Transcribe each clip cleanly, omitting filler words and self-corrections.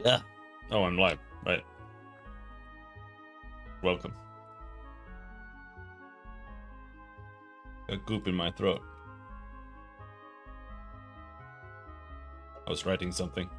Yeah. Oh, I'm live. Right. Welcome. Got goop in my throat. I was writing something.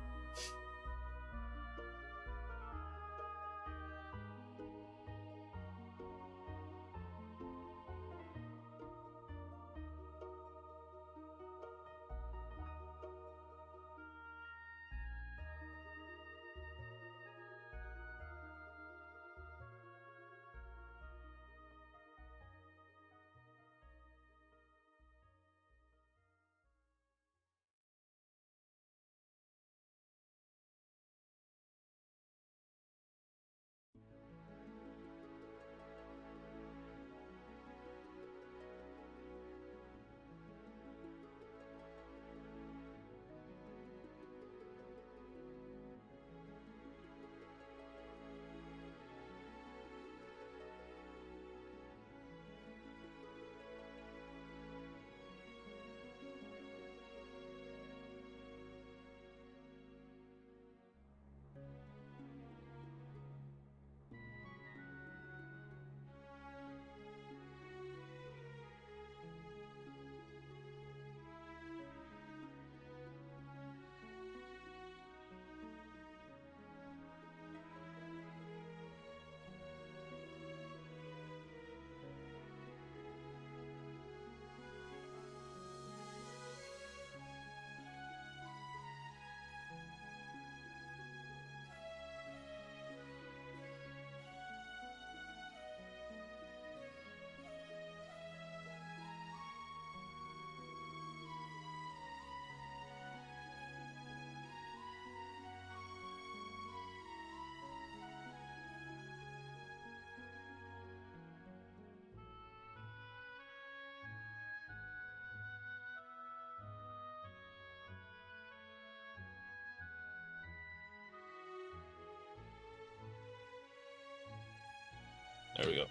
There we go.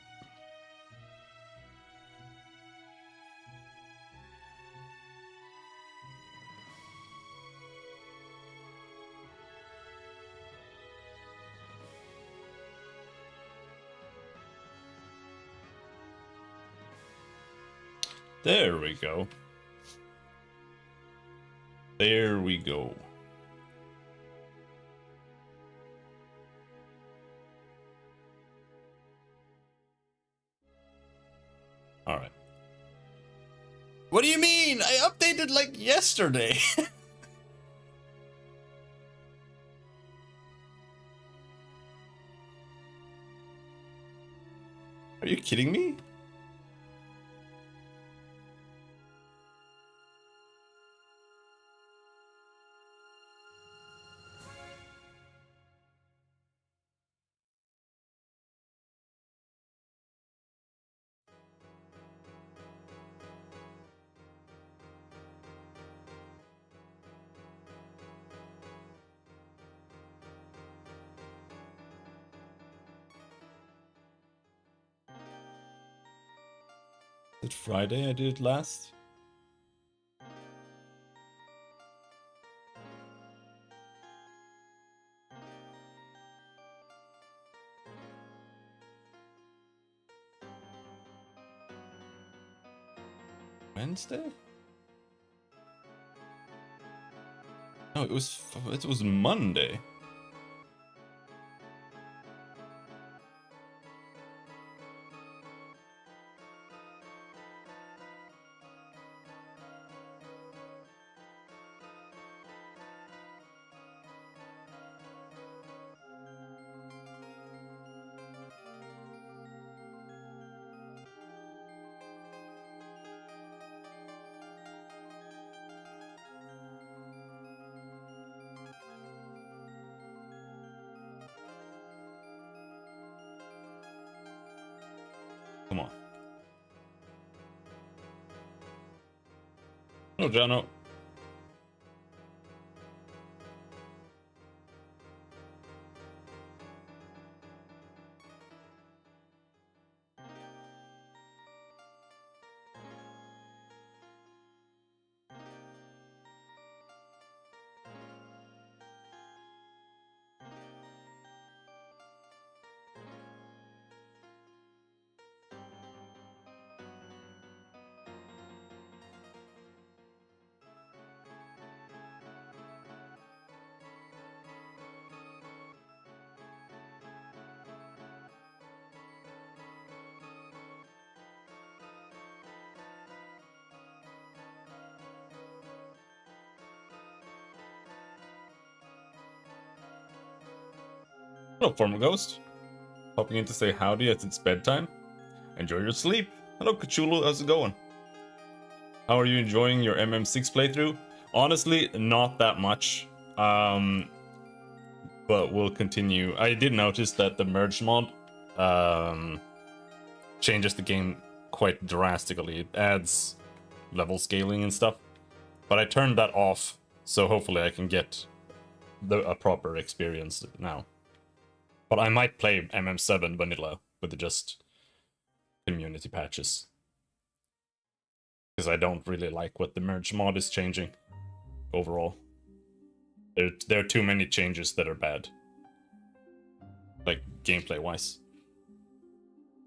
There we go. There we go. All right. What do you mean? I updated like yesterday. Are you kidding me? Is it Friday I did it last? Wednesday? No, it was Monday. Come on. No, Jono. Hello, former ghost. Popping in to say howdy as it's bedtime. Enjoy your sleep. Hello, Cthulhu. How's it going? How are you enjoying your MM6 playthrough? Honestly, not that much. But we'll continue. I did notice that the merge mod changes the game quite drastically. It adds level scaling and stuff. But I turned that off, so hopefully I can get a proper experience now. But I might play MM7 vanilla with just community patches. Because I don't really like what the merge mod is changing overall. There are too many changes that are bad. Like, gameplay-wise.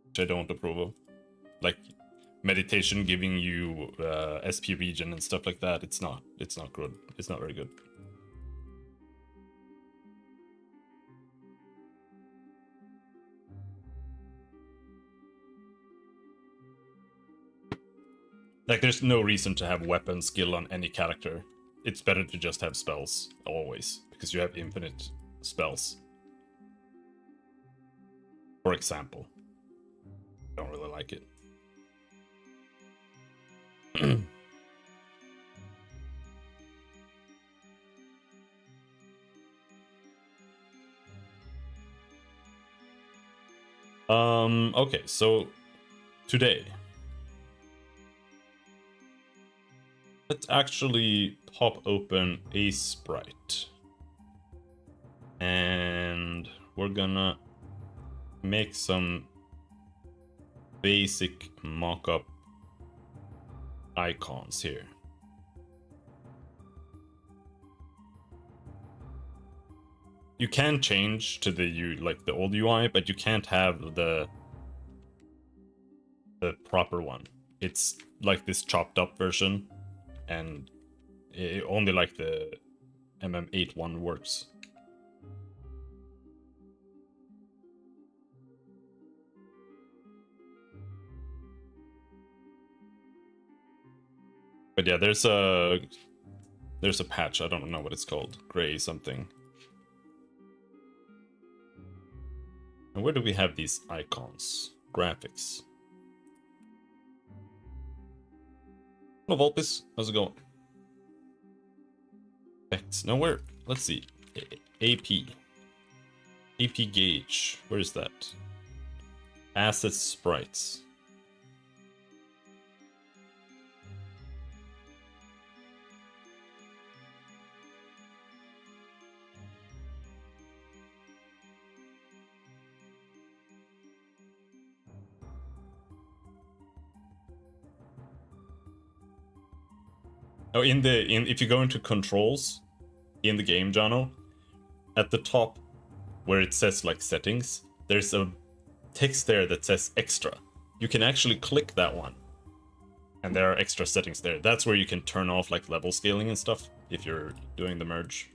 Which I don't approve of. Like, meditation giving you SP regen and stuff like that, it's not good. It's not very good. Like, there's no reason to have weapon skill on any character. It's better to just have spells, always, because you have infinite spells. For example. Don't really like it. Okay, so today let's actually pop open a sprite. And we're gonna make some basic mock-up icons here. You can change to the old UI, but you can't have the proper one. It's like this chopped up version, and only like the MM8 one works. But yeah, there's a patch. I don't know what it's called. Gray something. And where do we have these icons? Graphics. Hello, Volpis. How's it going? Effects. Nowhere. Let's see. AP. AP gauge. Where is that? Assets sprites. Oh, if you go into controls in the game, Jono, at the top where it says like settings, there's a text there that says extra. You can actually click that one, and there are extra settings there. That's where you can turn off like level scaling and stuff if you're doing the merge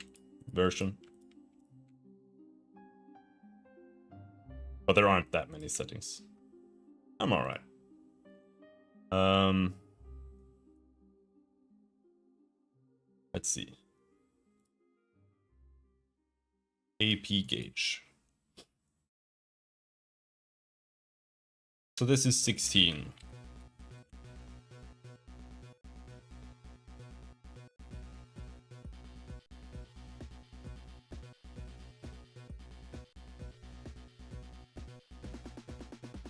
version. But there aren't that many settings. I'm alright. Let's see. AP gauge. So this is 16.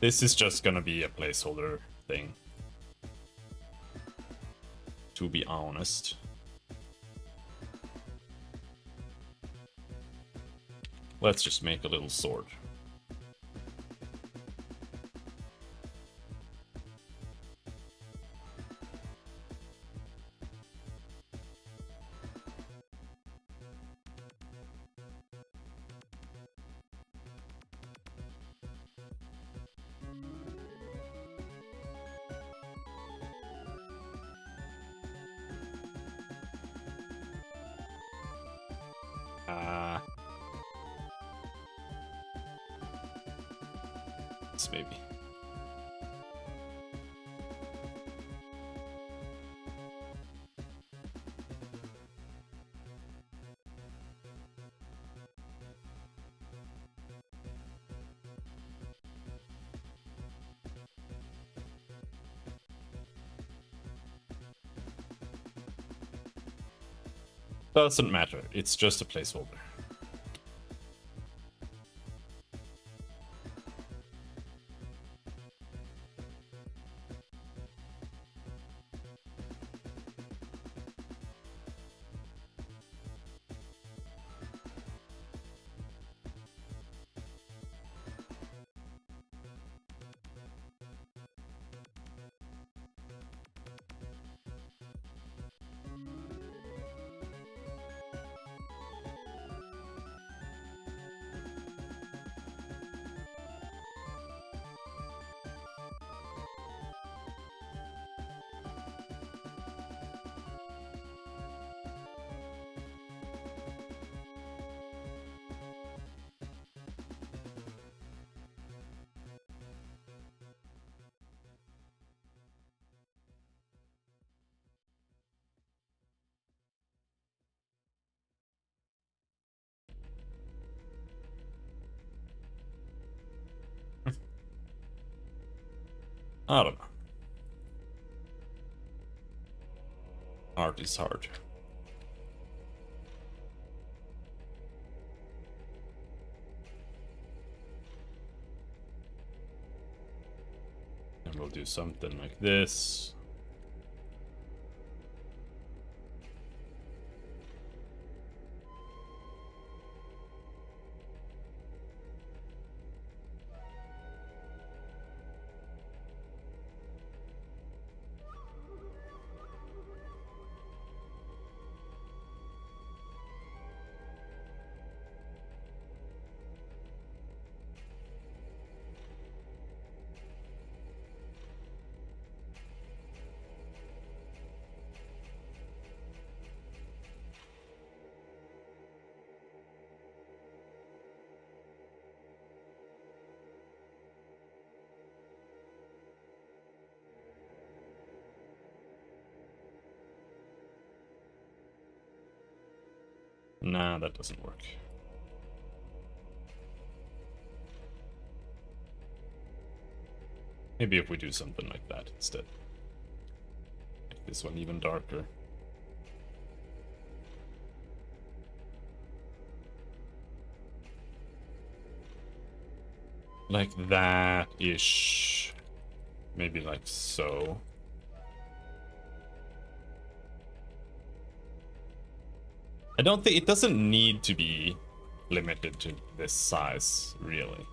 This is just gonna be a placeholder thing, to be honest. Let's just make a little sword. Maybe. Doesn't matter. It's just a placeholder. I don't know. Art is hard. And we'll do something like this. Nah, that doesn't work. Maybe if we do something like that instead. Make this one even darker. Like that-ish. Maybe like so. I don't think it doesn't need to be limited to this size, really.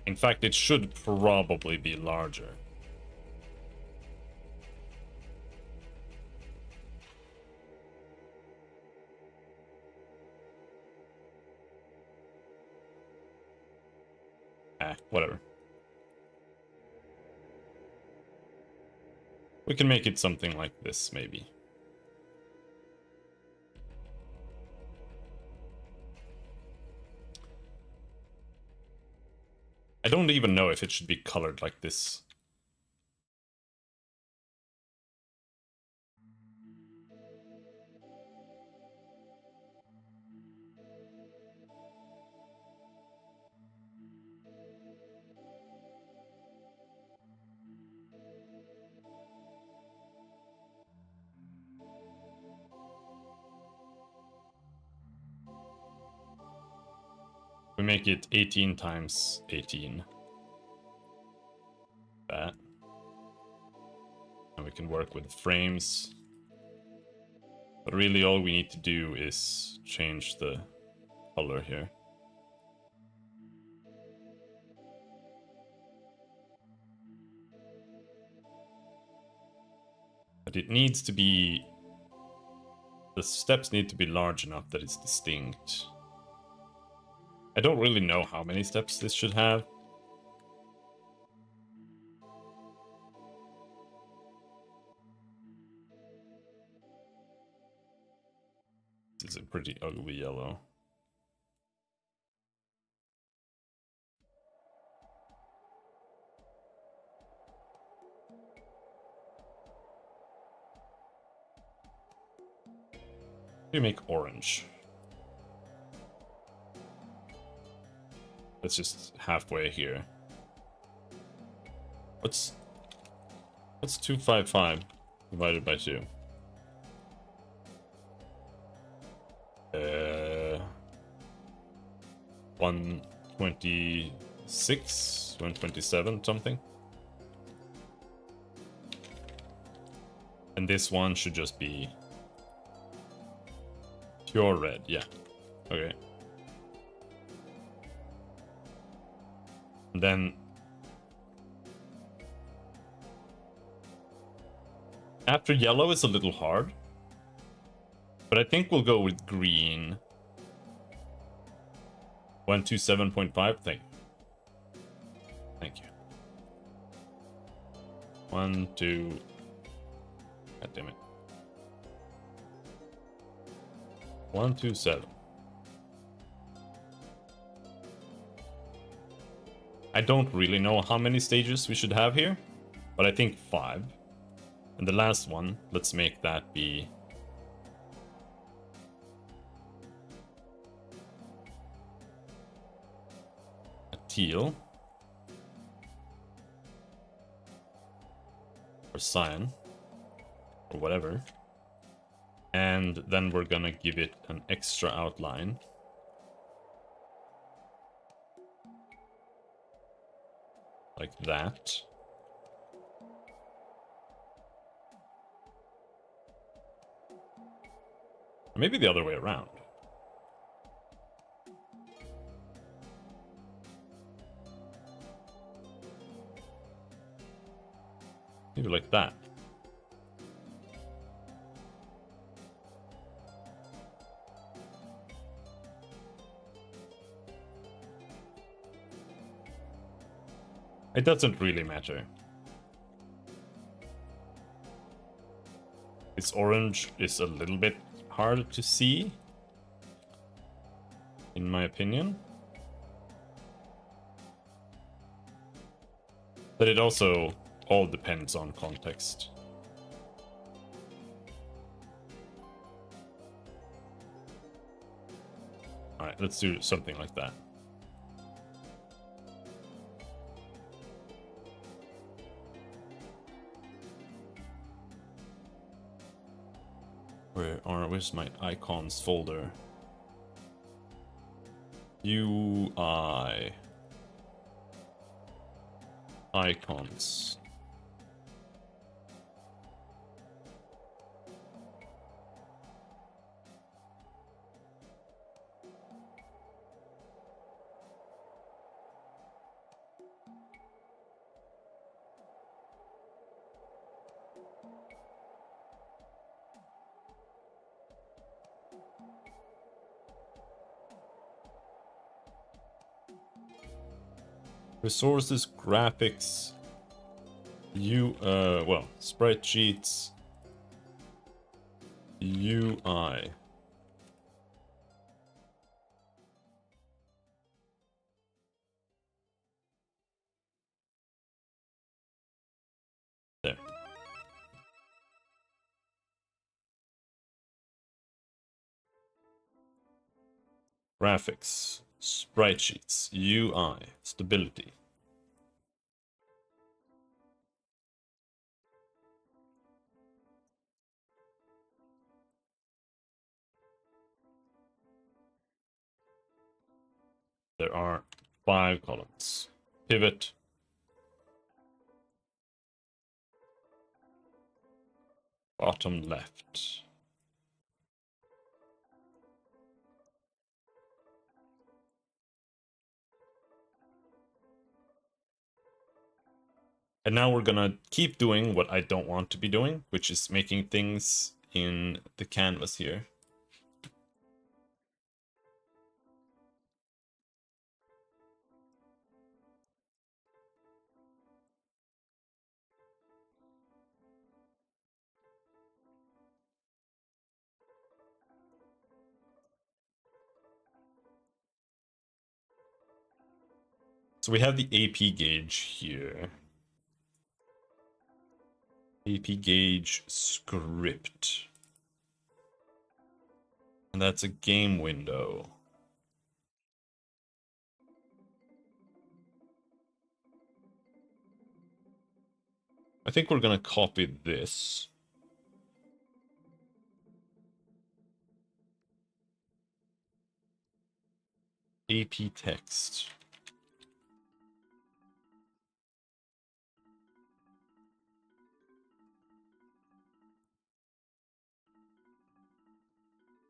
In fact, it should probably be larger. Whatever. We can make it something like this, maybe. I don't even know if it should be colored like this. We make it 18 times 18. That. And we can work with frames. But really all we need to do is change the color here. But it needs to be... The steps need to be large enough that it's distinct. I don't really know how many steps this should have. This is a pretty ugly yellow. We make orange. That's just halfway here. What's What's 255 divided by 2? 126, 127, something. And this one should just be pure red, yeah. Okay. And then after yellow is a little hard, but I think we'll go with green. 127.5, thank you. Thank you. 1, 2. God damn it. 127. I don't really know how many stages we should have here, but I think 5. And the last one, let's make that be a teal. Or cyan. Or whatever. And then we're gonna give it an extra outline. Like that. Or maybe the other way around. Maybe like that. It doesn't really matter. This orange is a little bit hard to see, in my opinion. But it also all depends on context. Alright, let's do something like that. Where's my icons folder? UI. Icons. Resources, graphics, well, sprite sheets, UI. There. Graphics, sprite sheets, UI, stability. There are 5 columns. Pivot. Bottom left. And now we're gonna keep doing what I don't want to be doing, which is making things in the canvas here. So we have the AP gauge here. AP gauge script. And that's a game window. I think we're gonna copy this. AP text.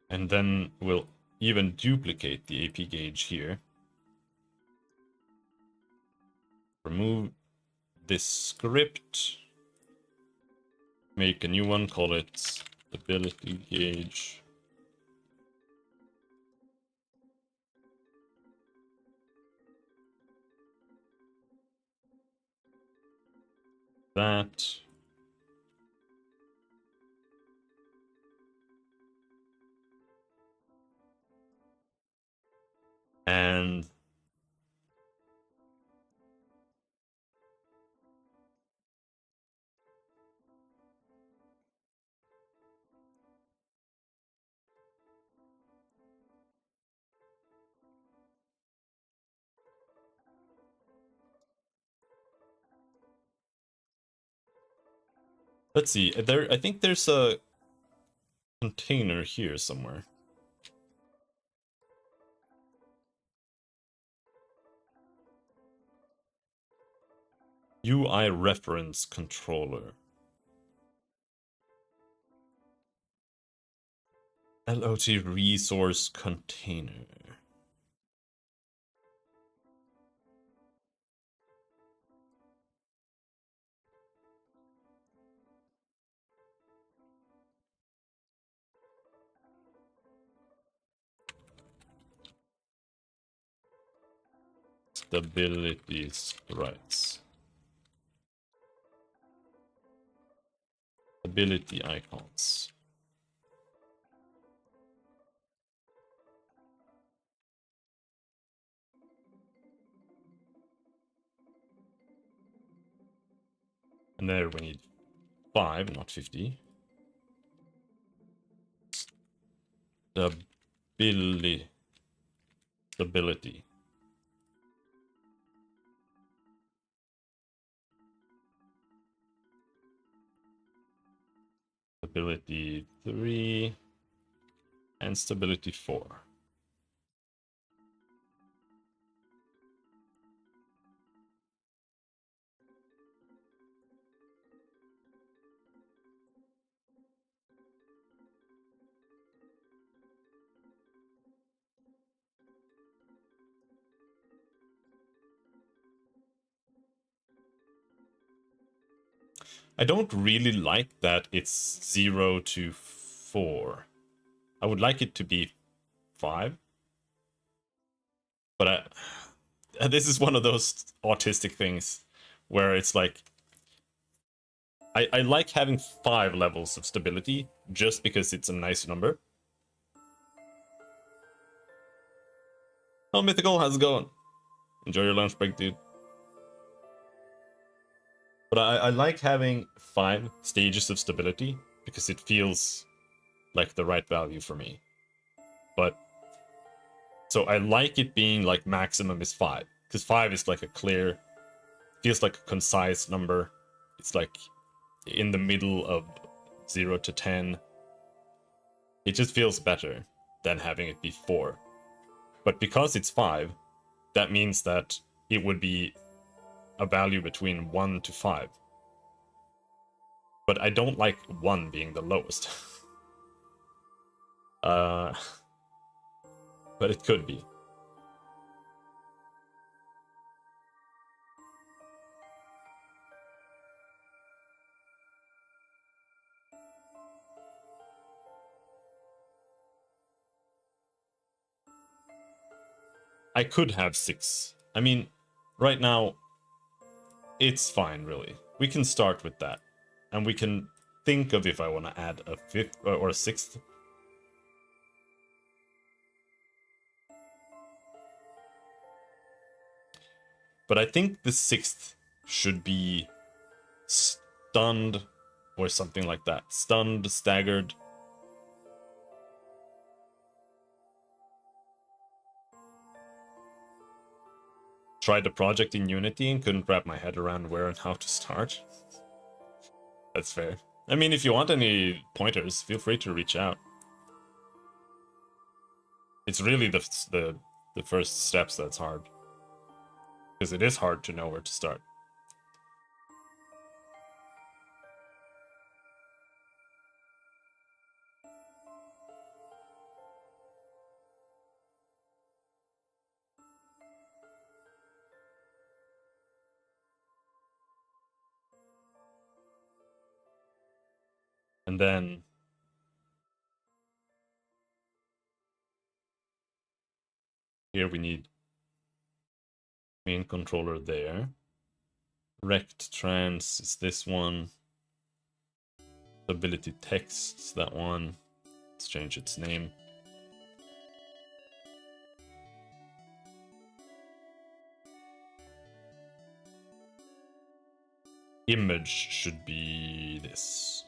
And then we'll even duplicate the AP gauge here. Remove this script. Make a new one, call it stability gauge. That. And let's see. I think there's a container here somewhere. UI reference controller. LOT resource container. Stability sprites. Ability icons. And there we need 5, not 50. Stability. Stability. Stability 3. And stability 4. I don't really like that it's 0 to 4. I would like it to be 5. But this is one of those autistic things where it's like, I like having 5 levels of stability just because it's a nice number. Oh, Mythical, how's it going? Enjoy your lunch break, dude. But I like having 5 stages of stability because it feels like the right value for me. But so I like it being like maximum is 5 because 5 is like a clear, feels like a concise number. It's like in the middle of 0 to 10. It just feels better than having it be 4. But because it's 5, that means that it would be a value between 1 to 5. But I don't like 1 being the lowest. But it could be. I could have 6. I mean, right now, it's fine, really. We can start with that. And we can think of if I want to add a 5th or a 6th. But I think the 6th should be stunned or something like that. Stunned, staggered. Tried the project in Unity and couldn't wrap my head around where and how to start. That's fair. I mean, if you want any pointers, feel free to reach out. It's really the first steps that's hard. Because it is hard to know where to start. And then here we need main controller there. Rect trans is this one. Ability text, that one. Let's change its name. Image should be this.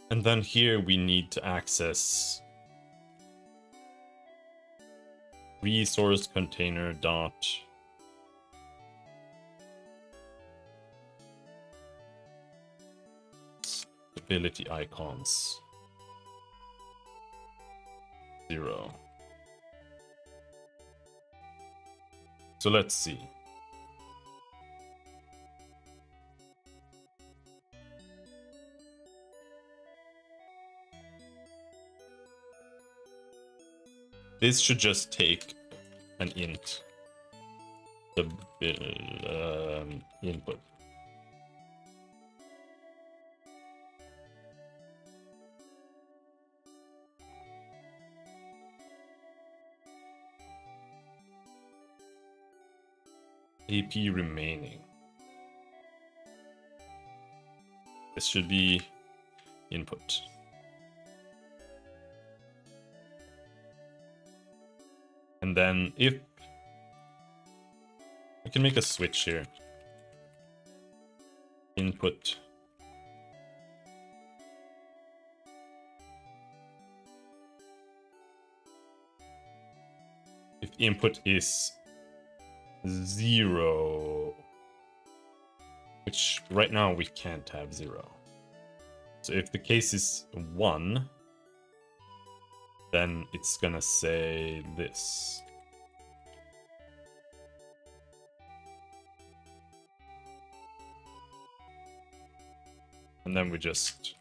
And then here we need to access resource container dot ability icons 0. So let's see. This should just take an int, the input. AP remaining. This should be input. And then if we can make a switch here. Input. If input is 0, which right now we can't have 0. So if the case is 1, then it's gonna say this. And then we just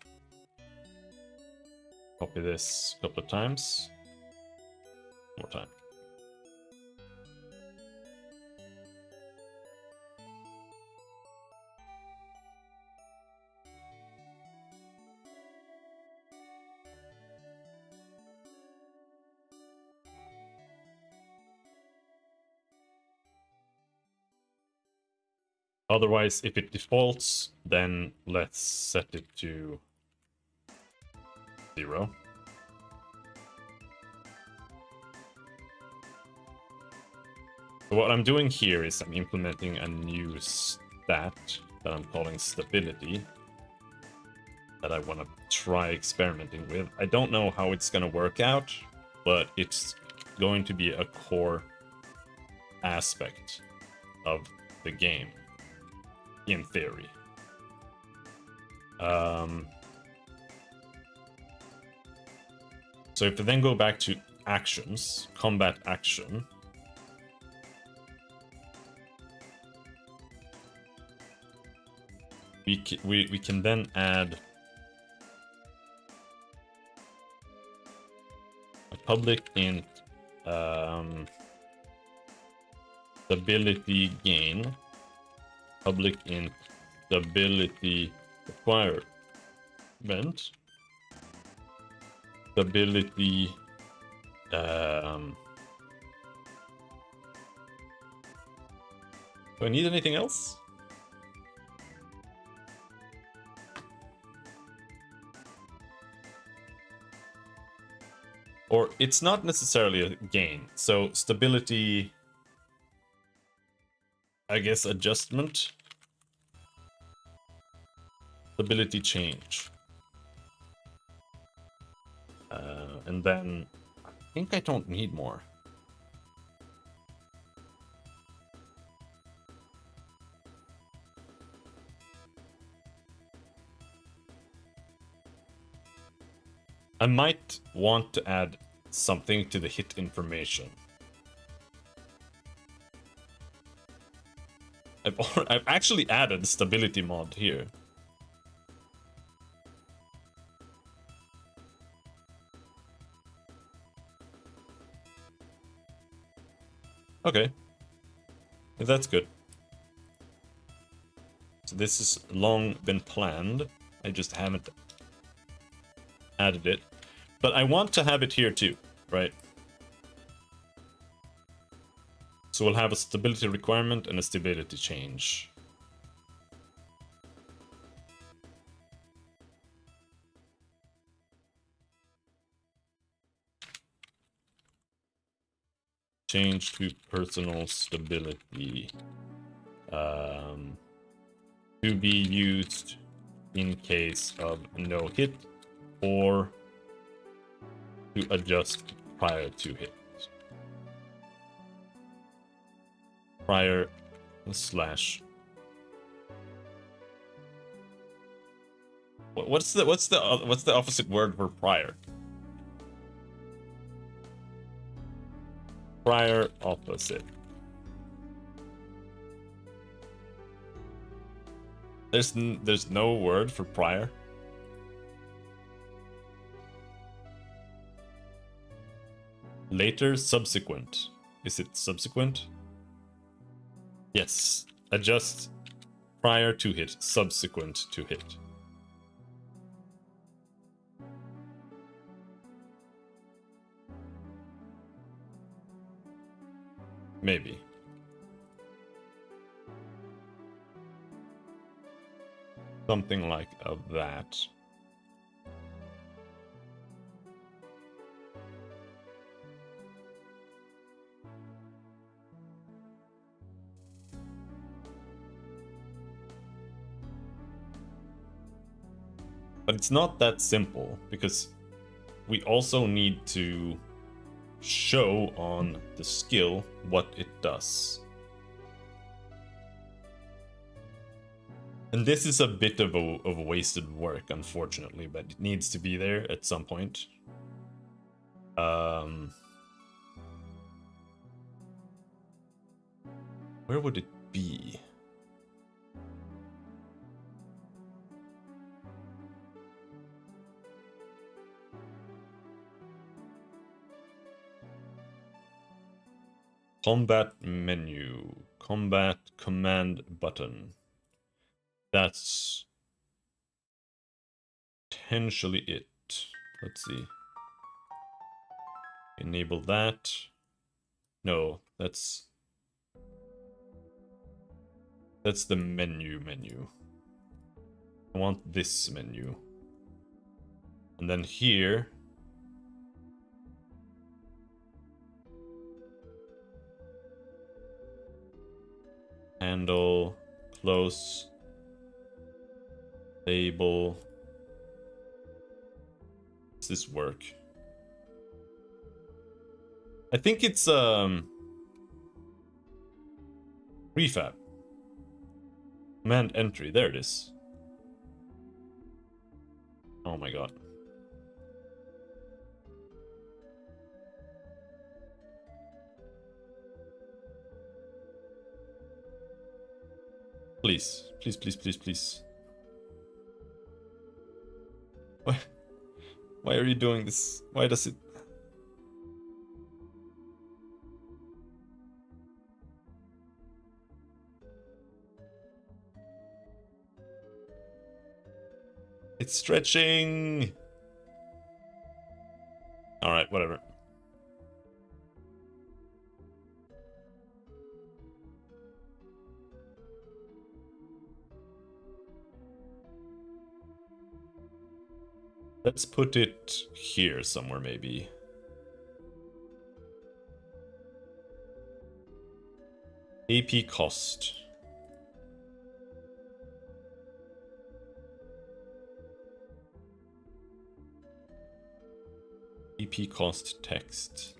copy this a couple of times. More time. Otherwise, if it defaults, then let's set it to 0. So what I'm doing here is I'm implementing a new stat that I'm calling stability that I want to try experimenting with. I don't know how it's going to work out, but it's going to be a core aspect of the game. In theory. So if we then go back to actions, combat action, we can then add a public int stability gain, public int stability requirement, stability do I need anything else? Or it's not necessarily a gain. So stability, I guess adjustment. Stability change. And then I think I don't need more. I might want to add something to the hit information. I've actually added stability mod here. Okay. That's good. So this has long been planned. I just haven't added it. But I want to have it here too, right? So we'll have a stability requirement and a stability change. Change to personal stability. To be used in case of no hit or to adjust prior to hit. Prior slash. What's the opposite word for prior? Prior opposite. There's no word for prior. Later, subsequent. Is it subsequent? Yes. Adjust prior to hit, subsequent to hit. Maybe. Something like of that. But it's not that simple, because we also need to show on the skill what it does. And this is a bit of a wasted work, unfortunately, but it needs to be there at some point. Where would it be? Combat menu. Combat command button. That's potentially it. Let's see. Enable that. No, that's the menu. I want this menu. And then here, handle, close, table. Does this work? I think it's prefab. Command entry, there it is. Oh my god. Please, please, please, please, please. Why are you doing this? Why does it... It's stretching! Alright, whatever. Let's put it here somewhere, maybe. AP cost. AP cost text.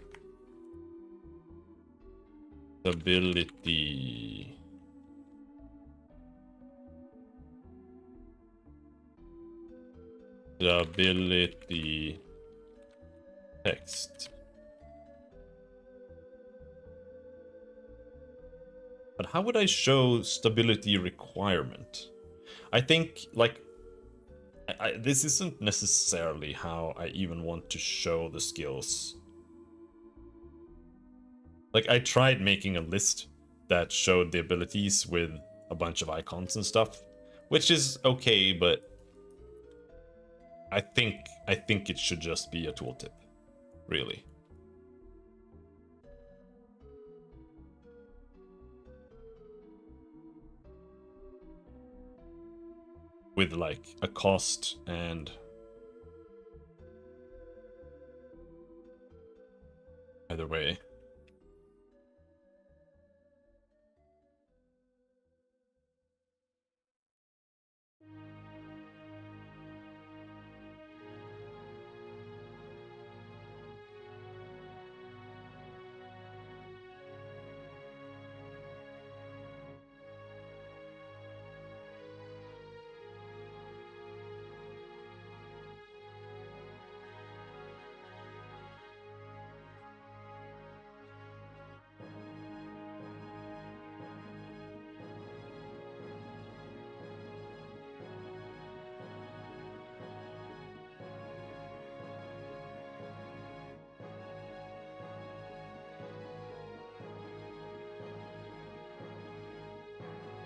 Stability. Stability text. But how would I show stability requirement? I think, like, this isn't necessarily how I even want to show the skills. Like, I tried making a list that showed the abilities with a bunch of icons and stuff, which is okay, but I think it should just be a tooltip, really. With like a cost and either way.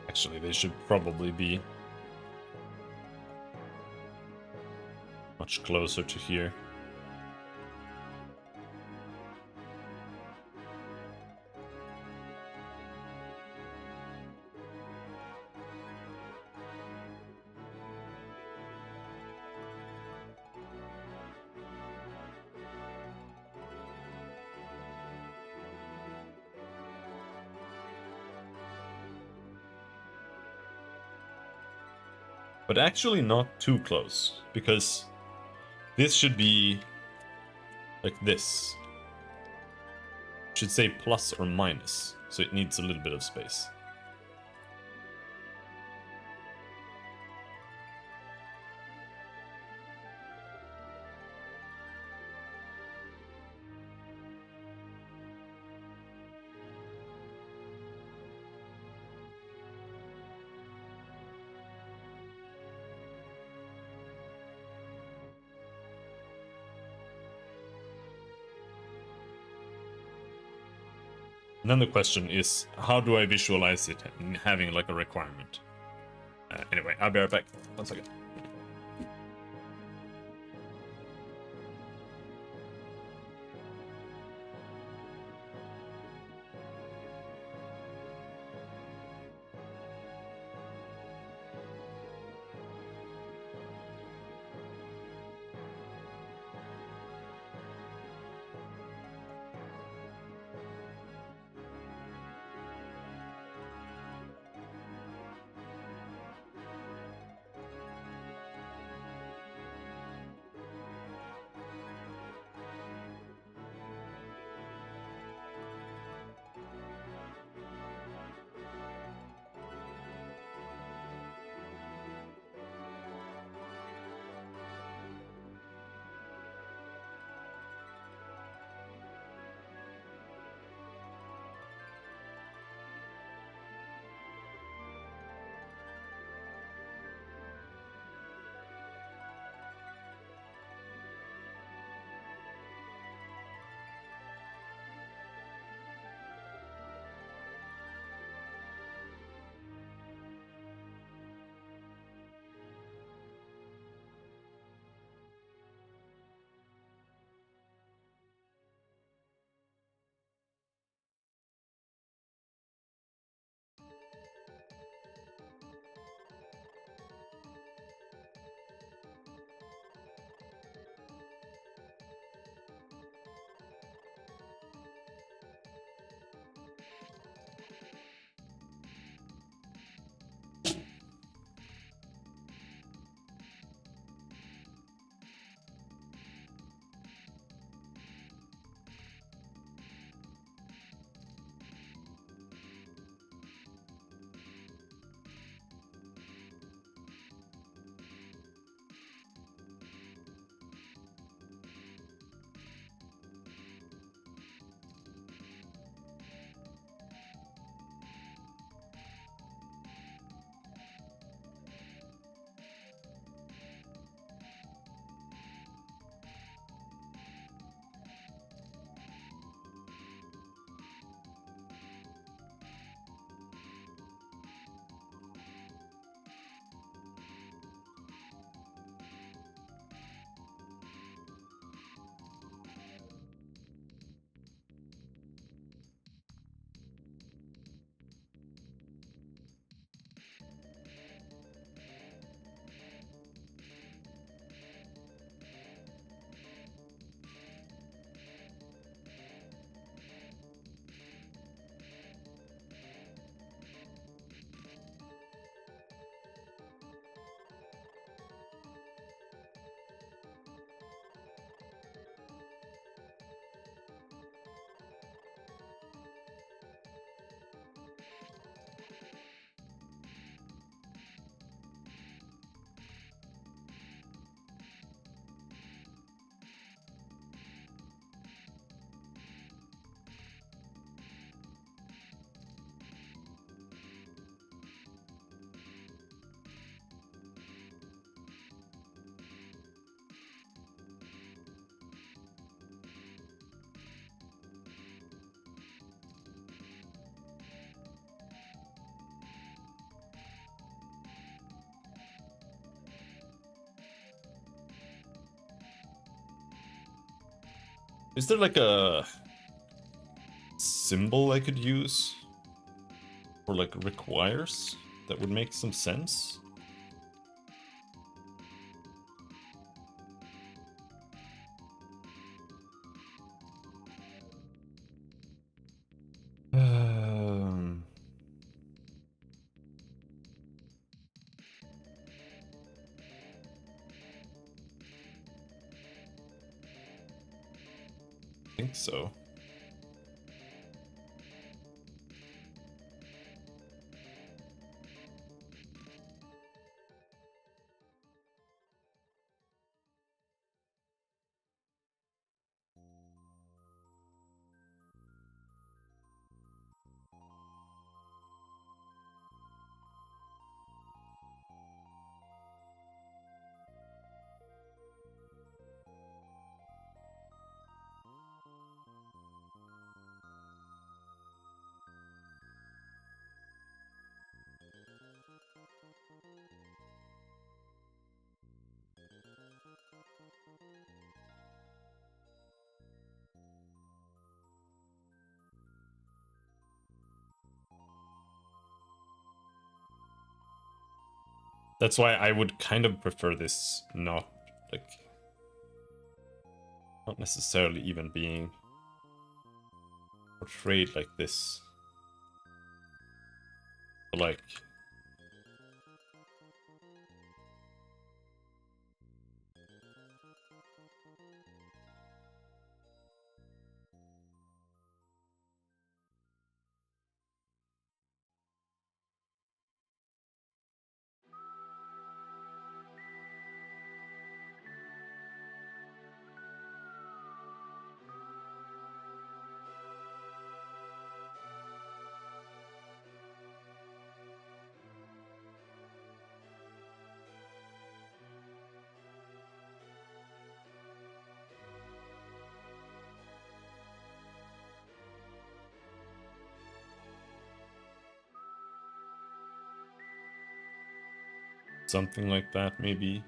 Actually, they should probably be much closer to here. But actually not too close, because this should be like this. It should say plus or minus, so it needs a little bit of space. And then the question is, how do I visualize it having like a requirement? Anyway, I'll be right back. 1 second. Is there like a symbol I could use? Or like requires? That would make some sense? I think so. That's why I would kind of prefer this not, like, not necessarily even being portrayed like this. But like, something like that, maybe.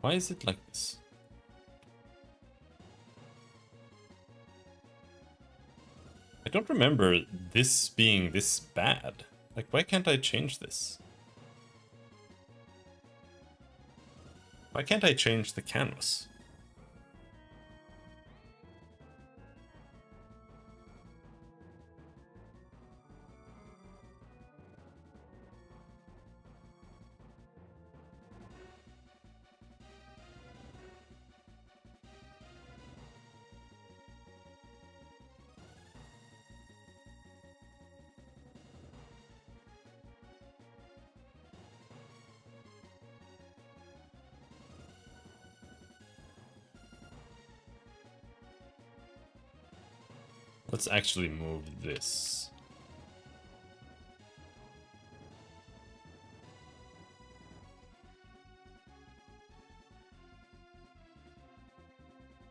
Why is it like this? I don't remember this being this bad. Like, why can't I change this? Why can't I change the canvas? Let's actually move this.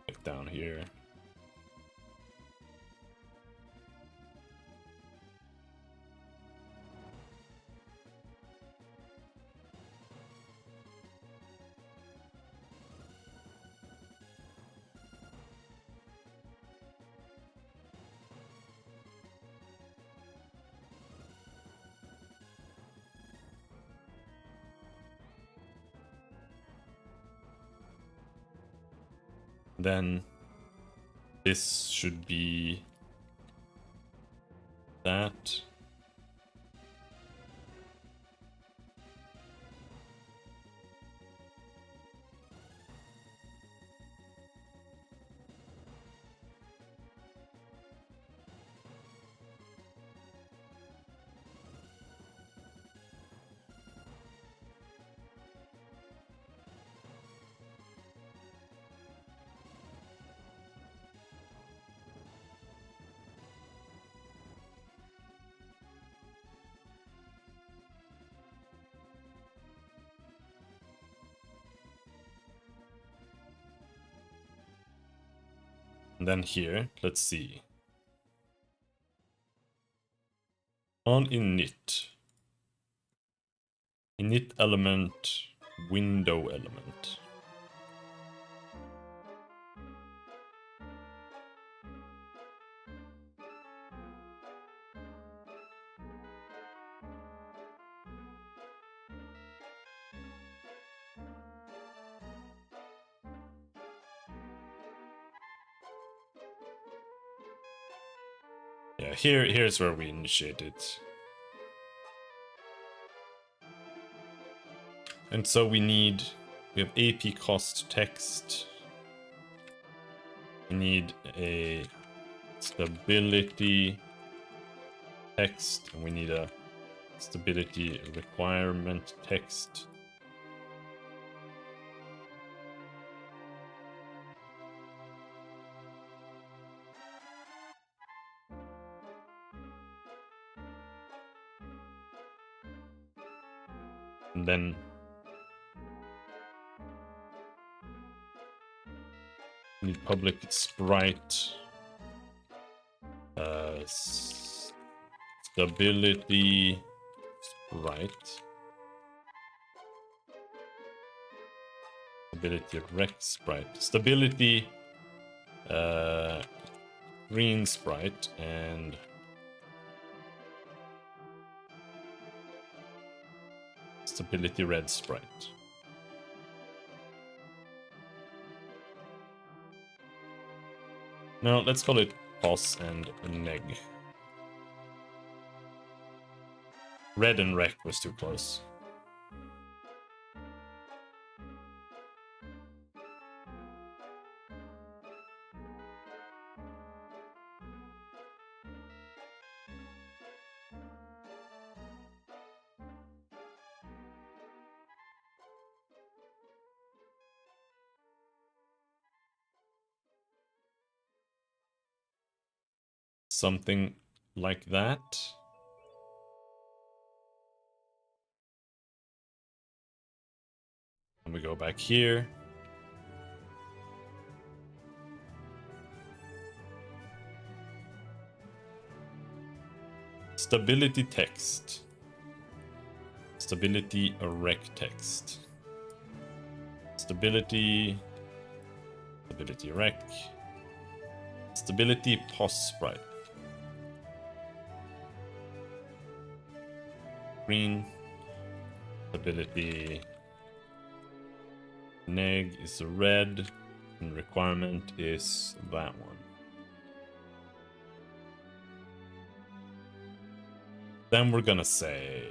Like down here. Then this should be that. And then here, let's see. On init element, window element. Yeah, here's where we initiate it. And so we have AP cost text. We need a stability text, and we need a stability requirement text. And then we need public sprite, stability sprite, stability rec sprite, stability green sprite, and stability red sprite. Now let's call it pos and neg. Red and rec was too close. Something like that. And we go back here. Stability text. Stability rec text. Stability rec. Stability pos sprite. Green. Stability neg is red, and requirement is that one. Then we're gonna say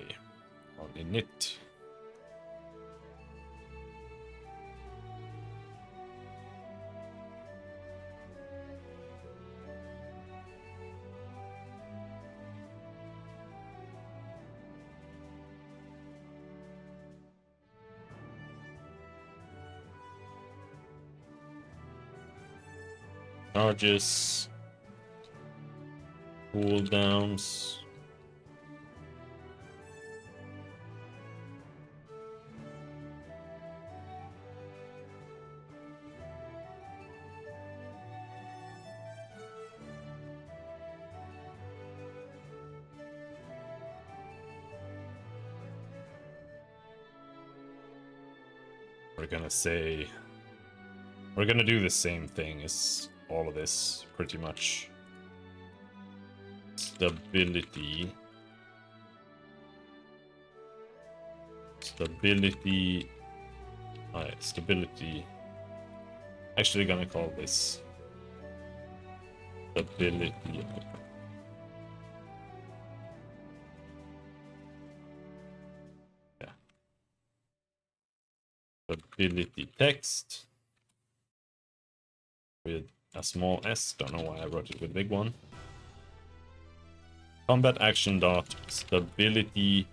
on init charges, cooldowns. We're gonna do the same thing as all of this, pretty much. Stability. Stability. Actually gonna call this stability. Yeah. Stability text with a small s. Don't know why I wrote it with a big one. Combat action dot stability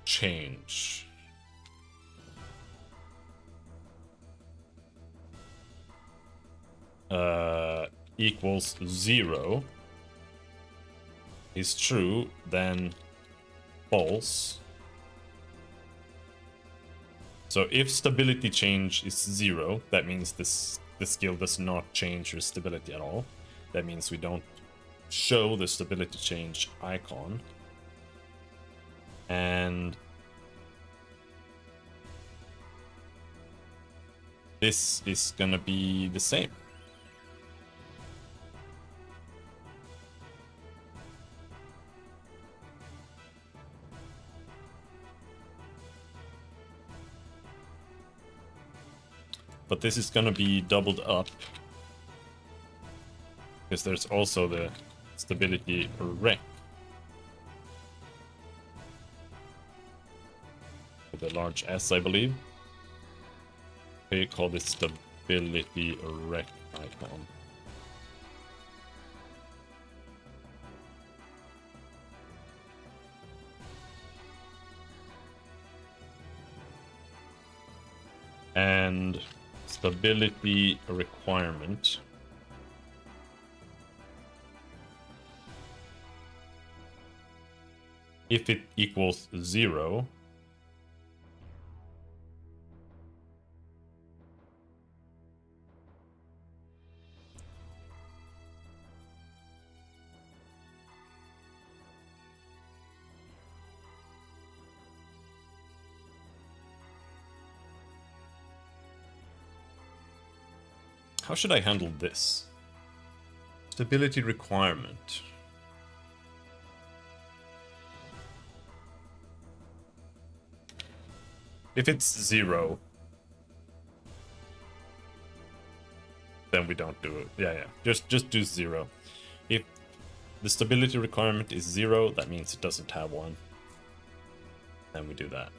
change. Equals 0 is true, then false. So if stability change is 0, that means the skill does not change your stability at all. That means we don't show the stability change icon. And this is gonna be the same. But this is gonna be doubled up, because there's also the stability rec with a large S, I believe. We call this stability rec icon. And stability requirement. If it equals 0, how should I handle this? Stability requirement. If it's 0, then we don't do it. Yeah. Just do 0. If the stability requirement is 0, that means it doesn't have one. Then we do that.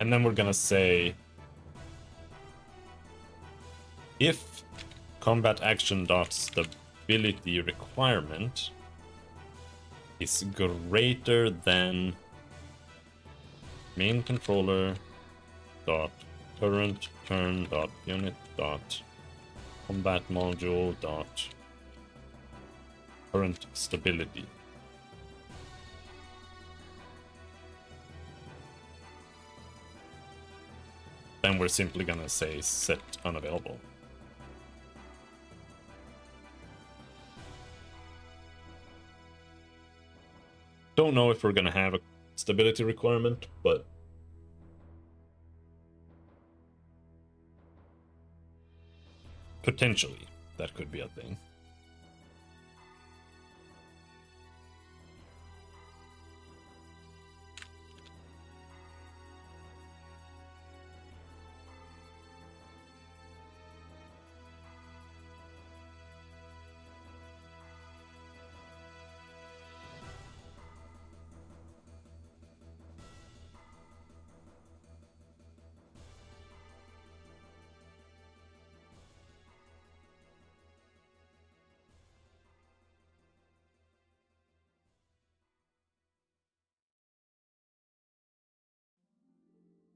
And then we're gonna say if combat action dot stability requirement is greater than main controller dot current turn dot unit dot combat module dot current stability. Then we're simply gonna say set unavailable. Don't know if we're gonna have a stability requirement, but potentially that could be a thing.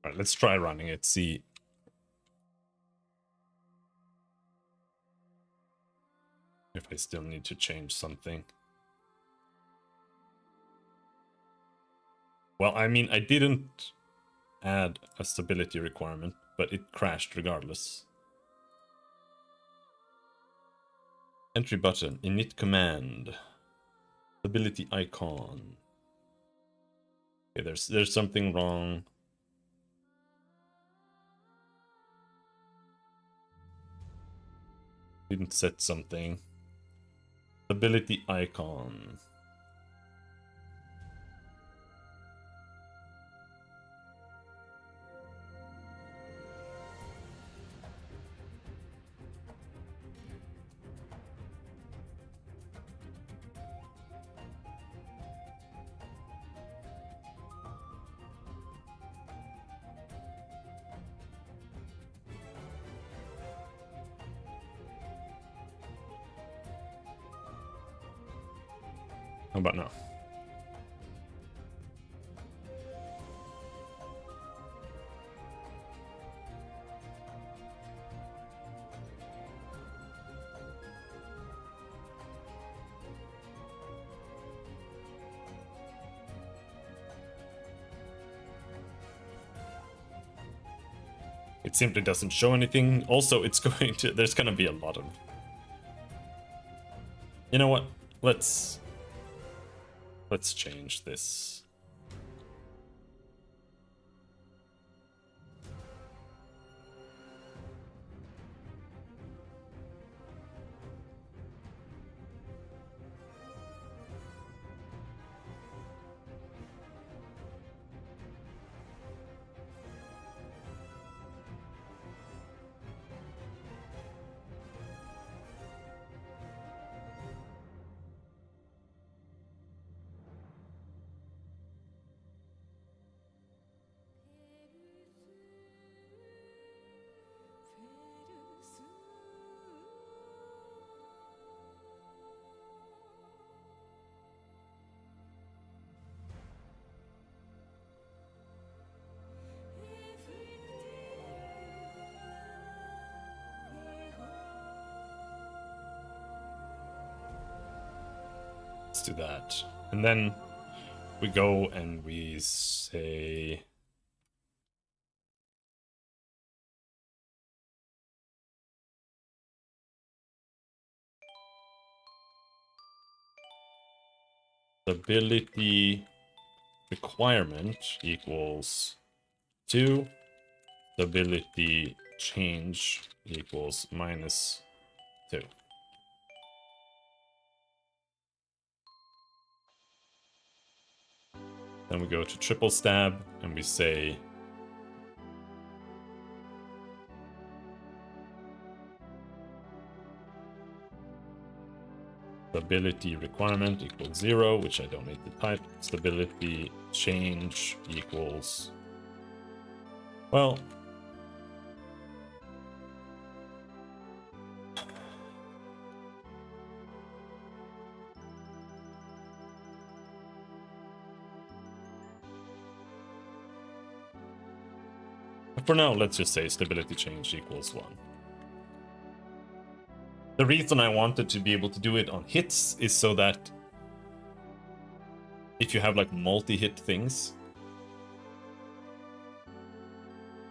All right, let's try running it, see if I still need to change something. Well, I mean, I didn't add a stability requirement, but it crashed regardless. Entry button, init command, ability icon. Okay, there's something wrong. Didn't set something. Ability icon. How about now? It simply doesn't show anything. Also, it's going to... There's gonna be a lot of... You know what? Let's change this. Let's do that. And then we go and we say... Ability requirement equals 2. Ability change equals -2. Then we go to triple stab and we say stability requirement equals 0, which I don't need to type. Stability change equals, well, for now, let's just say stability change equals 1. The reason I wanted to be able to do it on hits is so that if you have like multi-hit things,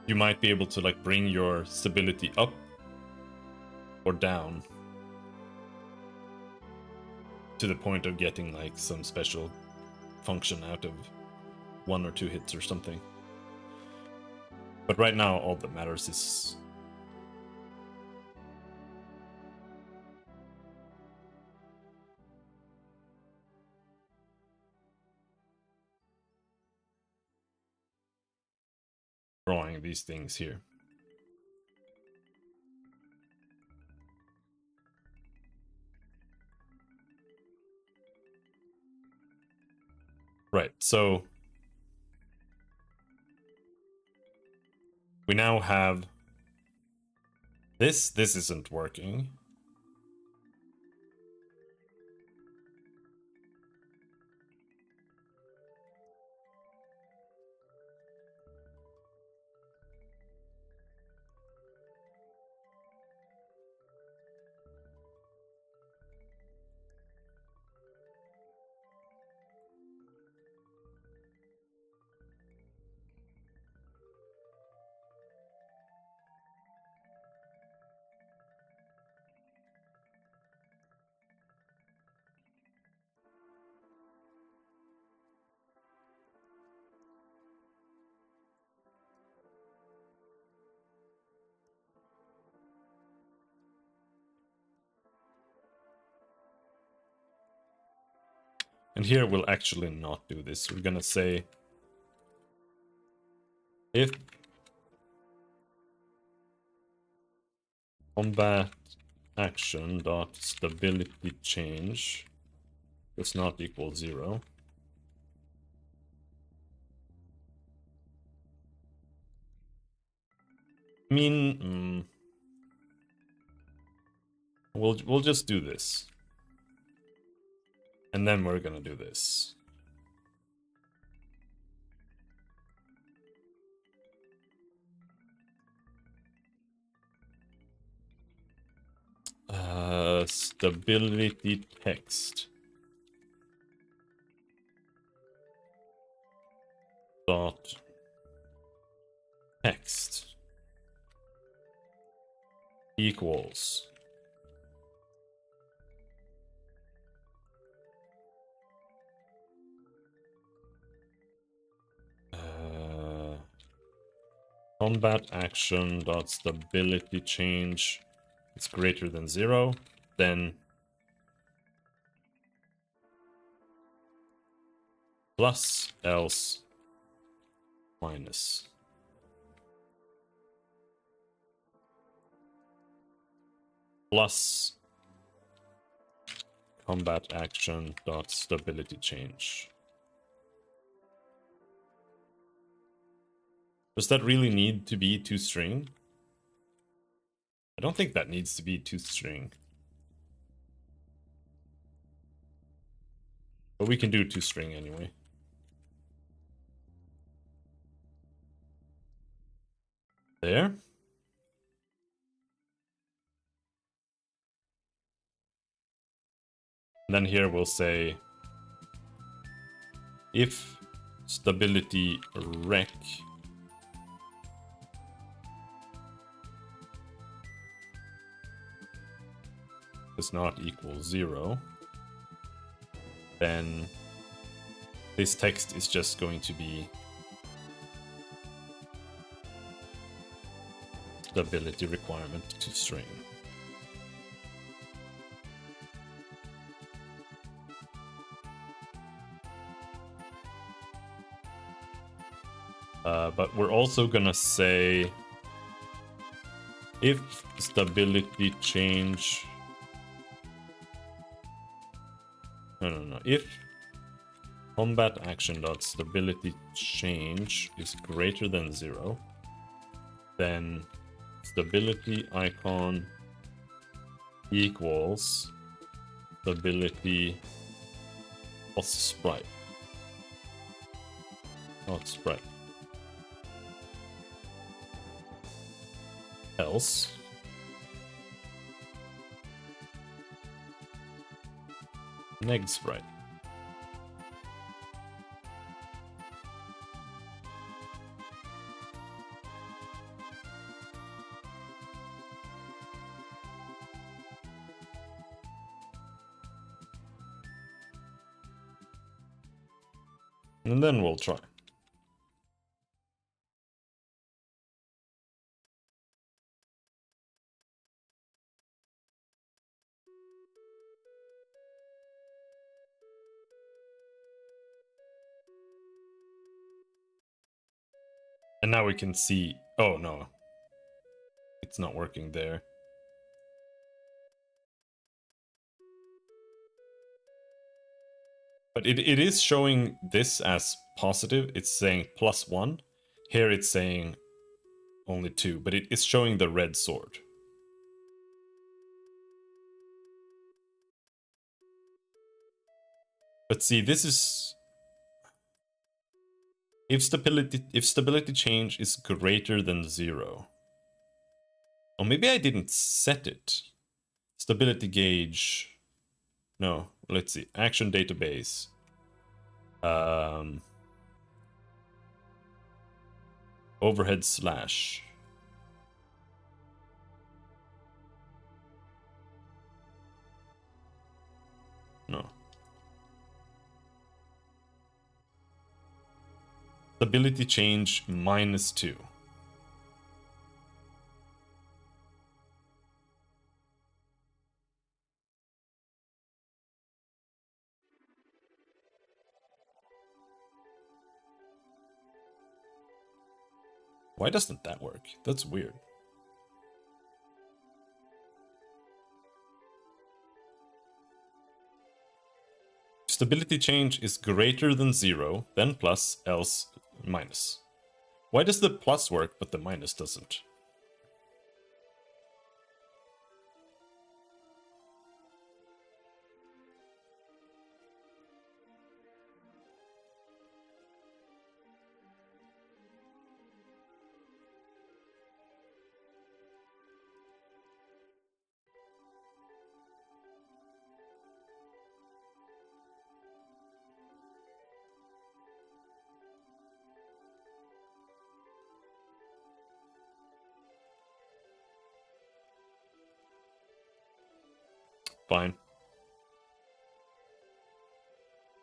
you might be able to like bring your stability up or down to the point of getting like some special function out of 1 or 2 hits or something. But right now, all that matters is drawing these things here. Right, so we now have this. This isn't working. And here we'll actually not do this. We're gonna say if combat action dot stability change does not equal 0. I mean, we'll just do this. And then we're gonna do this. Stability text dot text equals combat action dot stability change is greater than 0, then plus else minus. Plus combat action dot stability change. Does that really need to be toString? I don't think that needs to be toString. But we can do toString anyway. There. And then here we'll say if stability rec does not equal 0, then this text is just going to be stability requirement toString. But we're also gonna say if stability change. No. If combat action dot stability change is greater than 0, then stability icon equals stability plus sprite. Not sprite. Else neg sprite. And then we'll try. And now we can see, oh no, it's not working there. But it is showing this as positive. It's saying +1. Here it's saying only 2, but it is showing the red sword. But see, this is if stability change is greater than 0. Or maybe I didn't set it. Stability gauge. No, let's see. Action database. Overhead slash. No. Stability change -2. Why doesn't that work? That's weird. Stability change is greater than 0, then plus, else minus. Why does the plus work, but the minus doesn't? Fine.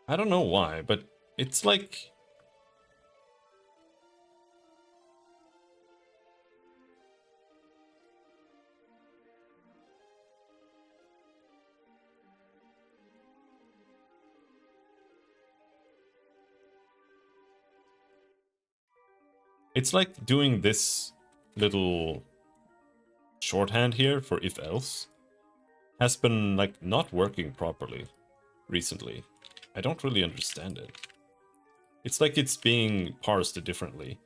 I don't know why, but it's like... It's like doing this little shorthand here for if else has been like not working properly recently. I don't really understand it. It's like it's being parsed differently.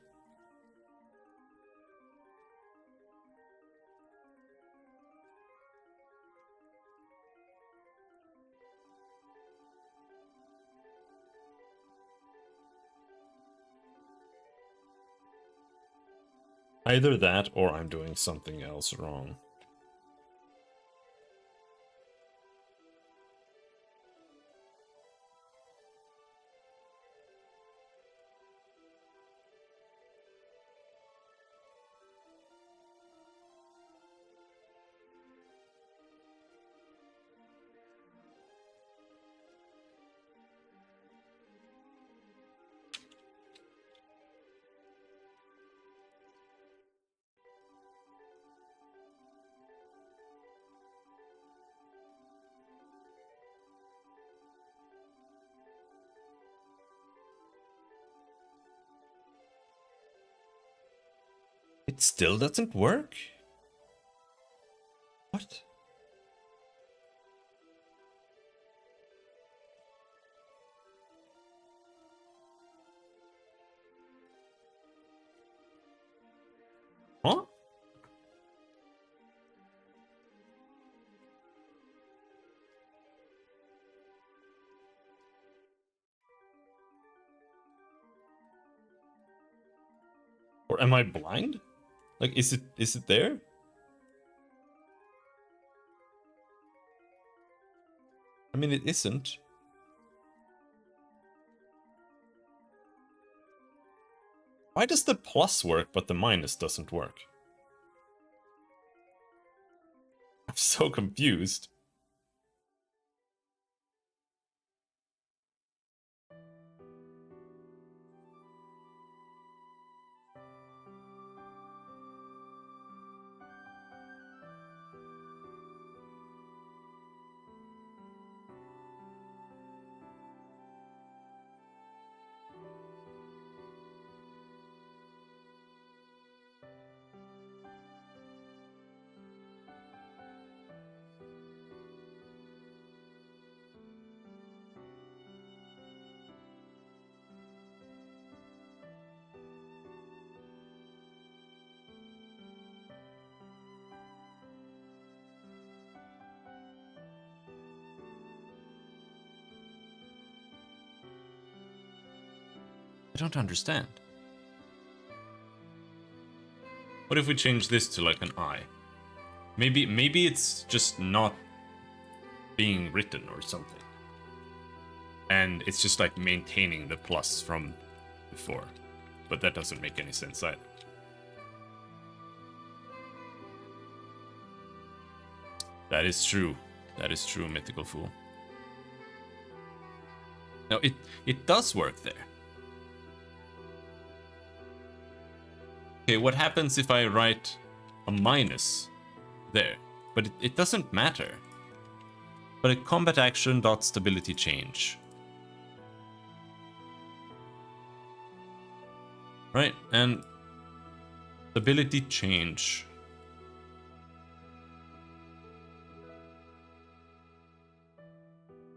Either that or I'm doing something else wrong. It still doesn't work? What? Huh? Or am I blind? Like, is it there? I mean, it isn't. Why does the plus work, but the minus doesn't work? I'm so confused. I don't understand. What if we change this to like an I? Maybe it's just not being written or something. And it's just like maintaining the plus from before. But that doesn't make any sense either. That is true. That is true, Mythical Fool. Now, it does work there. Okay, what happens if I write a minus there? But it doesn't matter. But a combat action dot stability change. Right, and Stability change.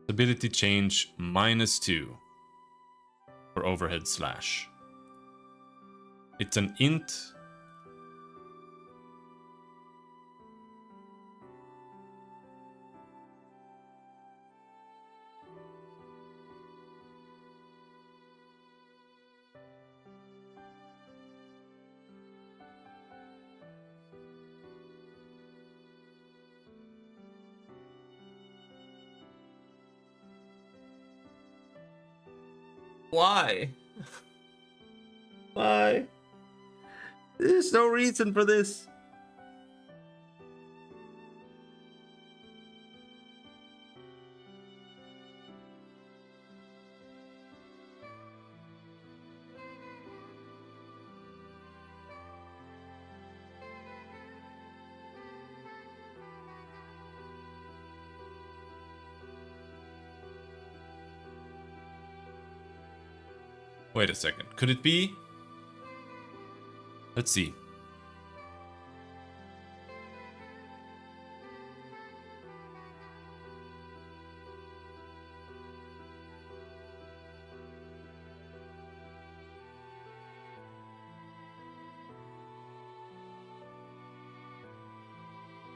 Stability change -2 for overhead slash. It's an int. Why? Why? There's no reason for this. Wait a second. Could it be? Let's see.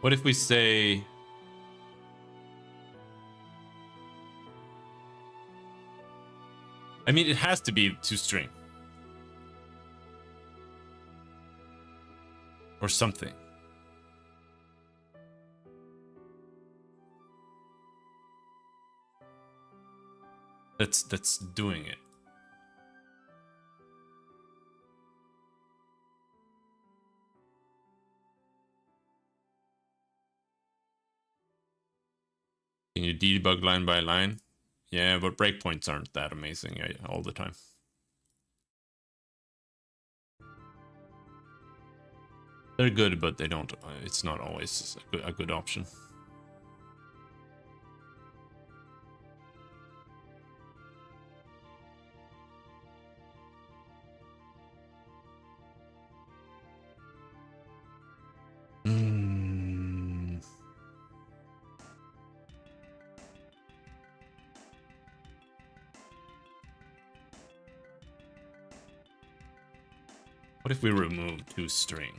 What if we say... I mean, it has to be toString. Or something. That's doing it. Can you debug line by line? Yeah, but breakpoints aren't that amazing all the time. They're good, but they don't. It's not always a good option. What if we remove toString?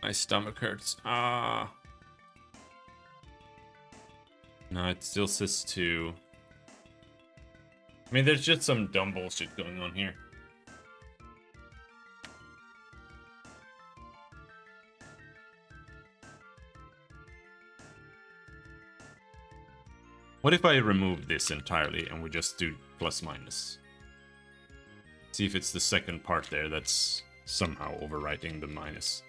My stomach hurts. Ah. No, it still says 2. I mean, there's just some dumb bullshit going on here. What if I remove this entirely and we just do plus minus? See if it's the second part there that's somehow overwriting the minus.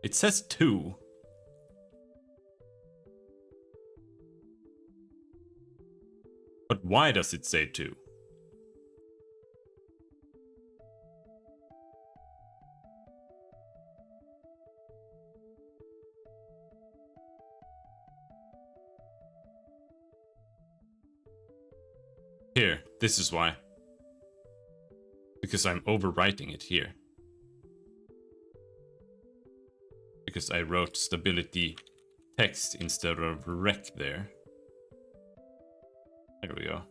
It says 2. But why does it say 2? Here, this is why. Because I'm overwriting it here. Because I wrote stability text instead of rec there. There we go.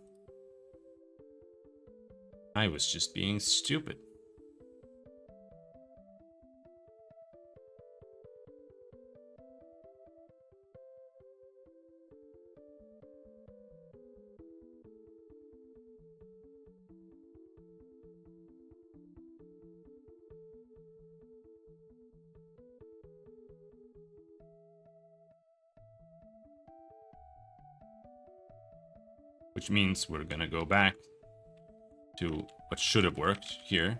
I was just being stupid. which means we're gonna go back to what should have worked here.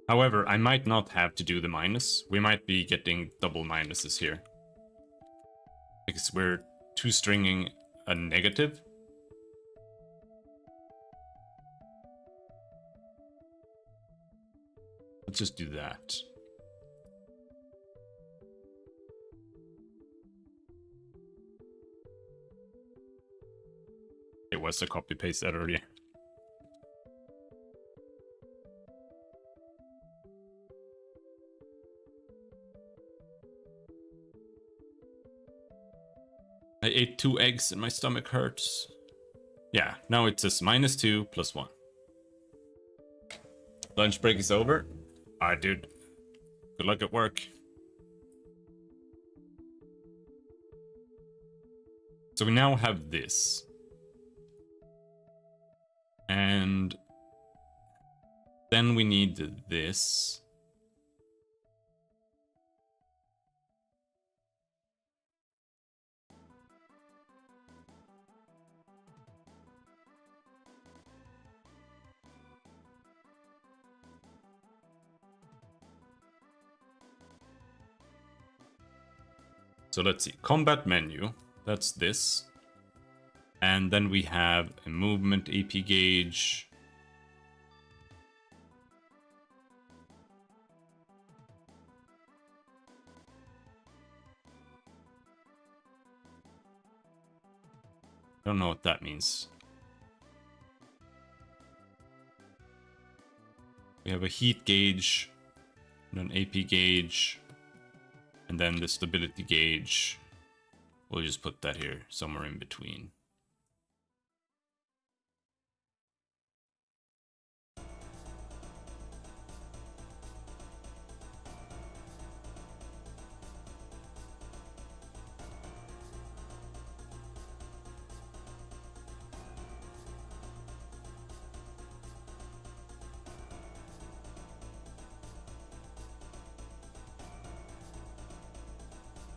However, I might not have to do the minus. We might be getting double minuses here. Because we're two-stringing a negative. Let's just do that. It was a copy-paste error, yeah. I ate 2 eggs and my stomach hurts. Yeah, now it says -2 + 1. Lunch break is over. Alright, dude. Good luck at work. So we now have this. And then we need this. So let's see, combat menu, that's this. And then we have a movement AP gauge. Don't know what that means. We have a heat gauge, and an AP gauge, and then the stability gauge. We'll just put that here, somewhere in between.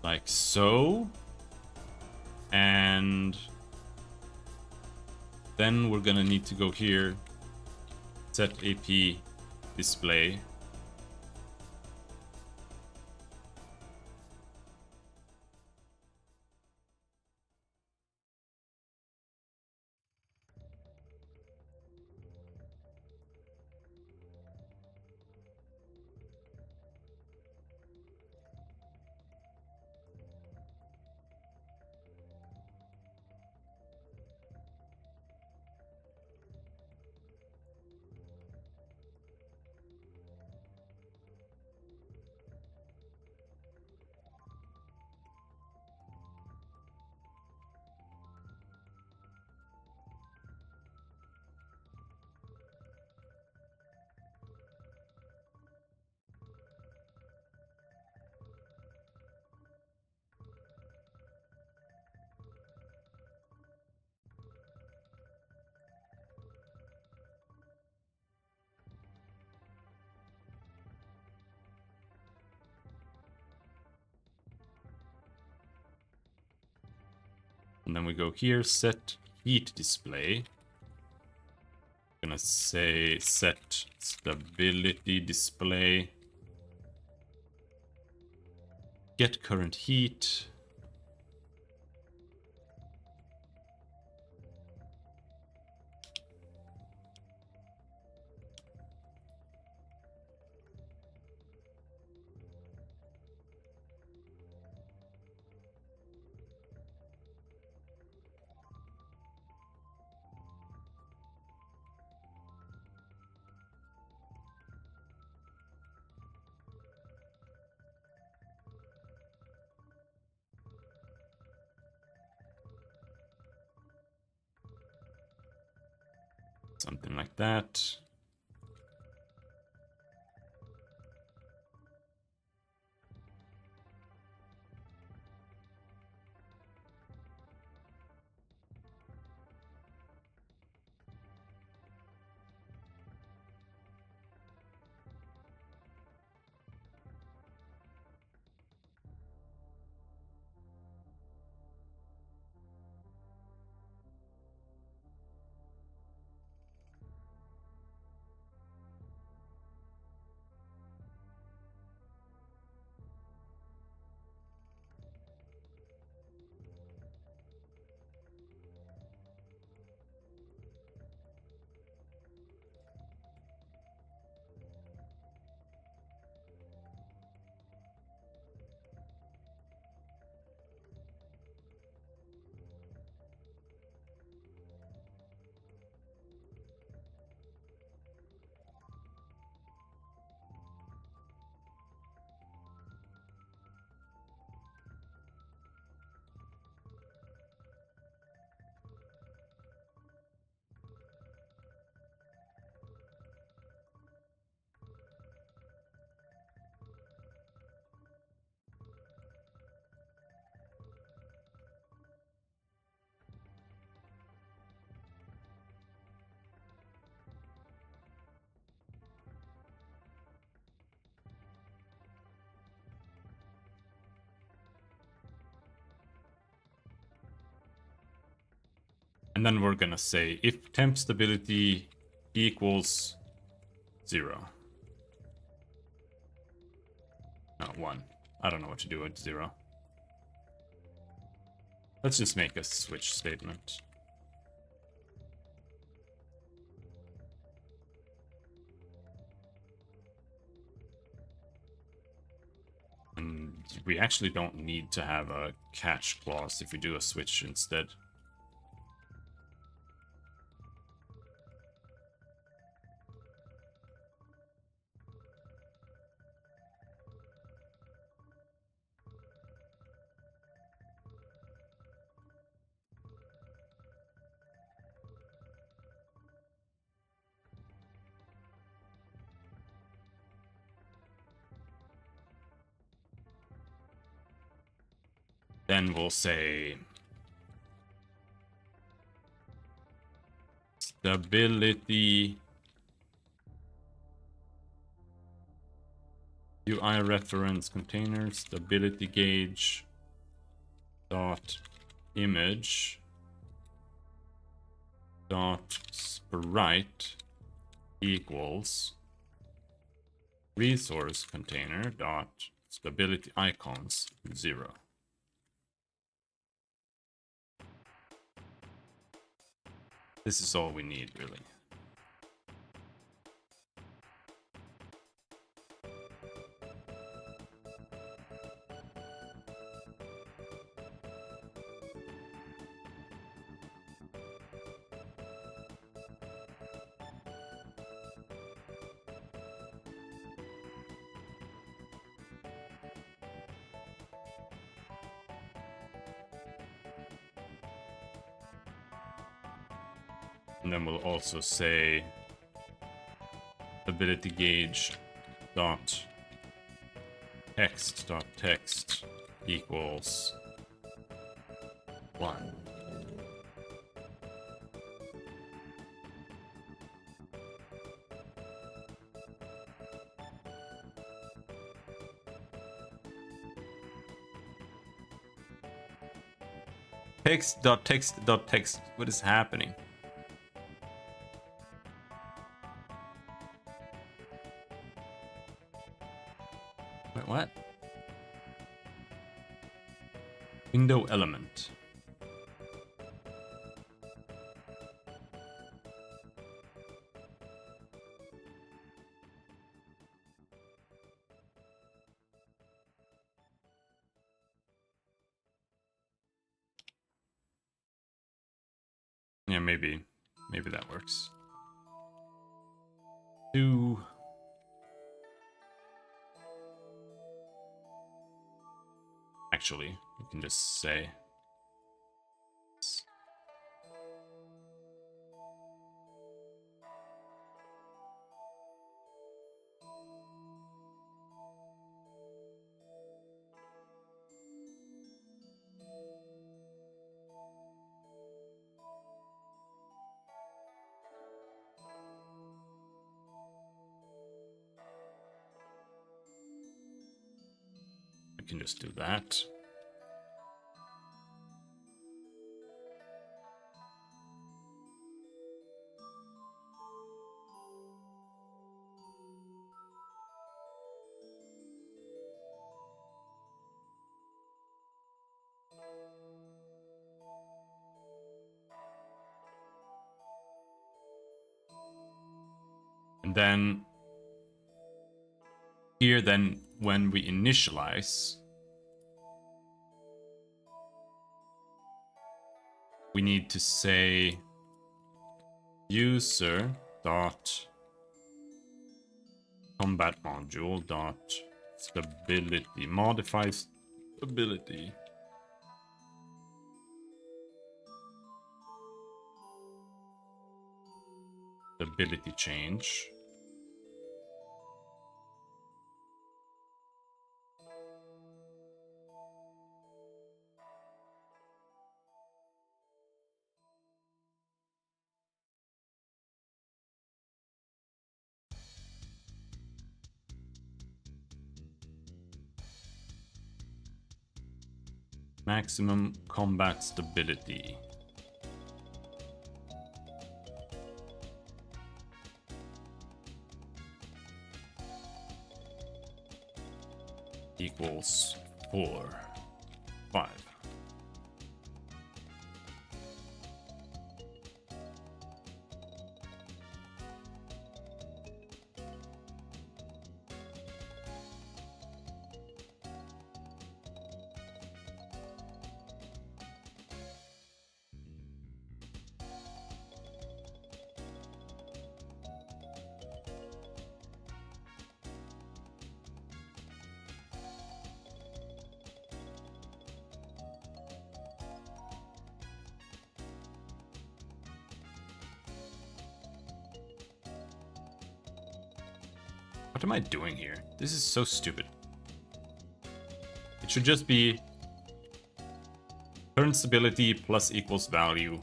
Like so. And then we're gonna need to go here, set AP display. And then we go here, set heat display. I'm gonna say set stability display. Get current heat. Something like that. And then we're gonna say if temp stability equals 0. No, 1. I don't know what to do with 0. Let's just make a switch statement. And we actually don't need to have a catch clause if we do a switch instead. Then we'll say stability UI reference container stability gauge dot image dot sprite equals resource container dot stability icons 0. This is all we need, really. And then we'll also say ability gauge dot text equals 1. Text. What is happening? Wait, what? Window element. Yeah, maybe that works. Actually, we can just say we can just do that. And then here, then when we initialize, we need to say user dot combat module dot stability modifies stability change. Maximum combat stability. equals 4, 5. What am I doing here? This is so stupid. It should just be current stability plus equals value.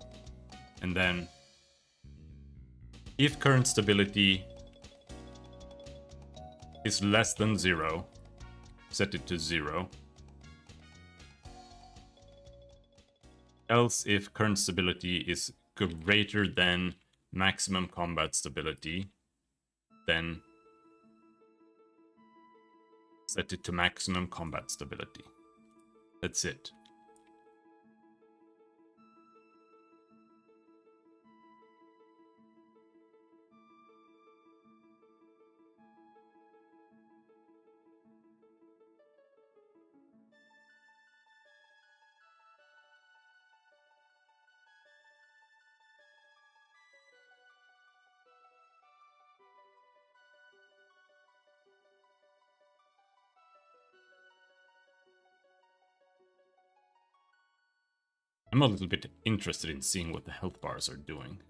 And then if current stability is less than 0, set it to 0. Else, if current stability is greater than maximum combat stability, then set it to maximum combat stability. That's it. I'm a little bit interested in seeing what the health bars are doing.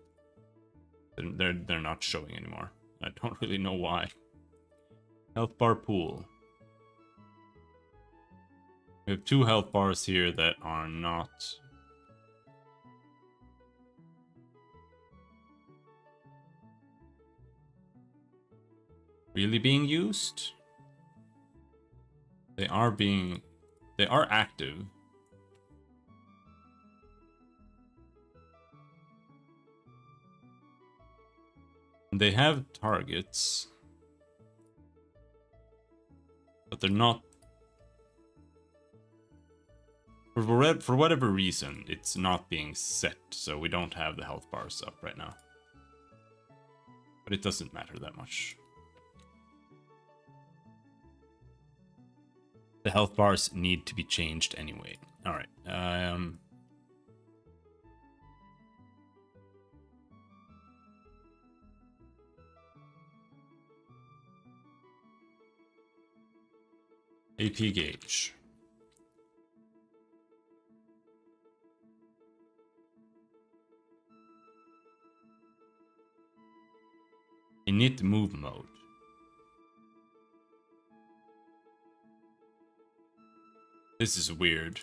They're not showing anymore. I don't really know why. Health bar pool. We have 2 health bars here that are not really being used. They are active. They have targets, but they're not. For whatever reason, it's not being set, so we don't have the health bars up right now. But it doesn't matter that much. The health bars need to be changed anyway. Alright, AP gauge. Init move mode. This is weird.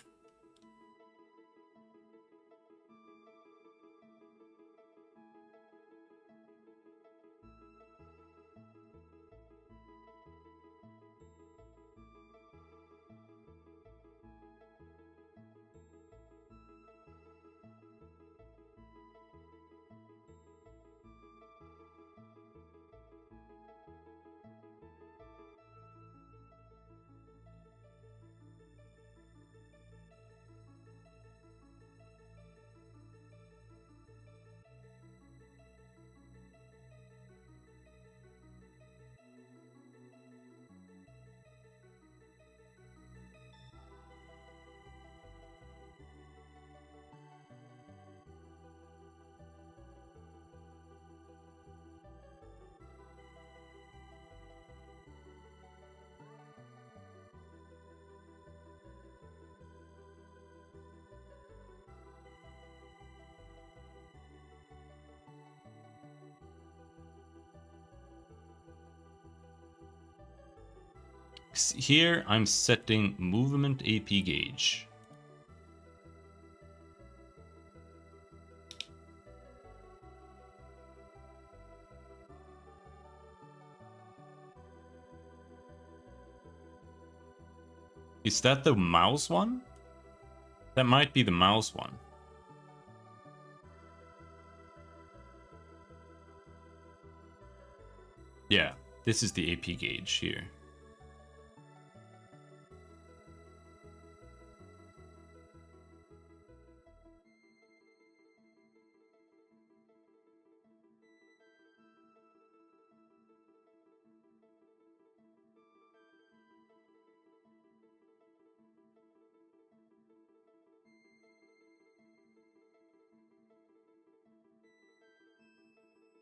Here I'm setting movement AP gauge. Is that the mouse one? That might be the mouse one. Yeah, this is the AP gauge here.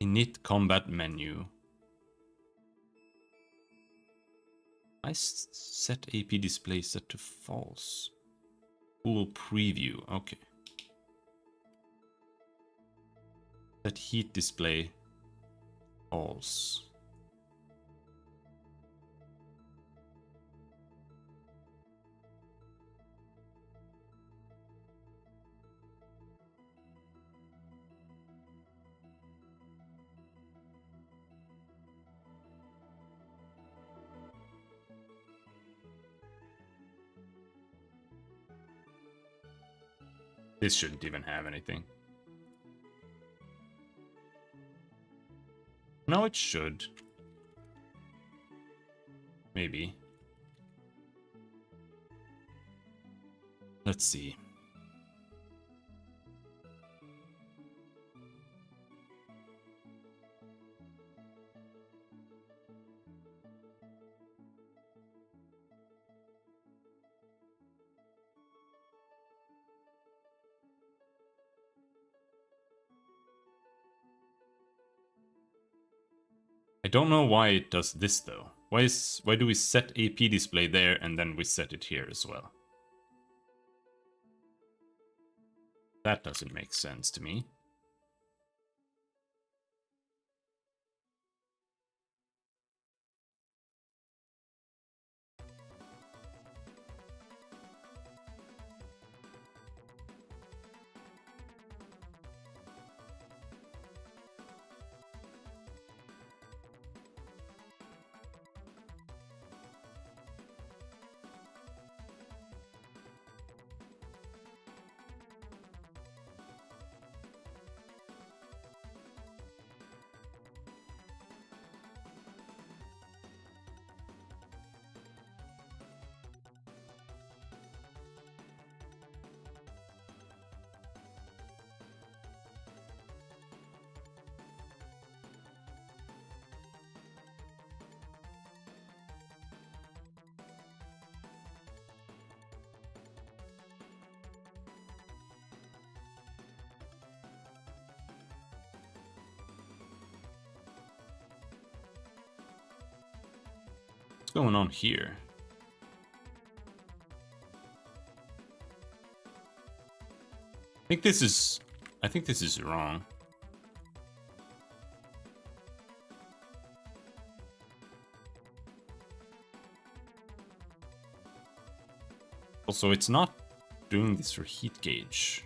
Init combat menu. I set AP display set to false. Full preview. Okay. Set heat display false. This shouldn't even have anything. No, it should. Maybe. Let's see. I don't know why it does this though. Why do we set AP display there and then we set it here as well? That doesn't make sense to me. What's going on here? I think this is wrong. Also, it's not doing this for heat gauge.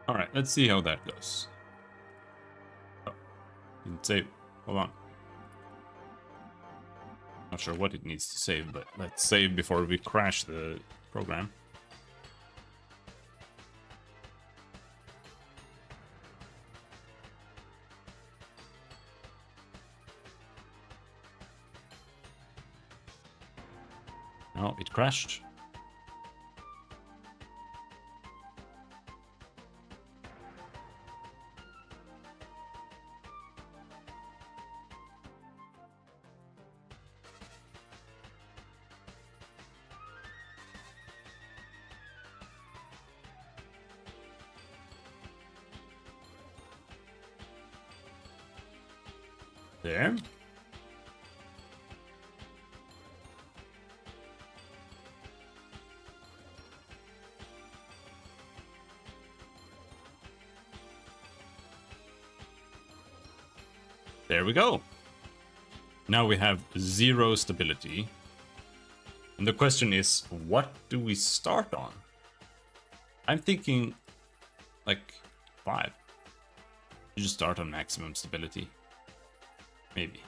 Alright, let's see how that goes. Oh, didn't save. Hold on. Not sure what it needs to save, but let's save before we crash the program. No, it crashed. There. There we go. Now we have 0 stability. And the question is, what do we start on? I'm thinking like 5. You just start on maximum stability. Maybe.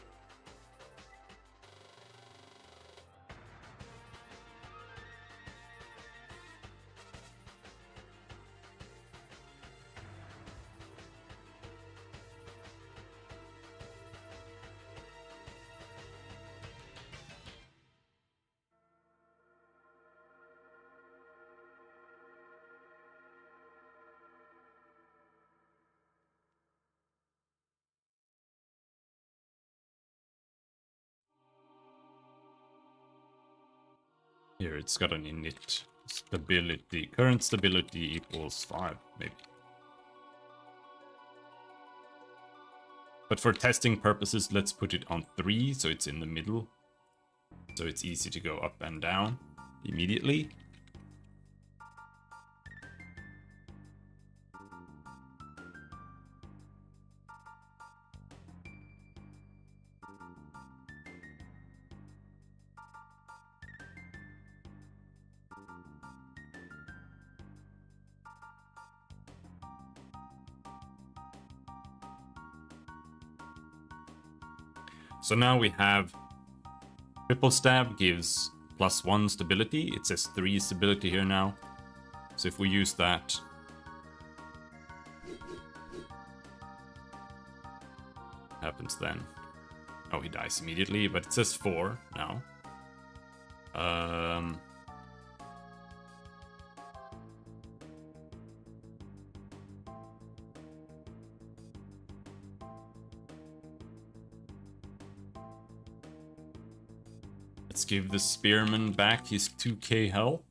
Here it's got an init stability. Current stability equals 5, maybe. But for testing purposes, let's put it on 3, so it's in the middle. So it's easy to go up and down immediately. So now we have triple stab gives +1 stability. It says 3 stability here now. So if we use that, what happens then? Oh, he dies immediately, but it says 4 now. Let's give the spearman back his 2k health.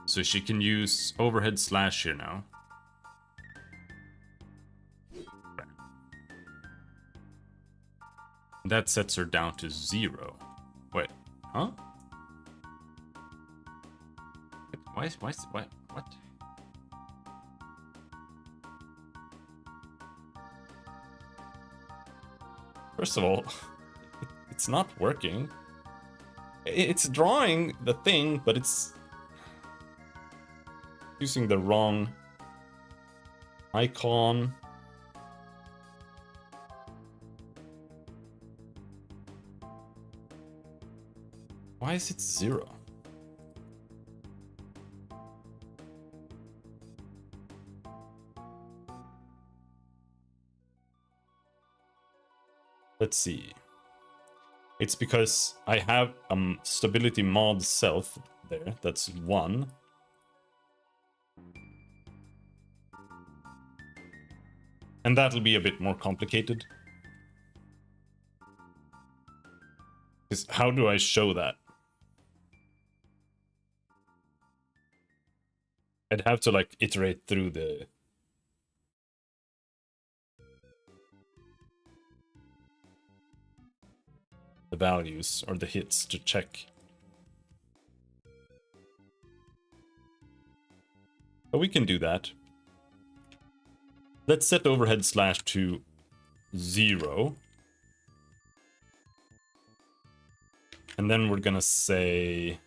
So she can use overhead slash here now. That sets her down to 0. Wait, huh? What? First of all, it's not working. It's drawing the thing, but it's using the wrong icon. Why is it 0? Let's see. It's because I have stability mod self there. That's 1. And that'll be a bit more complicated. Because how do I show that? I'd have to like iterate through the values or the hits to check. But we can do that. Let's set overhead slash to 0. And then we're gonna say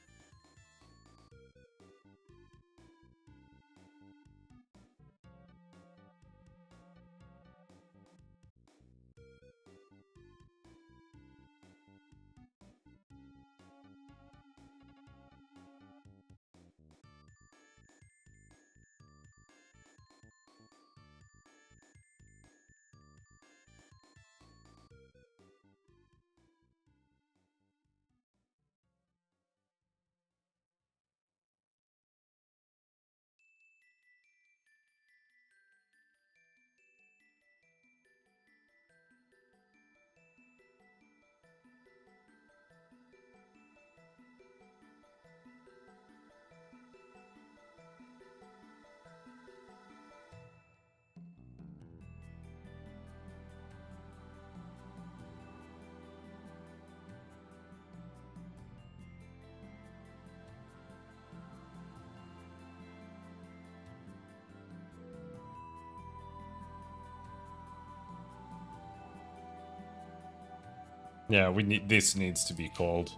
Yeah, we need this needs to be called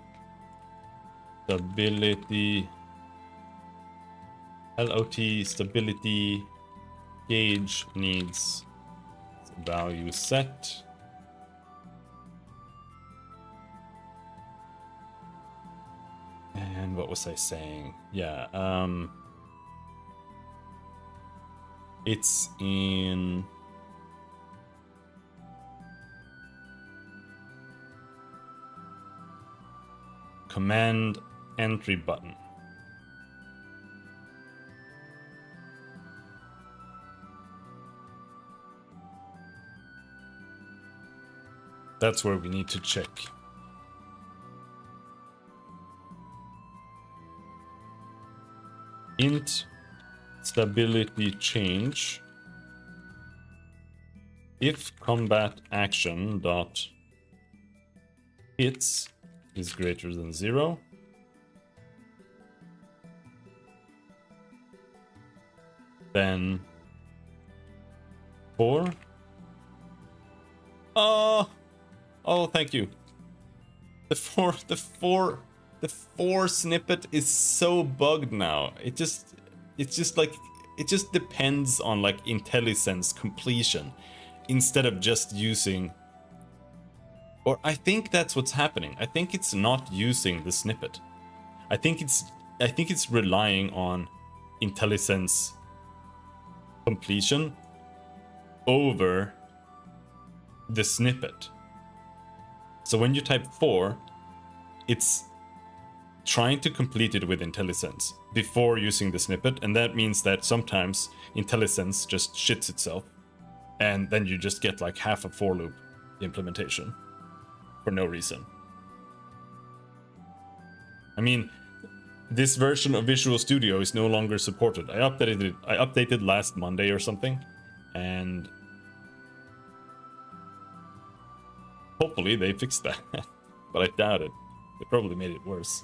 stability LOT stability gauge needs value set. And what was I saying? Yeah, it's in command entry button. That's where we need to check. Int stability change if combat action dot hits is greater than 0, then 4. Oh, thank you. The four snippet is so bugged now. It's just like it just depends on like IntelliSense completion instead of just using. Or I think that's what's happening. I think it's not using the snippet. I think it's relying on IntelliSense completion over the snippet. So when you type 4, it's trying to complete it with IntelliSense before using the snippet, and that means that sometimes IntelliSense just shits itself, and then you just get like half a for loop implementation for no reason. I mean, this version of Visual Studio is no longer supported. I updated last Monday or something, and hopefully they fixed that. But I doubt it. They probably made it worse.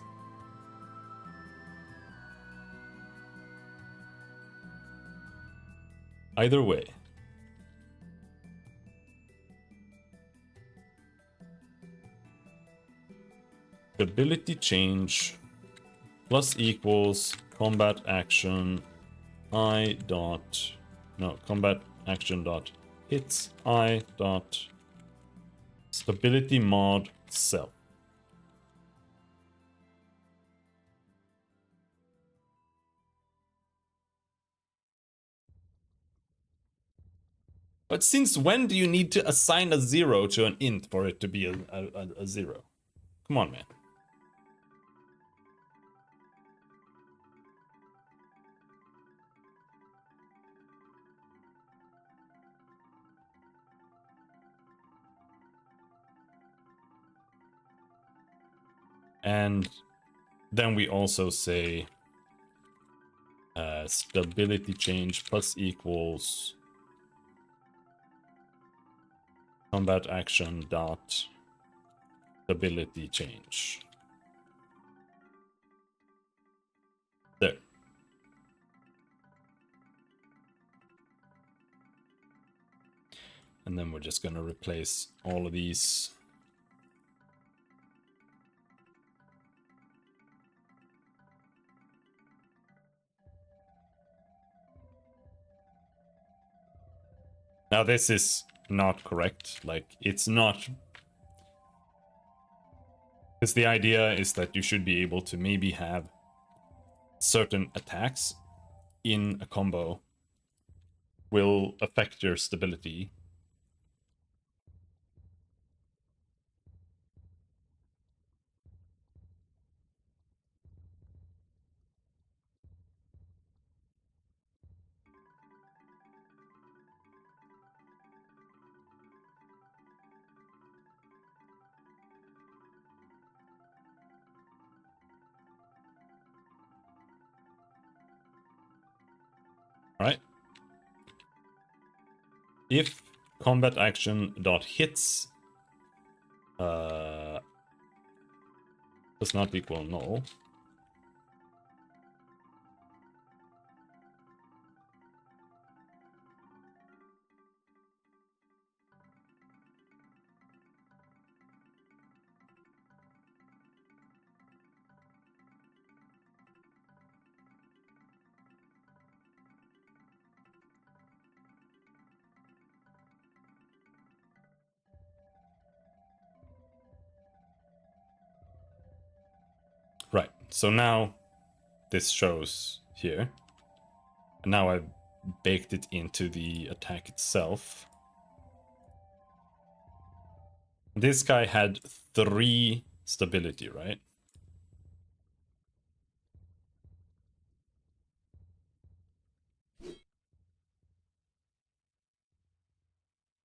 Either way. Ability change plus equals combat action I dot combat action dot hits I dot stability mod self. But since when do you need to assign a 0 to an int for it to be a 0? Come on, man. And then we also say stability change plus equals combat action dot stability change. There. And then we're just going to replace all of these. Now this is not correct. Like, it's not. Because the idea is that you should be able to maybe have certain attacks in a combo will affect your stability. Right? If combat action dot hits does not equal null, so now this shows here. And now I've baked it into the attack itself. This guy had 3 stability, right?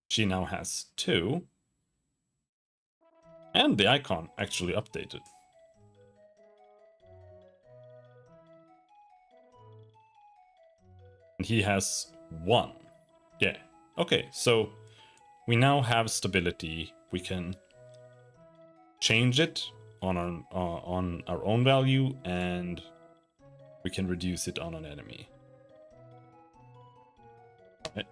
She now has 2. And the icon actually updated. And he has 1. Yeah. Okay, so we now have stability. We can change it on our own value, and we can reduce it on an enemy. Right.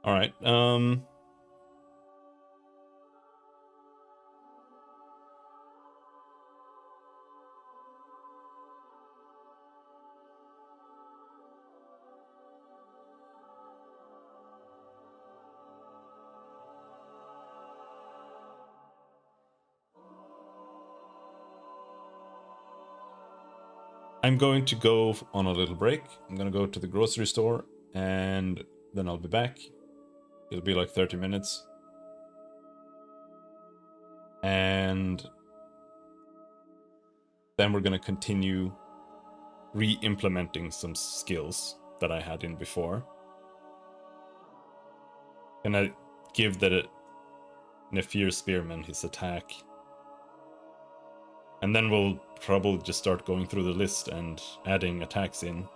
All right. I'm going to go on a little break. I'm going to go to the grocery store, and then I'll be back. It'll be like 30 minutes. And then we're going to continue re-implementing some skills that I had in before. And I give the Nephir Spearman his attack. And then we'll probably just start going through the list and adding attacks in.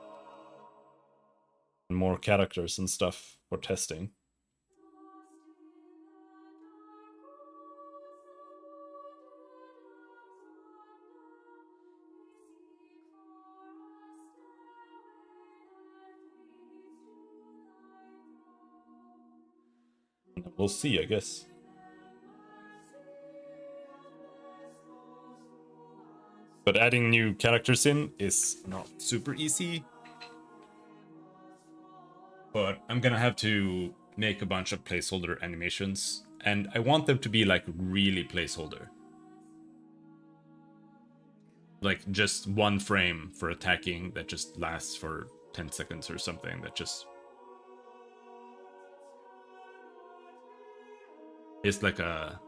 And more characters and stuff for testing. We'll see, I guess. But adding new characters in is not super easy. But I'm gonna have to make a bunch of placeholder animations. And I want them to be like really placeholder. Like just 1 frame for attacking that just lasts for 10 seconds or something. That just is like a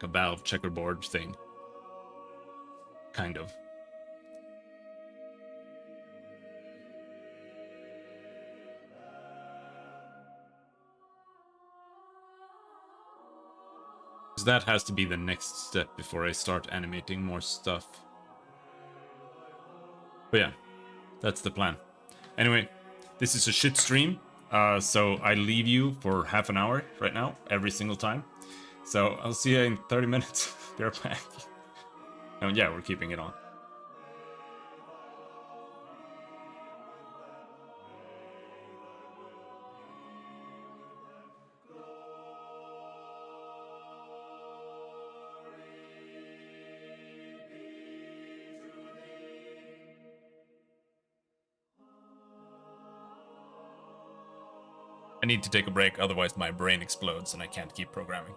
Valve checkerboard thing. Kind of. That has to be the next step before I start animating more stuff. But yeah, that's the plan. Anyway, this is a shit stream, so I leave you for half an hour right now, every single time. So I'll see you in 30 minutes. Be right back. Oh yeah, we're keeping it on. I need to take a break, otherwise my brain explodes and I can't keep programming.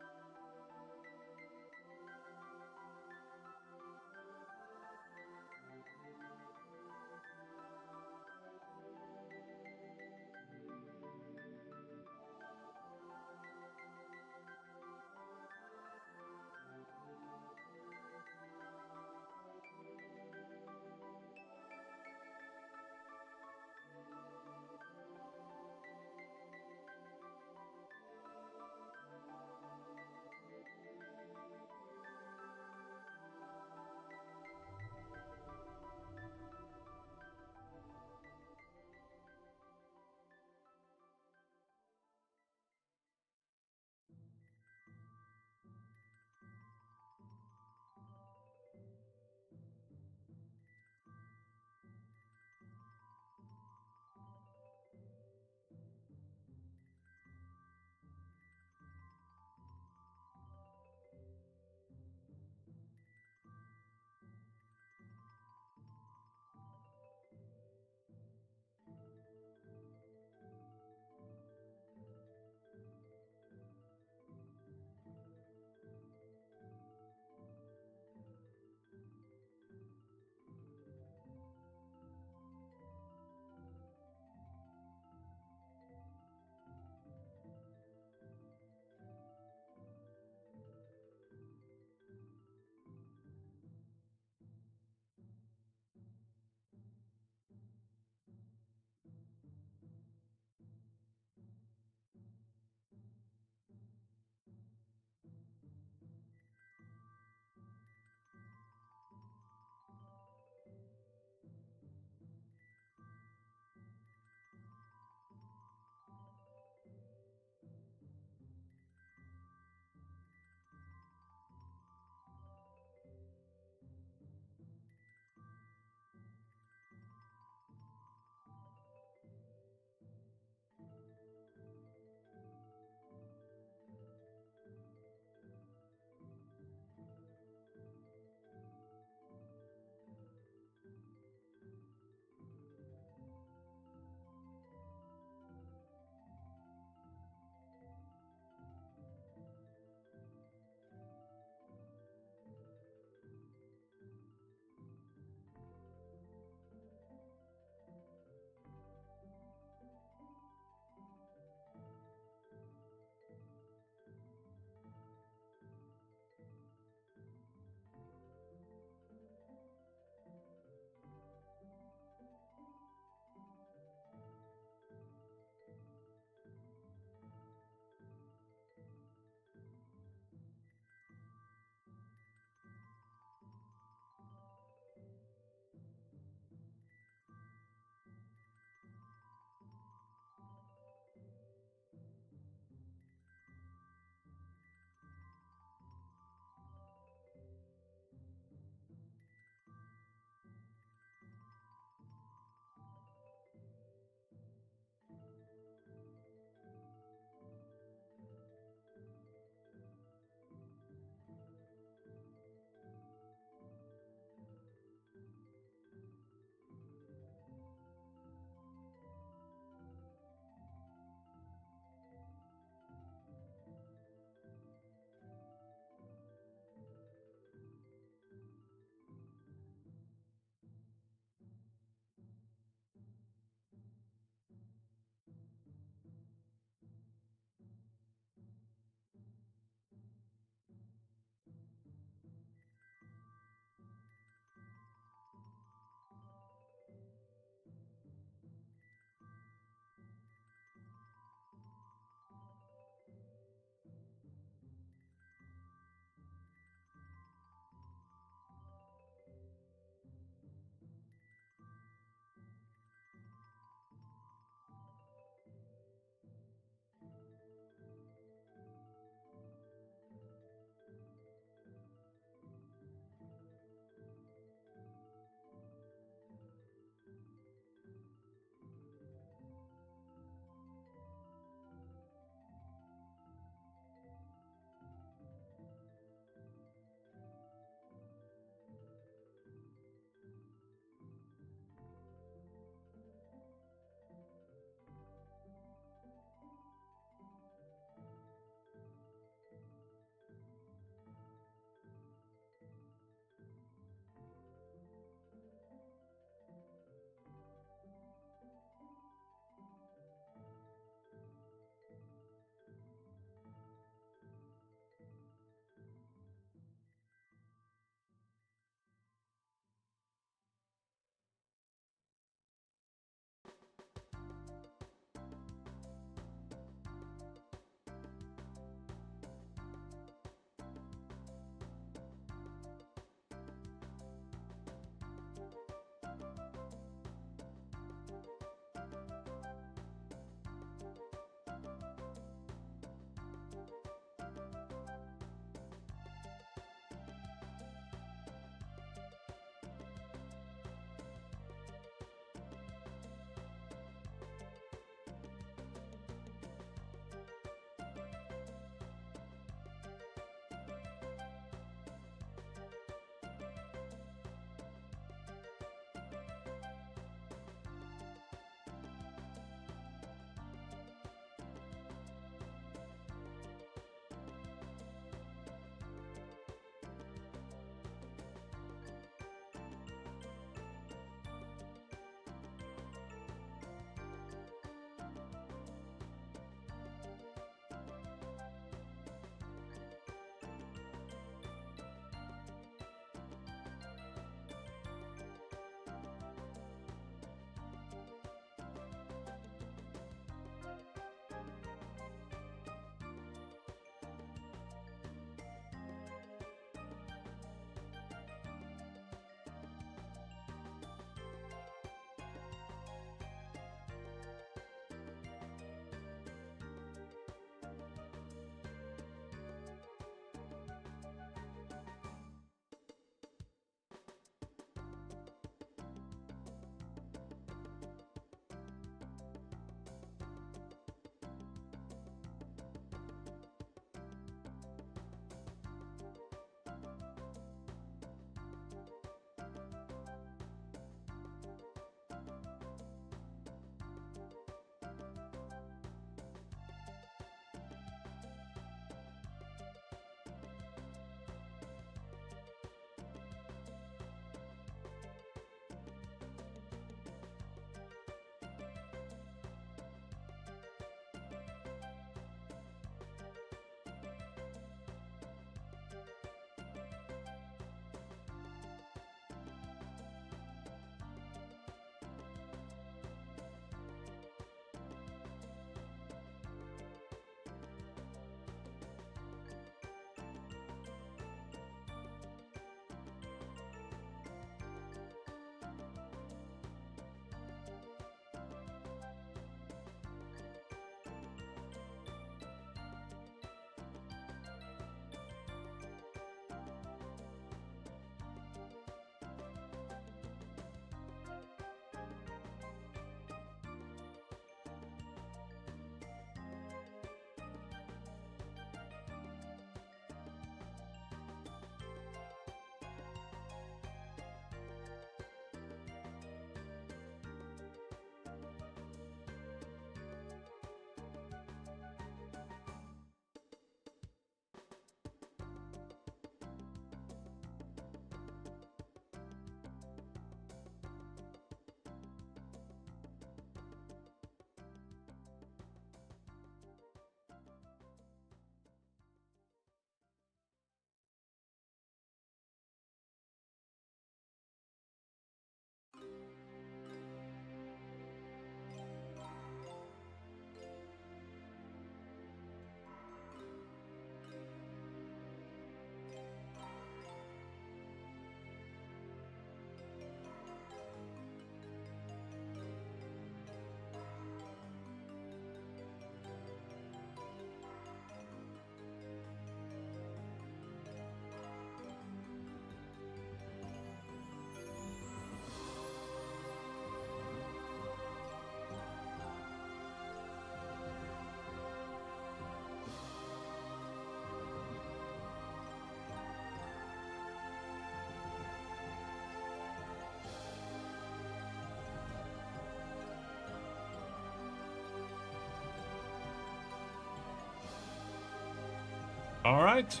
All right.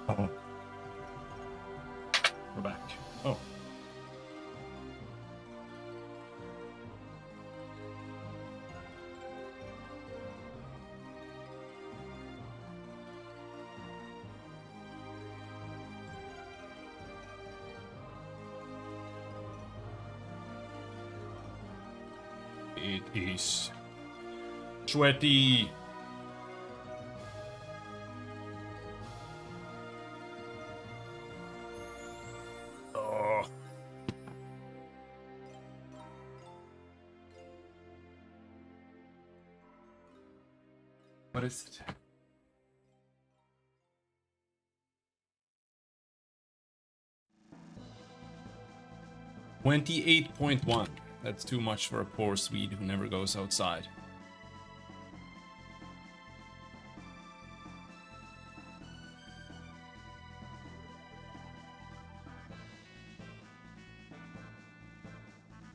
Oh. We're back. Oh. It is sweaty. Oh. What is it? $28.1. That's too much for a poor Swede who never goes outside.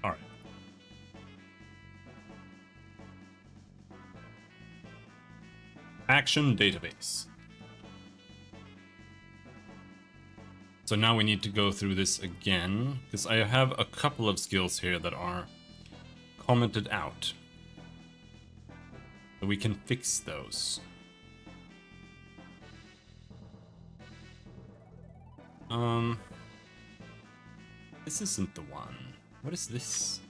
All right. Action database. So now we need to go through this again, because I have a couple of skills here that are commented out. So we can fix those. This isn't the one. What is this?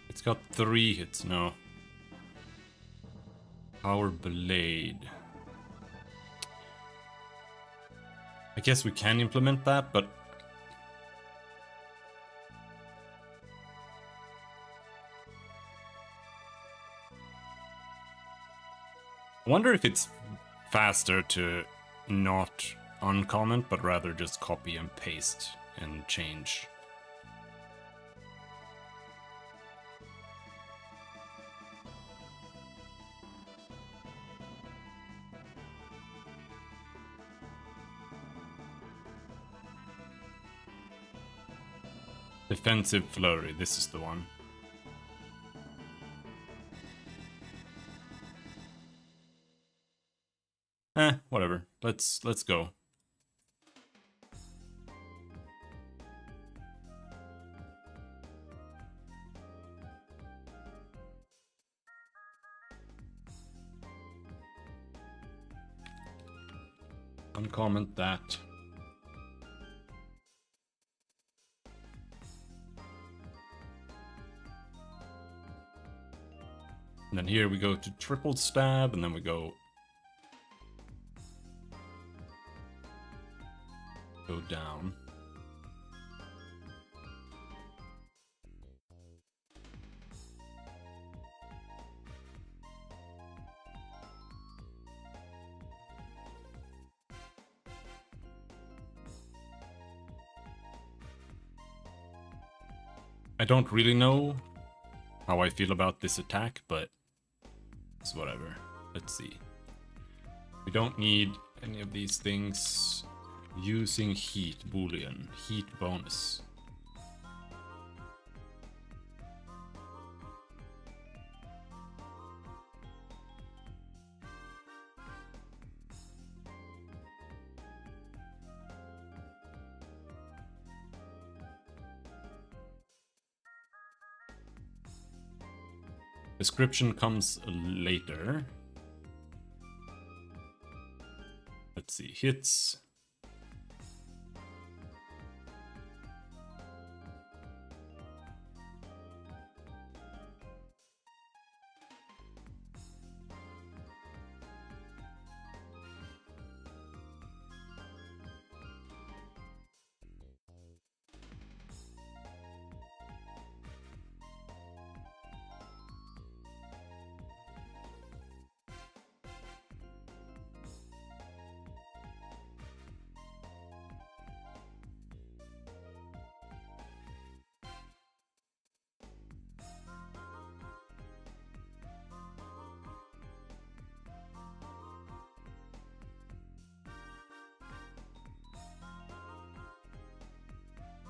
It's got 3 hits, no. Power Blade. I guess we can implement that, but I wonder if it's faster to not uncomment, but rather just copy and paste and change. Defensive Flurry, this is the one. Whatever. Let's go. Uncomment that. And then here we go to triple stab, and then we go down. I don't really know how I feel about this attack, but it's whatever. Let's see. We don't need any of these things. Using heat boolean, heat bonus. Description comes later. Let's see, hits.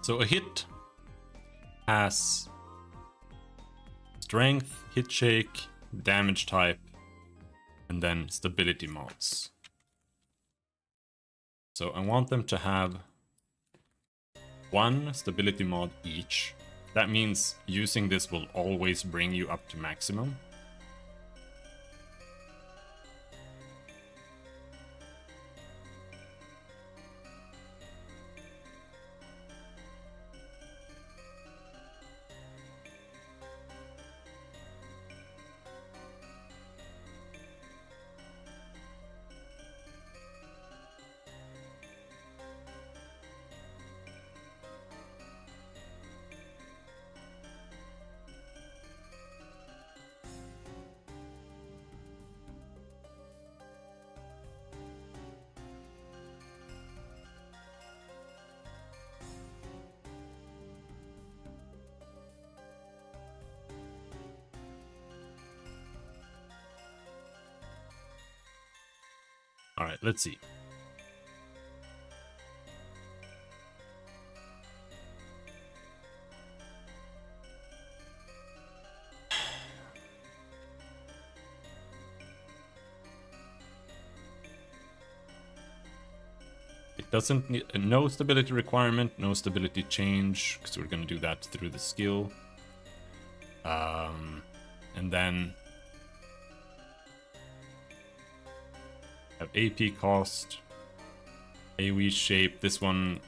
So a hit has strength, hit shake, damage type, and then stability mods. So I want them to have one stability mod each. That means using this will always bring you up to maximum. All right, let's see. It doesn't need no stability requirement, no stability change, because we're going to do that through the skill. And then have AP cost, AoE shape. This one,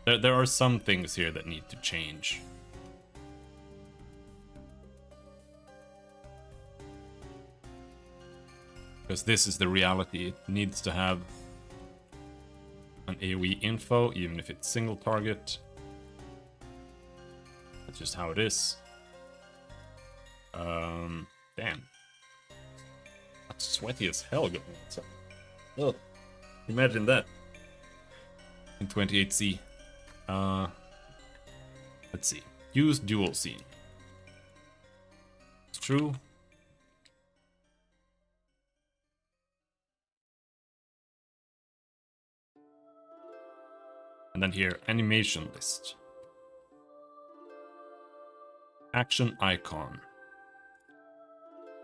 there are some things here that need to change. Because this is the reality. It needs to have an AoE info, even if it's single target. That's just how it is. Damn. That's sweaty as hell going outside. Oh, imagine that. In 28C. Let's see. Use dual scene. It's true. And then here, animation list. Action icon.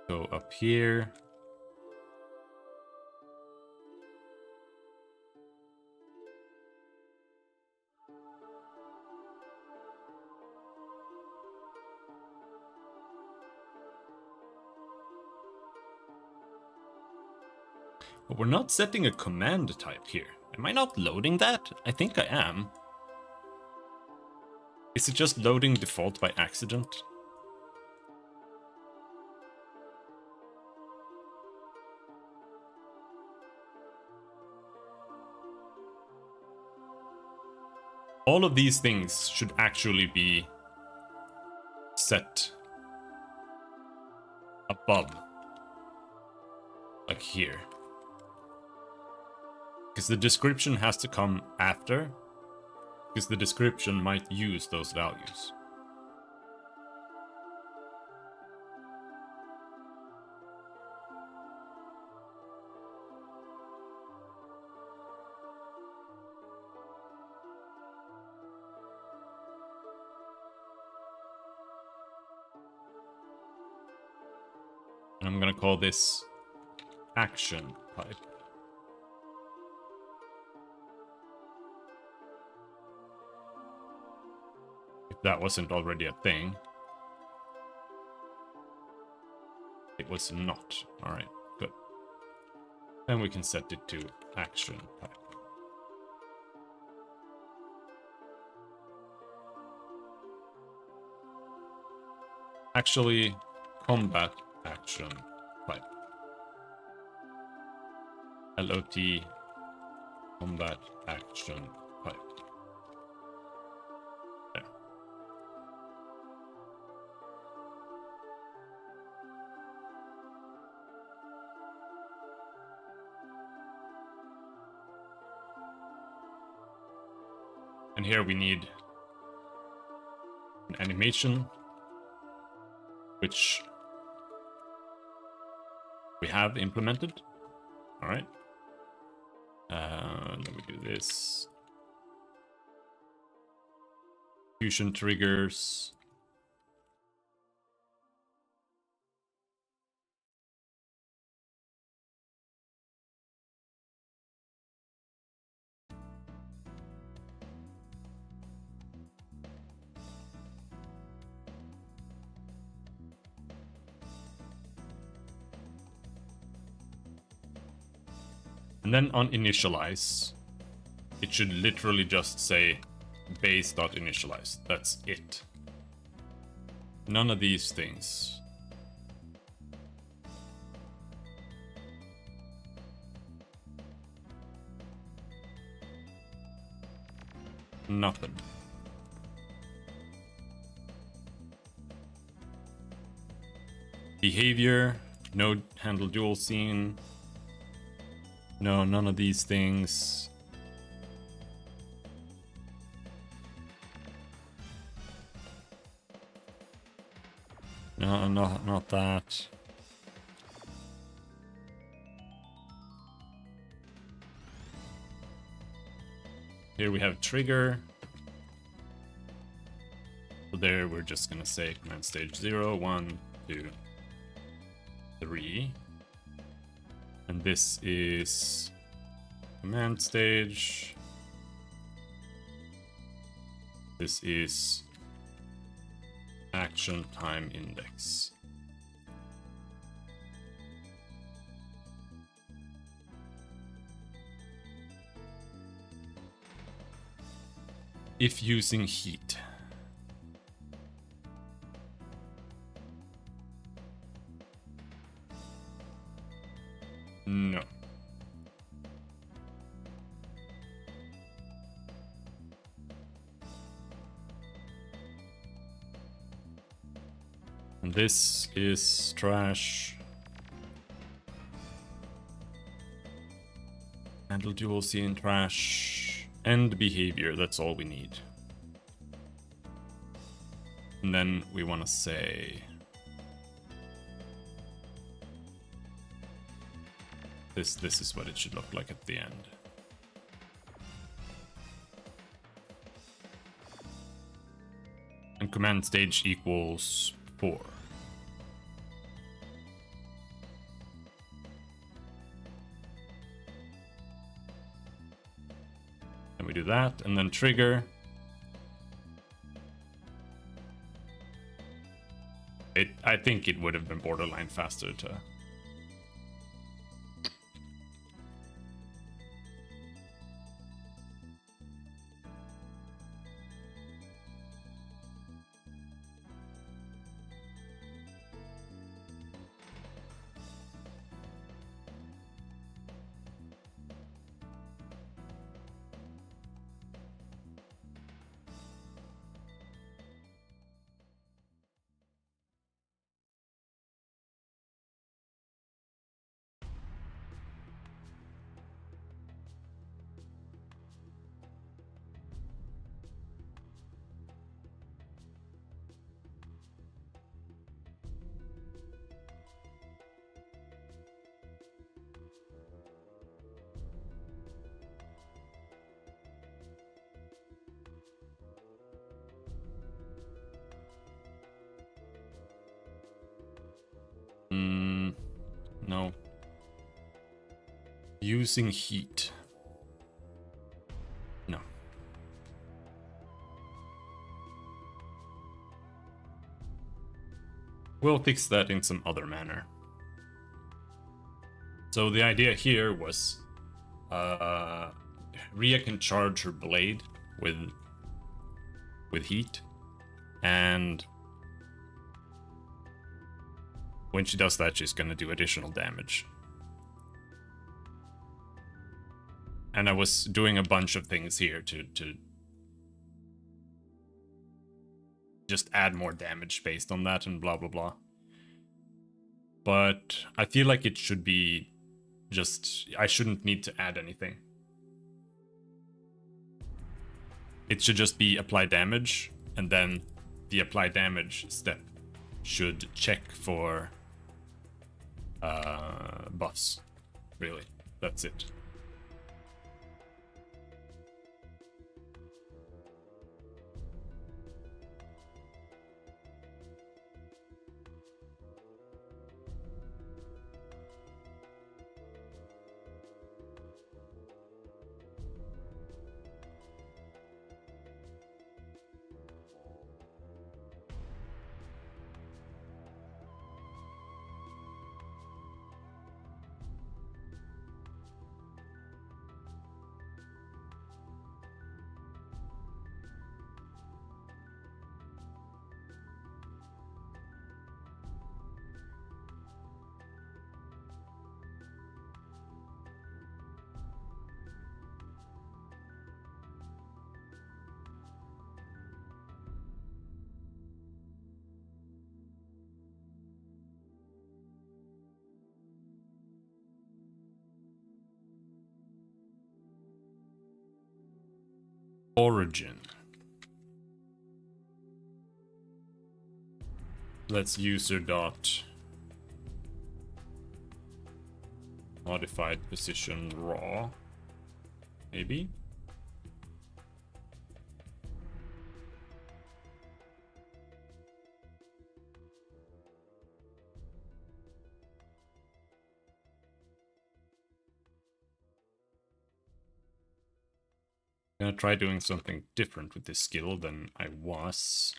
Go up here. But we're not setting a command type here. Am I not loading that? I think I am. Is it just loading default by accident? All of these things should actually be set above. Like here. Because the description has to come after. Because the description might use those values. And I'm gonna call this action type. If that wasn't already a thing. It was not. Alright, good. And we can set it to action type. Actually, combat action type. LOT combat action type. There. And here we need an animation, which we have implemented. All right. Then we do this. Fusion triggers. And then on initialize, it should literally just say base.initialize. That's it. None of these things. Nothing. Behavior, node handle dual scene. No, none of these things. No, not that. Here we have trigger. So there we're just gonna say command stage 0, 1, 2, 3. And this is command stage. This is action time index. If using heat. No. And this is trash. Handle dual scene trash. And behavior, that's all we need. And then we want to say this is what it should look like at the end. And command stage equals 4. And we do that, and then trigger. I think it would have been borderline faster to... No. Using heat. No. We'll fix that in some other manner. So the idea here was Rhea can charge her blade with heat, and when she does that, she's gonna do additional damage. And I was doing a bunch of things here to just add more damage based on that and blah blah blah. But I feel like it should be just... I shouldn't need to add anything. It should just be apply damage, and then the apply damage step should check for buffs. Really, that's it. Origin. Let's user dot modified position raw. Maybe. I'm gonna try doing something different with this skill than I was.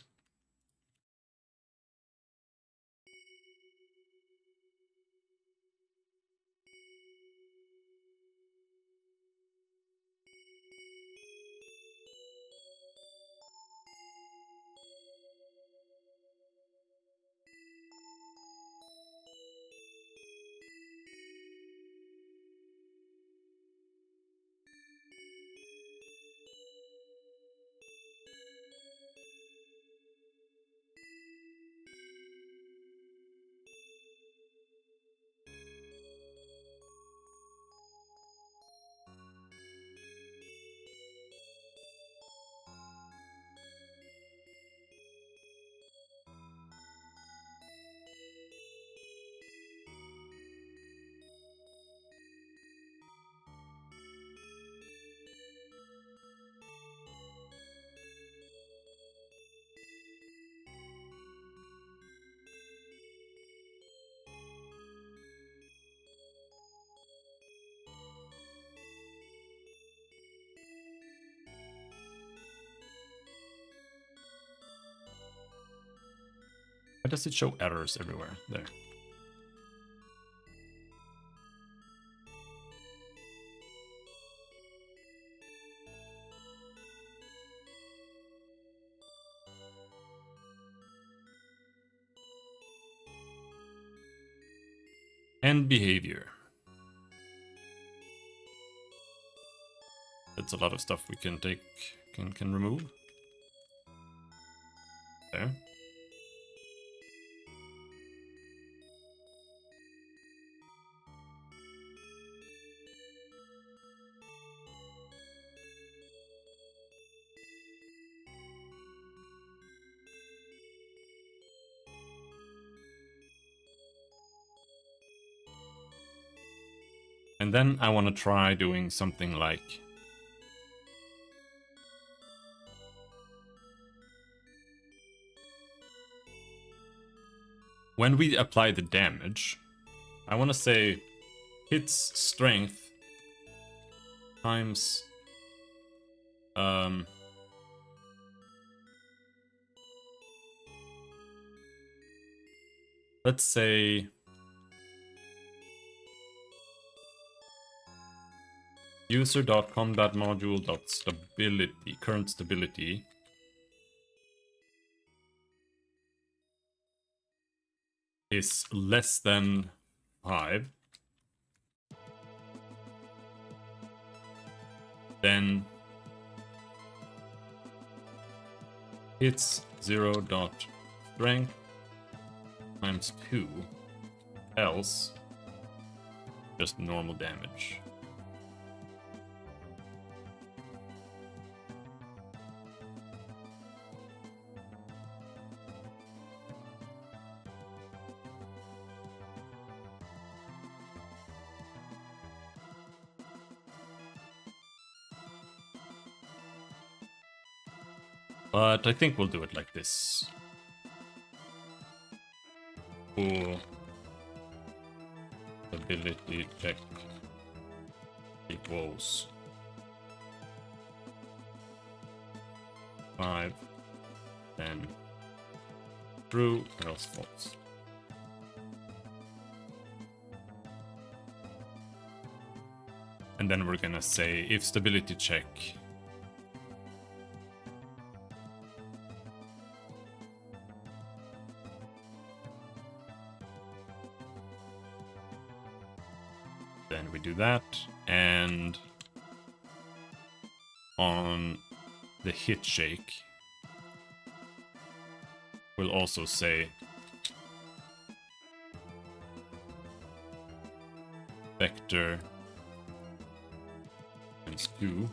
Why does it show errors everywhere? There. And behavior. That's a lot of stuff we can take, can remove. There. And then I want to try doing something like when we apply the damage, I want to say hits strength times let's say user.combatmodule.stability, current stability is less than 5, then hits 0.strength times 2, else just normal damage. But I think we'll do it like this. Full ability check equals 5, then true, or else false. And then we're gonna say if stability check then we do that, and on the hit shake we'll also say vector times 2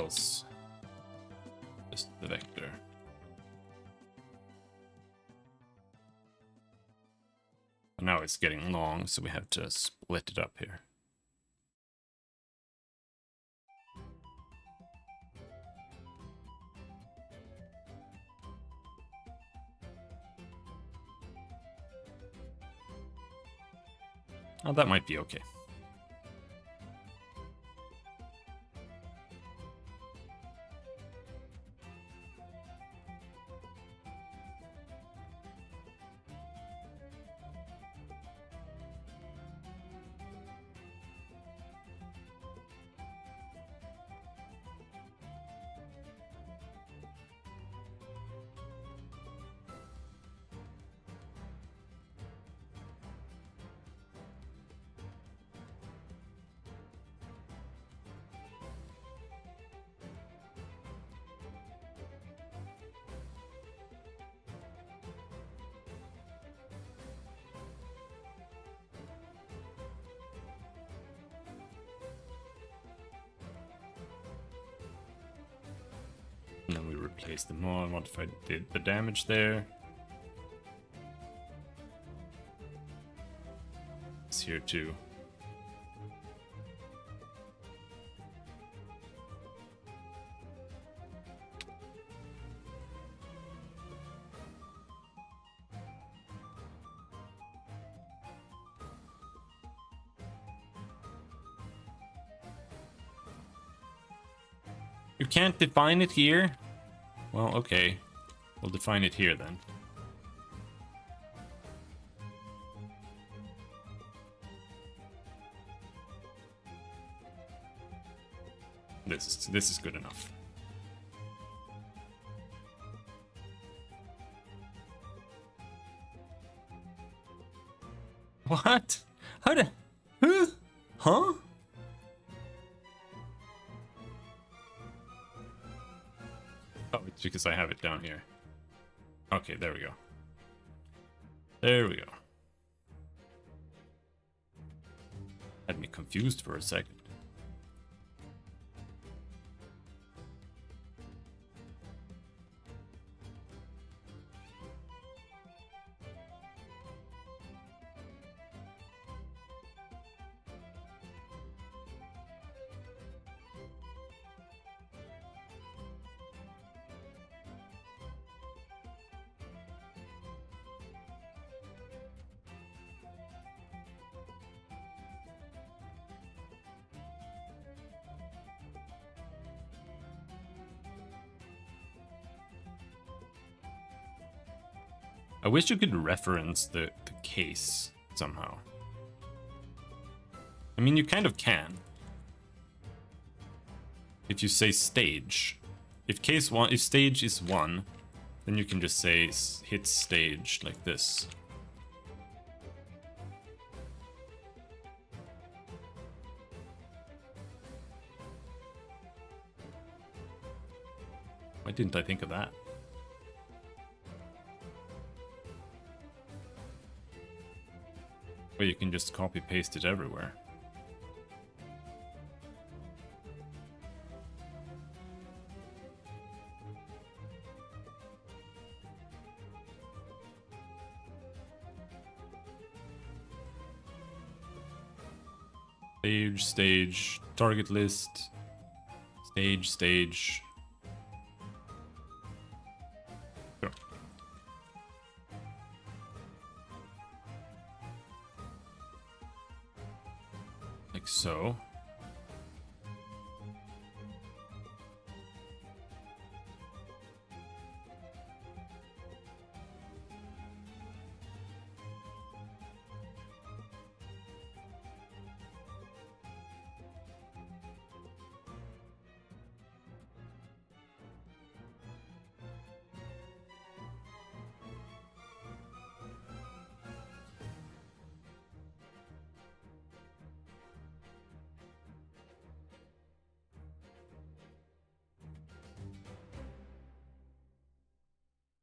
else. Just the vector. Now it's getting long, so we have to split it up here. Oh, that might be okay. And then we replace them all, modify the damage there. It's here too. You can't define it here? Well, okay. We'll define it here then. This is good enough. What? How the... Huh? Oh, it's because I have it down here. Okay, there we go. There we go. Had me confused for a second. I wish you could reference the case somehow. I mean, you kind of can. If you say stage. If case 1, if stage is 1, then you can just say hit stage like this. Why didn't I think of that? Well, you can just copy paste it everywhere. Stage, stage, target list, stage, stage. Sure. Like so.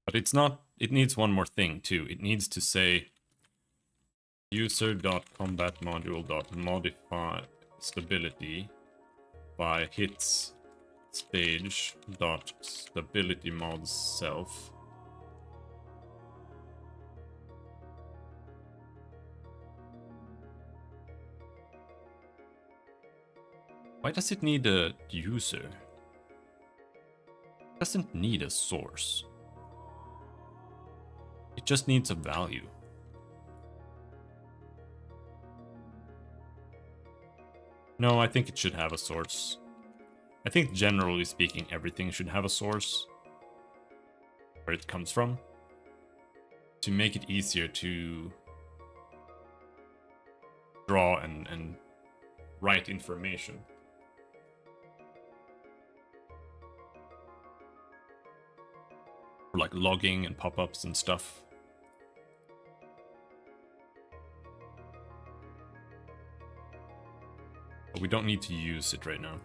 But it's not, it needs one more thing too. It needs to say user.combatmodule.modify stability by hits stage dot stability mod self. Why does it need a user? It doesn't need a source. It just needs a value. No, I think it should have a source. I think generally speaking, everything should have a source where it comes from to make it easier to draw and write information. For like logging and pop-ups and stuff. But we don't need to use it right now.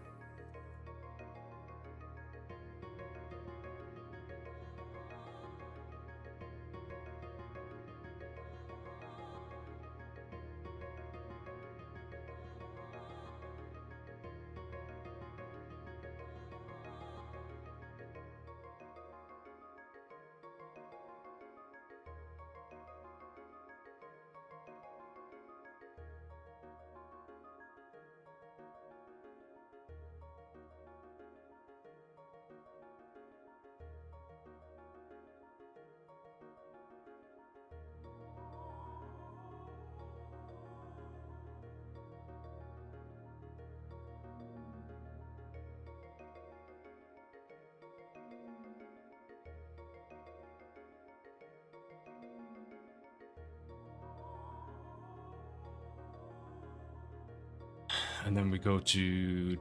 And then we go to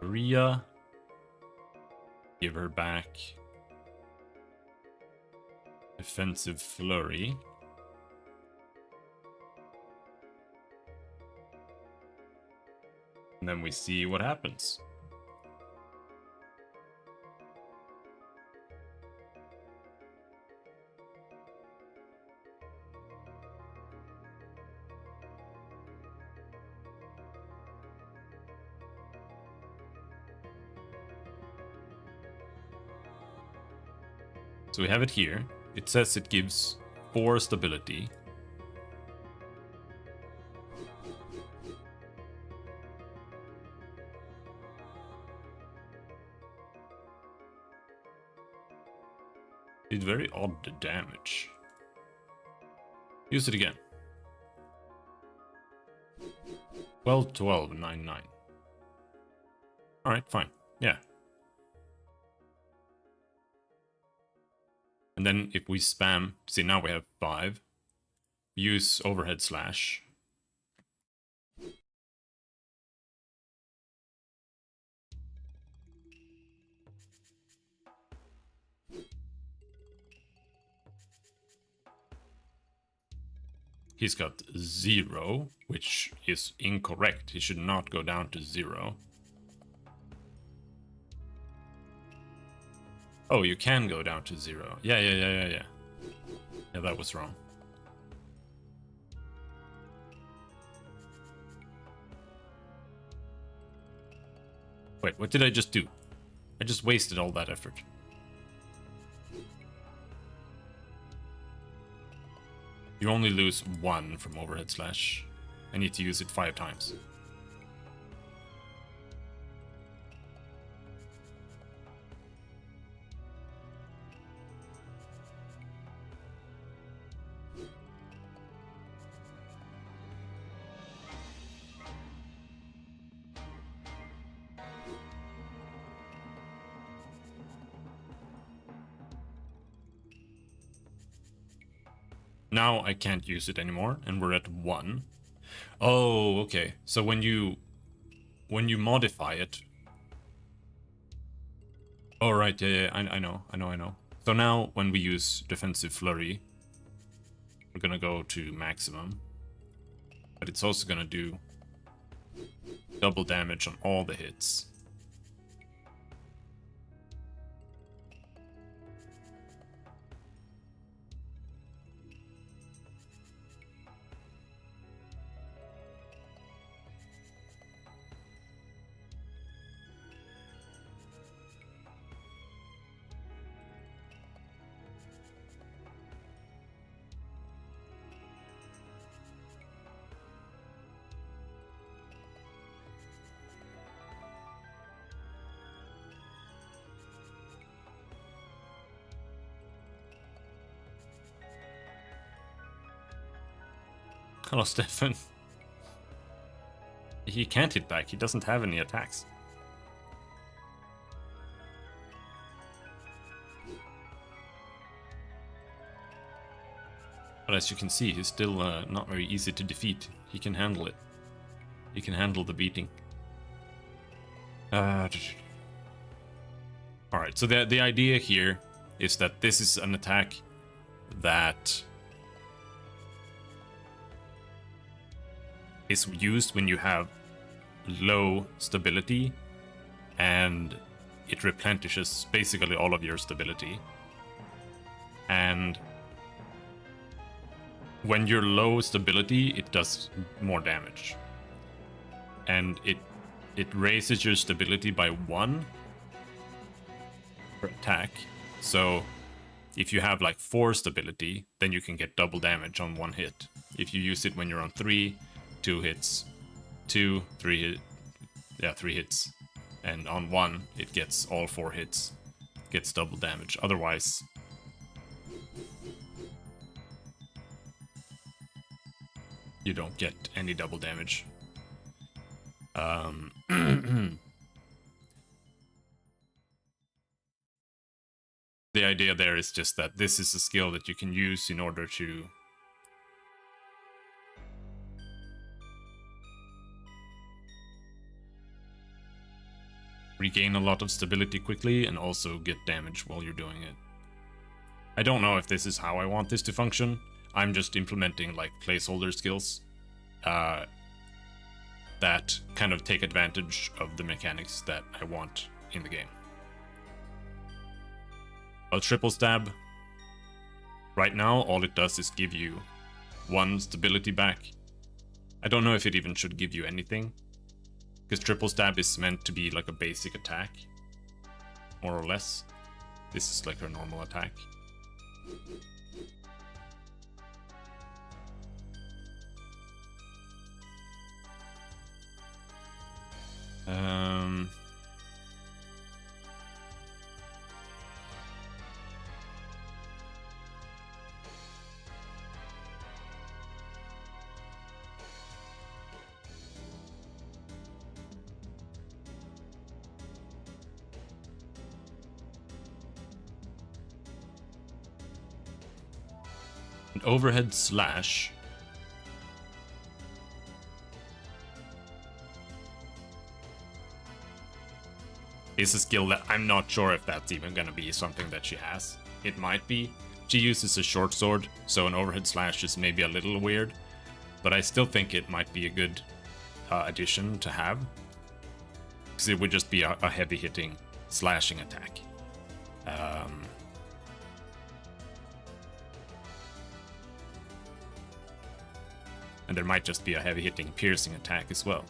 Ria. Give her back defensive flurry. And then we see what happens. So we have it here. It says it gives 4 stability. Did very odd damage. Use it again. 12, 12, 9, 9. Alright, fine. Yeah. And then if we spam, see now we have 5. Use overhead slash. He's got 0, which is incorrect. He should not go down to 0. Oh, you can go down to 0. Yeah. Yeah, that was wrong. Wait, what did I just do? I just wasted all that effort. You only lose 1 from overhead slash. I need to use it 5 times. Now I can't use it anymore, and we're at 1. Oh, okay. So when you modify it... Oh, right, yeah, I know. So now when we use defensive flurry, we're gonna go to maximum. But it's also gonna do double damage on all the hits. Hello, Stefan. He can't hit back. He doesn't have any attacks. But as you can see, he's still not very easy to defeat. He can handle it. He can handle the beating. Alright, so the idea here is that this is an attack that is used when you have low stability, and it replenishes basically all of your stability. And when you're low stability, it does more damage. And it raises your stability by 1 per attack. So if you have like 4 stability, then you can get double damage on 1 hit. If you use it when you're on 3, 2 hits, 2, 3 hit, yeah, 3 hits, and on 1 it gets all 4 hits, gets double damage. Otherwise, you don't get any double damage. The idea there is just that this is a skill that you can use in order to regain a lot of stability quickly and also get damage while you're doing it. I don't know if this is how I want this to function. I'm just implementing like placeholder skills that kind of take advantage of the mechanics that I want in the game. A triple stab. Right now, all it does is give you 1 stability back. I don't know if it even should give you anything, because triple stab is meant to be like a basic attack, more or less. This is like her normal attack. An overhead slash is a skill that I'm not sure if that's even gonna be something that she has. It might be. She uses a short sword, so an overhead slash is maybe a little weird, but I still think it might be a good addition to have, because it would just be a heavy-hitting slashing attack. And there might just be a heavy-hitting piercing attack as well.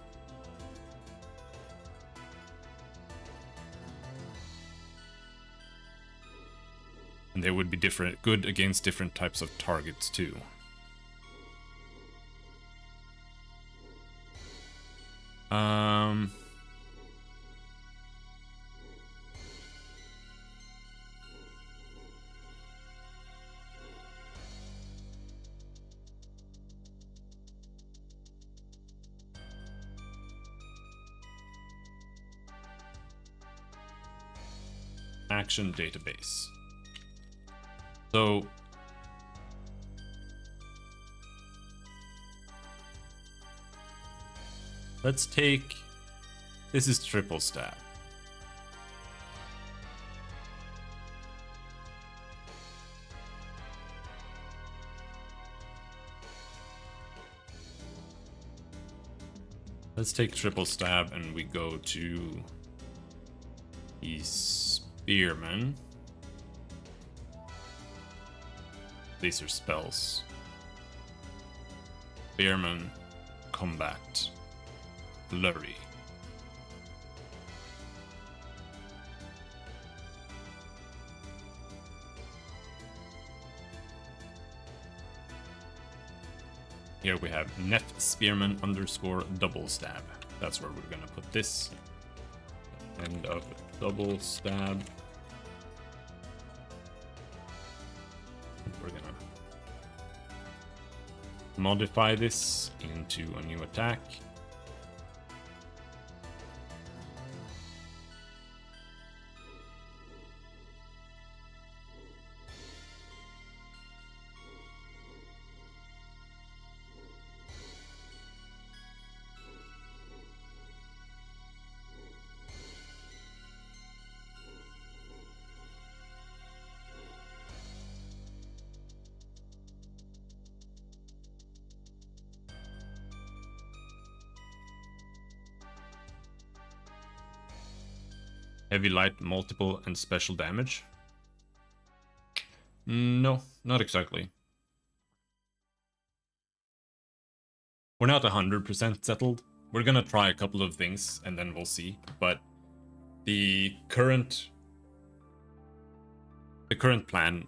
And they would be good against different types of targets too. Action database. So let's take, this is triple stab. Let's take triple stab and we go to the spearman. These are spells. Spearman, combat, flurry. Here we have net spearman underscore double stab. That's where we're gonna put this. End of double stab. We're gonna modify this into a new attack. Heavy, light, multiple, and special damage? No, not exactly. We're not 100% settled. We're gonna try a couple of things, and then we'll see. But the current plan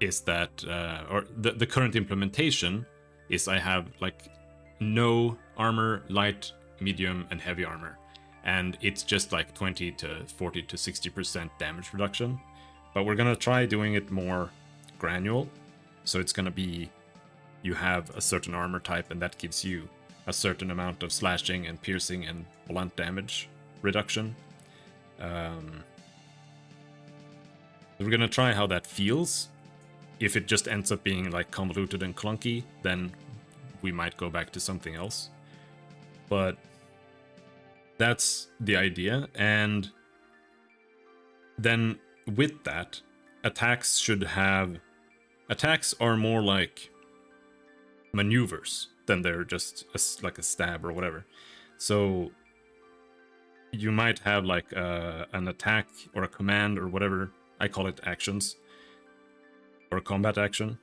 is that, or the current implementation is I have like no armor, light, medium, and heavy armor. And it's just like 20 to 40 to 60% damage reduction. But we're gonna try doing it more granular. So it's gonna be, you have a certain armor type and that gives you a certain amount of slashing and piercing and blunt damage reduction. We're gonna try how that feels. If it just ends up being like convoluted and clunky, then we might go back to something else. But that's the idea. And then with that, attacks are more like maneuvers than they're just like a stab or whatever. So you might have like an attack or a command or whatever. I call it actions. Or a combat action.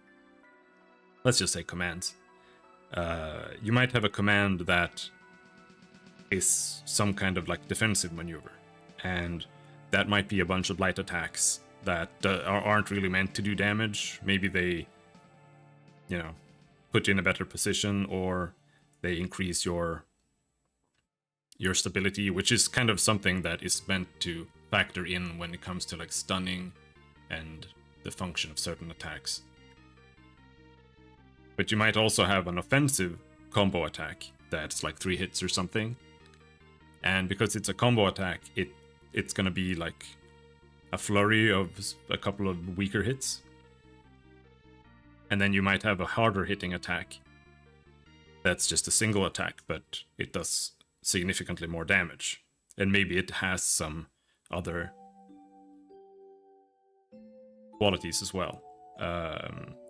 Let's just say commands. You might have a command that is some kind of like defensive maneuver. And that might be a bunch of light attacks that aren't really meant to do damage. Maybe they, put you in a better position, or they increase your stability, which is kind of something that is meant to factor in when it comes to like stunning and the function of certain attacks. But you might also have an offensive combo attack that's like 3 hits or something. And because it's a combo attack, it's gonna be like a flurry of a couple of weaker hits. And then you might have a harder hitting attack that's just a single attack, but it does significantly more damage. And maybe it has some other qualities as well.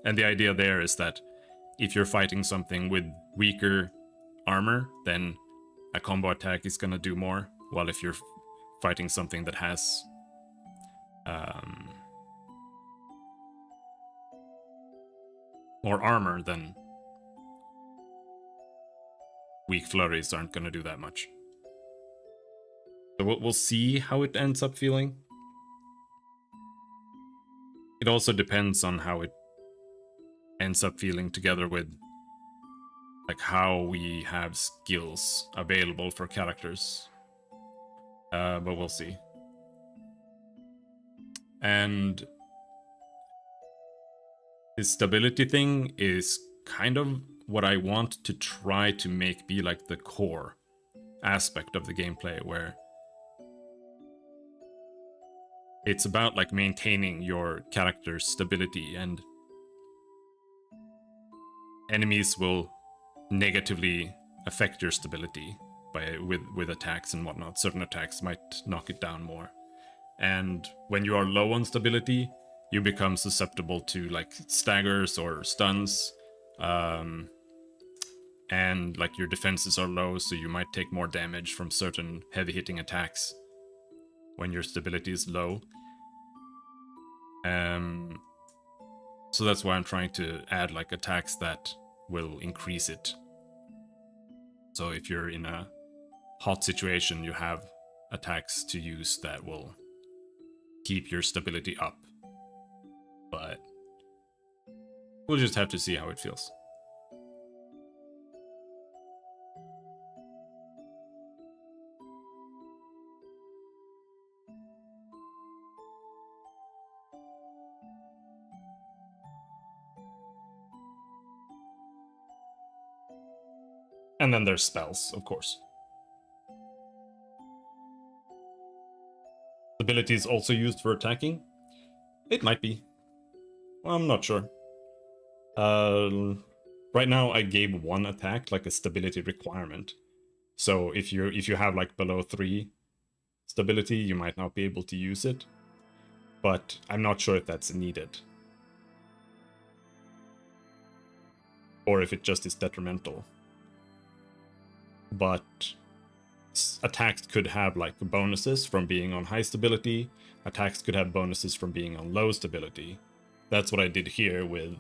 And the idea there is that if you're fighting something with weaker armor, then a combo attack is gonna do more. While if you're fighting something that has more armor, then weak flurries aren't gonna do that much. So we'll see how it ends up feeling. It also depends on how it ends up feeling together with like how we have skills available for characters. But we'll see. And this stability thing is kind of what I want to try to make be like the core aspect of the gameplay, where it's about like maintaining your character's stability, and enemies will negatively affect your stability with attacks and whatnot. Certain attacks might knock it down more. And when you are low on stability, you become susceptible to like staggers or stuns. And like your defenses are low, so you might take more damage from certain heavy hitting attacks when your stability is low. So that's why I'm trying to add like attacks that will increase it. So if you're in a hot situation, you have attacks to use that will keep your stability up. But we'll just have to see how it feels. And then there's spells, of course. Ability is also used for attacking? It might be. I'm not sure. Right now I gave one attack like a stability requirement. So if you have like below 3 stability, you might not be able to use it. But I'm not sure if that's needed. Or if it just is detrimental. But attacks could have like bonuses from being on high stability. Attacks could have bonuses from being on low stability. That's what I did here with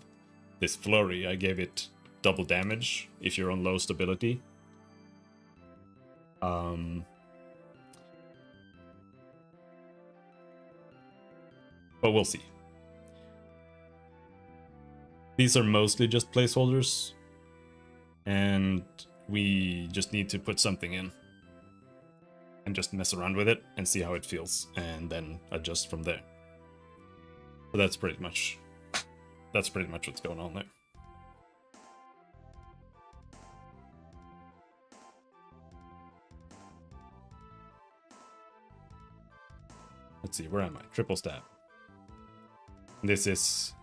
this flurry. I gave it double damage if you're on low stability. But we'll see. These are mostly just placeholders, and we just need to put something in and just mess around with it and see how it feels, and then adjust from there. So that's pretty much what's going on there. Let's see, where am I? Triple stab. This is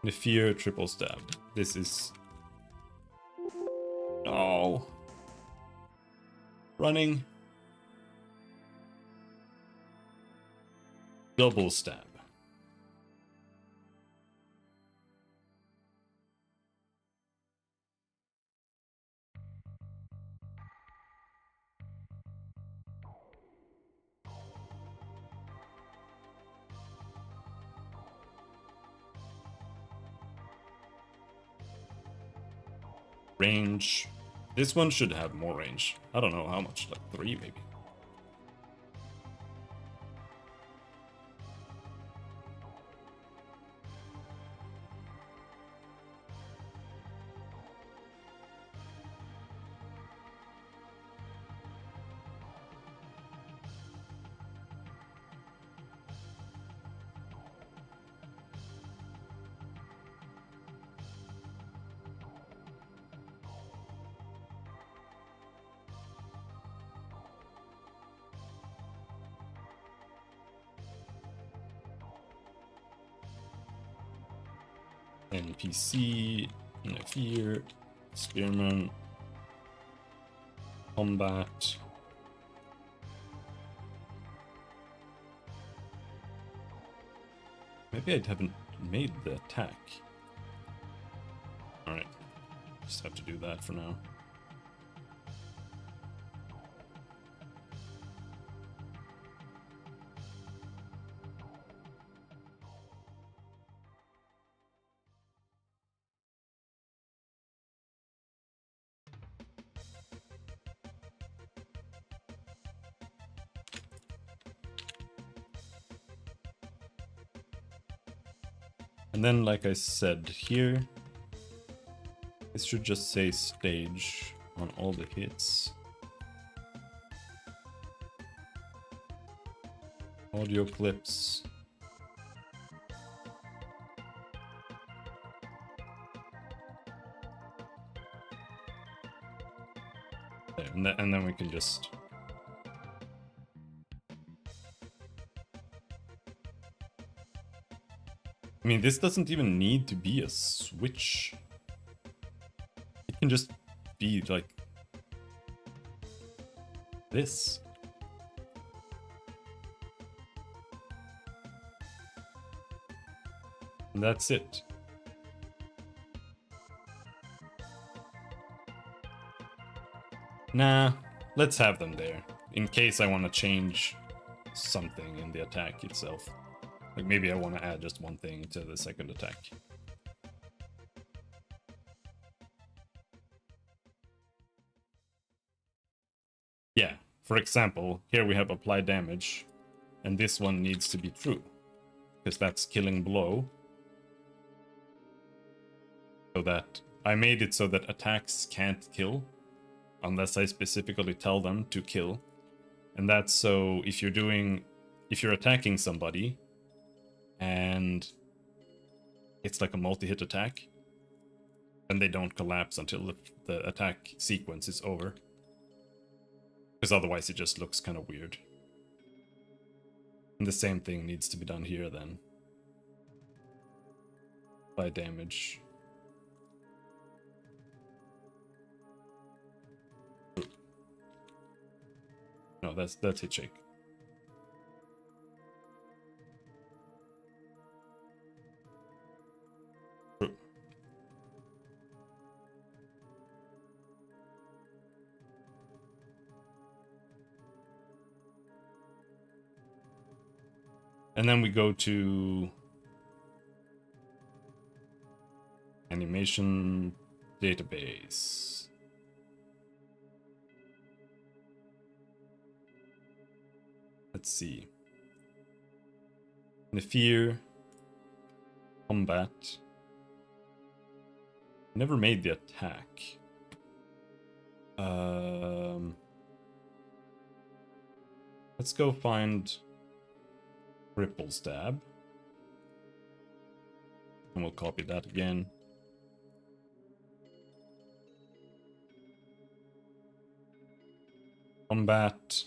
the fear triple stab. This is no running double stab. Range. This one should have more range. I don't know how much, like 3 maybe. NPC, fear, spearman, combat. Maybe I haven't made the attack. Alright, just have to do that for now. And then, like I said here, this should just say stage on all the hits. Audio clips. There, and then we can just... I mean, this doesn't even need to be a switch. It can just be like this. And that's it. Nah, let's have them there, in case I want to change something in the attack itself. Like maybe I want to add just one thing to the second attack. Yeah, for example, here we have apply damage, and this one needs to be true, because that's killing blow. So that I made it so that attacks can't kill, unless I specifically tell them to kill. And that's so if you're doing if you're attacking somebody and it's like a multi-hit attack, and they don't collapse until the attack sequence is over. Because otherwise it just looks kind of weird. And the same thing needs to be done here then. By damage. No, that's hit shake. And then we go to animation database. Let's see. Fear, combat. Never made the attack. Let's go find Ripple Stab. And we'll copy that again. Combat.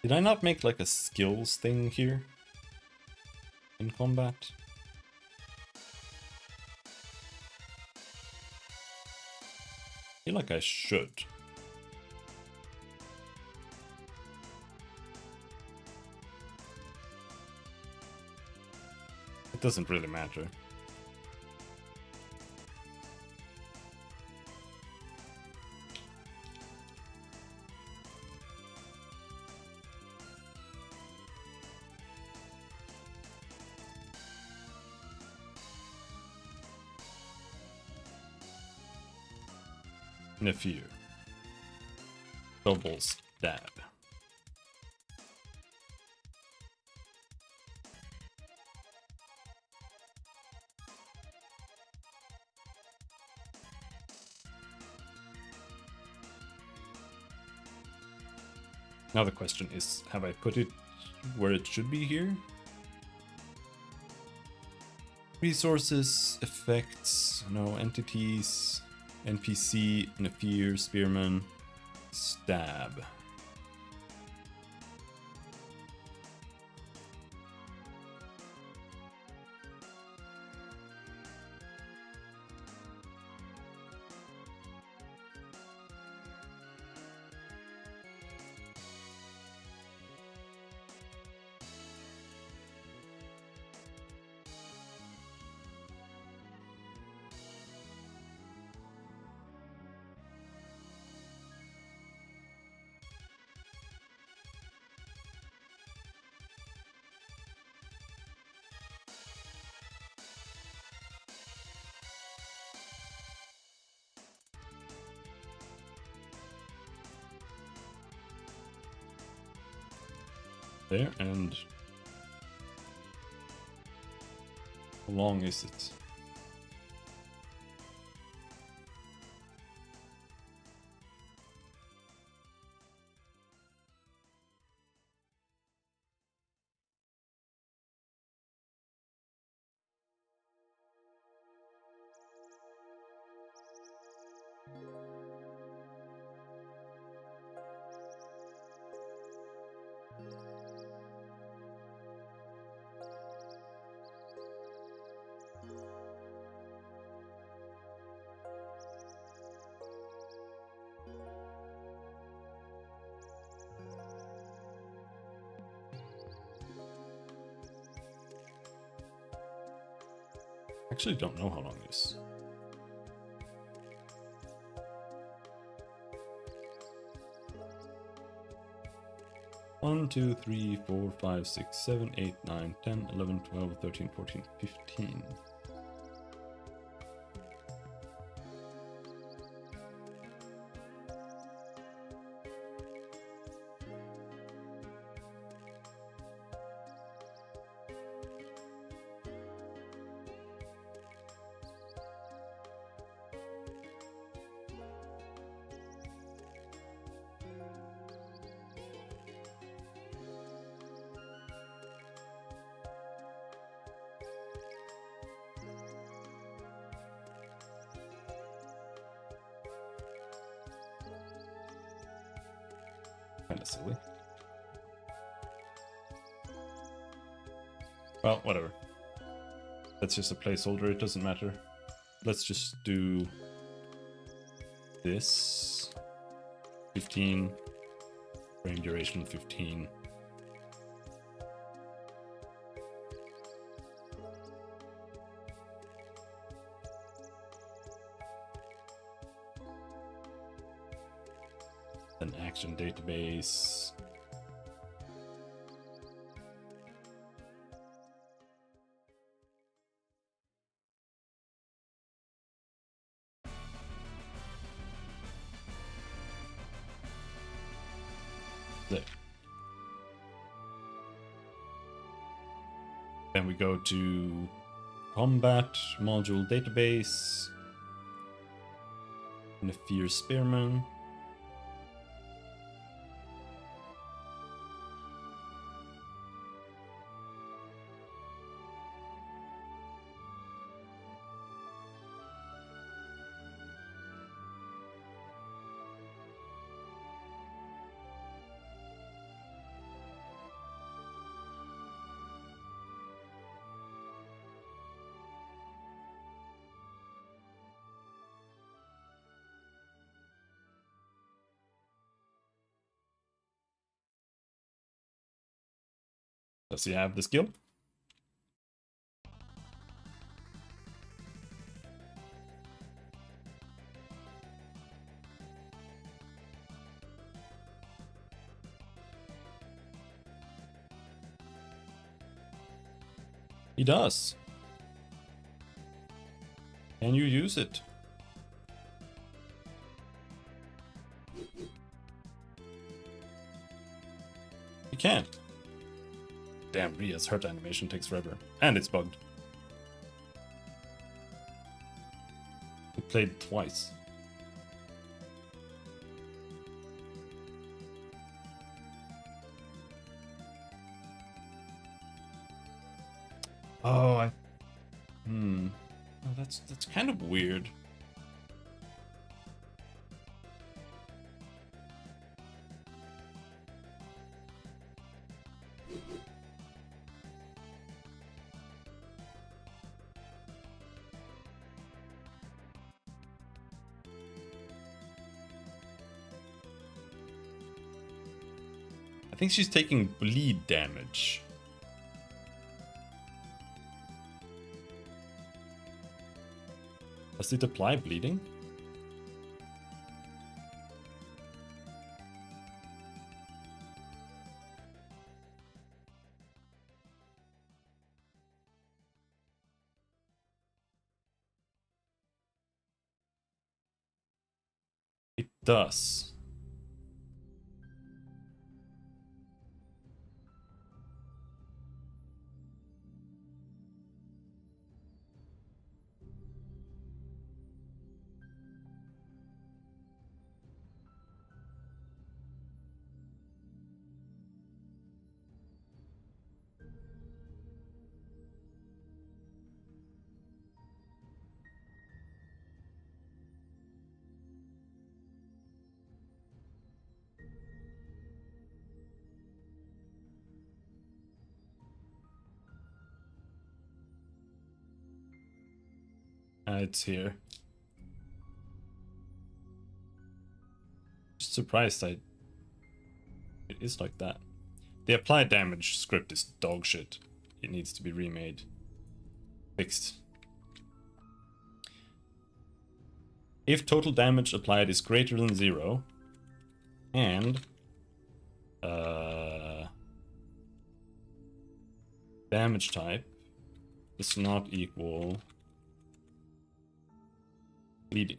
Did I not make like a skills thing here in combat? I feel like I should. It doesn't really matter. Fear. Double stab. Now the question is, have I put it where it should be here? Resources, effects, no, entities, NPC, Fear, Spearman, Stab. There, and how long is it? Actually don't know how long this. One, 2, 3, 4, 5, 6, 7, 8, 9, 10, 11, 12, 13, 14, 15. Kinda silly. Well, whatever. That's just a placeholder, it doesn't matter. Let's just do this. 15. Frame duration 15. An action database. There. Then we go to combat module database. And a fierce spearman. Does he have the skill? He does. Can you use it? You can't. Damn, Ria's hurt animation takes forever. And it's bugged. It played twice. Oh, Oh, that's kind of weird. I think she's taking bleed damage. Does it apply bleeding? It does. It's here. Just surprised it is like that. The applied damage script is dog shit. It needs to be remade. Fixed. If total damage applied is greater than 0, and damage type does not equal bleeding.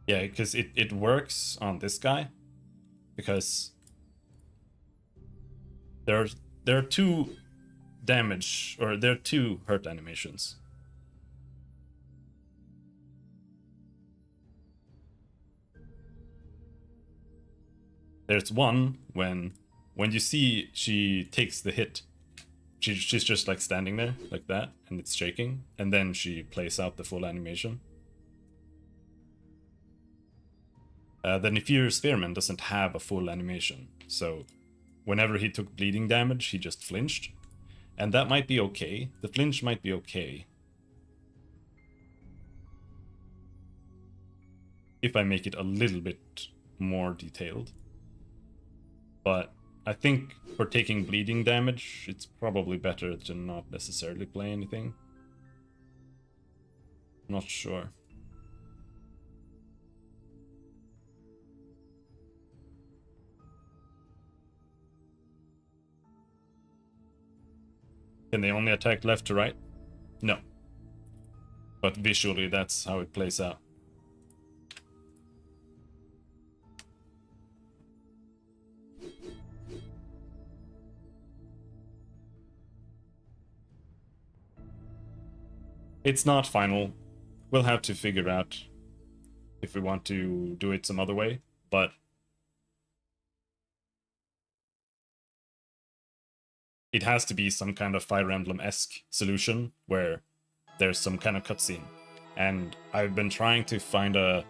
Yeah, because it works on this guy, because there are 2 damage, or there are 2 hurt animations. There's one when you see she takes the hit, she's just like standing there like that, and it's shaking, and then she plays out the full animation. Then if your spearman doesn't have a full animation, so whenever he took bleeding damage, he just flinched. And that might be okay. The flinch might be okay if I make it a little bit more detailed. But I think for taking bleeding damage, it's probably better to not necessarily play anything. Not sure. Can they only attack left to right? No. But visually, that's how it plays out. It's not final. We'll have to figure out if we want to do it some other way, but it has to be some kind of Fire Emblem-esque solution where there's some kind of cutscene. And I've been trying to find a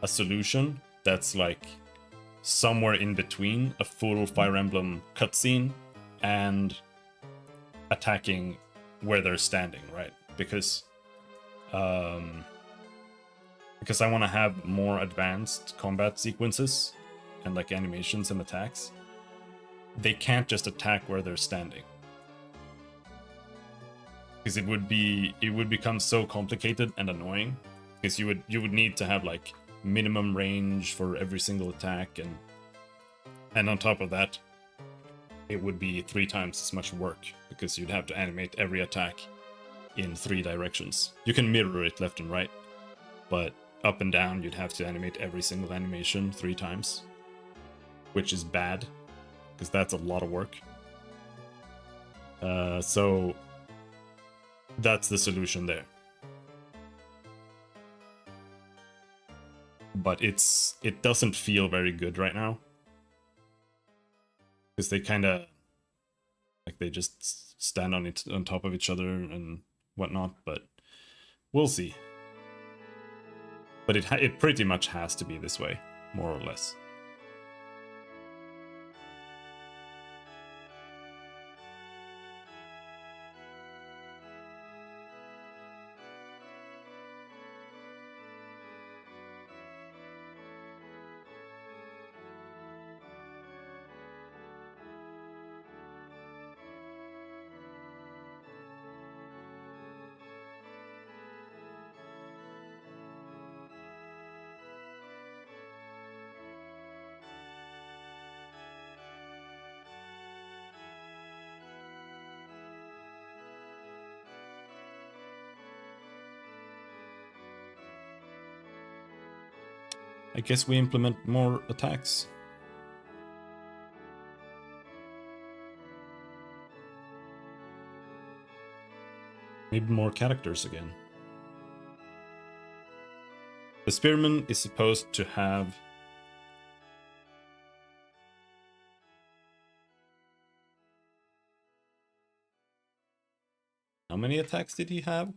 solution that's like somewhere in between a full Fire Emblem cutscene and attacking where they're standing, right? Because I want to have more advanced combat sequences and like animations and attacks. They can't just attack where they're standing, because it would become so complicated and annoying, because you would need to have like minimum range for every single attack, and on top of that it would be 3 times as much work, because you'd have to animate every attack in 3 directions. You can mirror it left and right, but up and down you'd have to animate every single animation 3 times, which is bad, because that's a lot of work. So that's the solution there. But it doesn't feel very good right now, because they kind of like they just stand on top of each other and whatnot. But we'll see. But it pretty much has to be this way, more or less. I guess we implement more attacks. Maybe more characters again. The spearman is supposed to have... How many attacks did he have?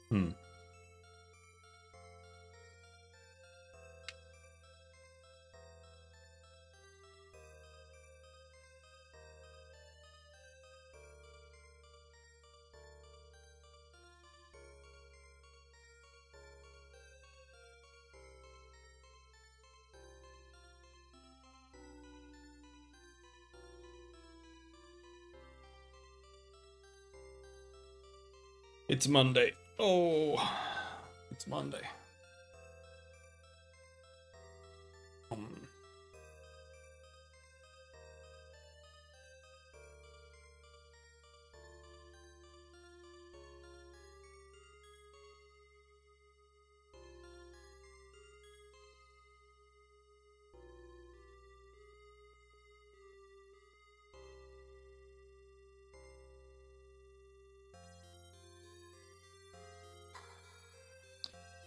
Hmm. It's Monday. Oh, it's Monday.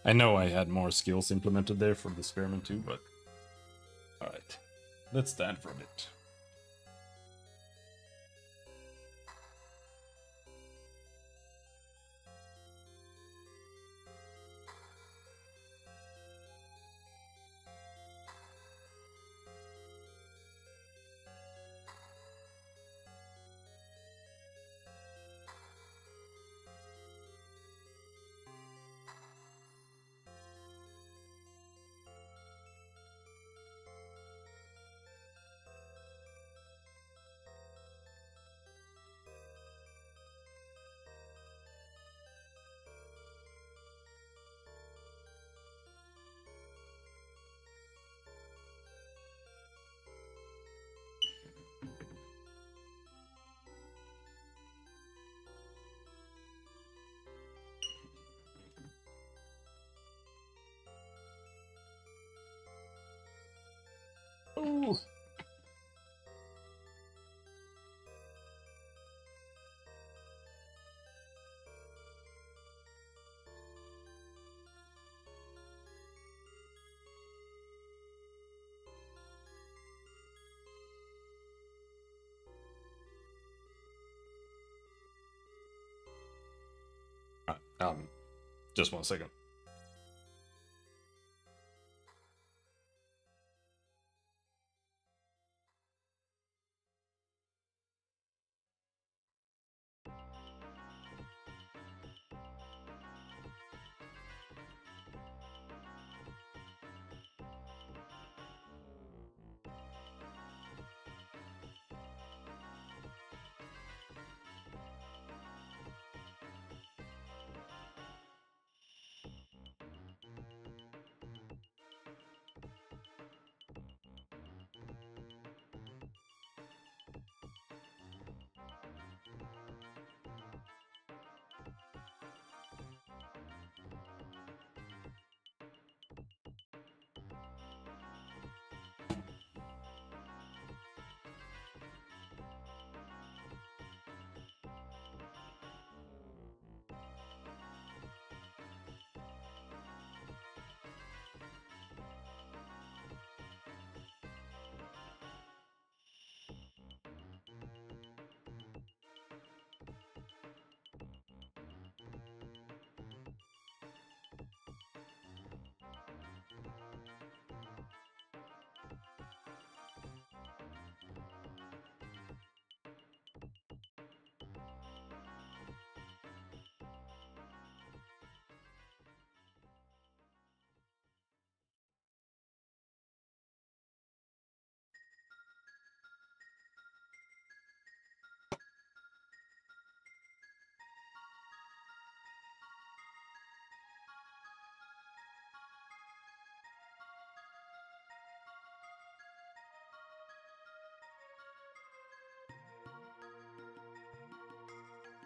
I know I had more skills implemented there for the Spearman too, but alright. Let's stand for a bit. Ooh. Just 1 second.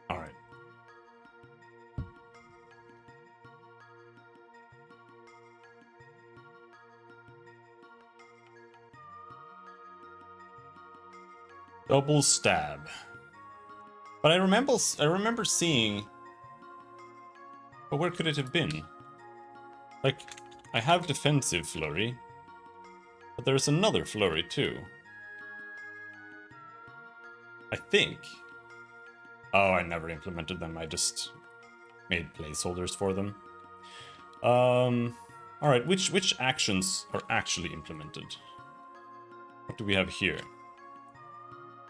Alright. Double stab. But I remember seeing. But where could it have been? Like, I have defensive flurry, but there's another flurry too. I think. Oh, I never implemented them. I just made placeholders for them. All right, which actions are actually implemented? What do we have here?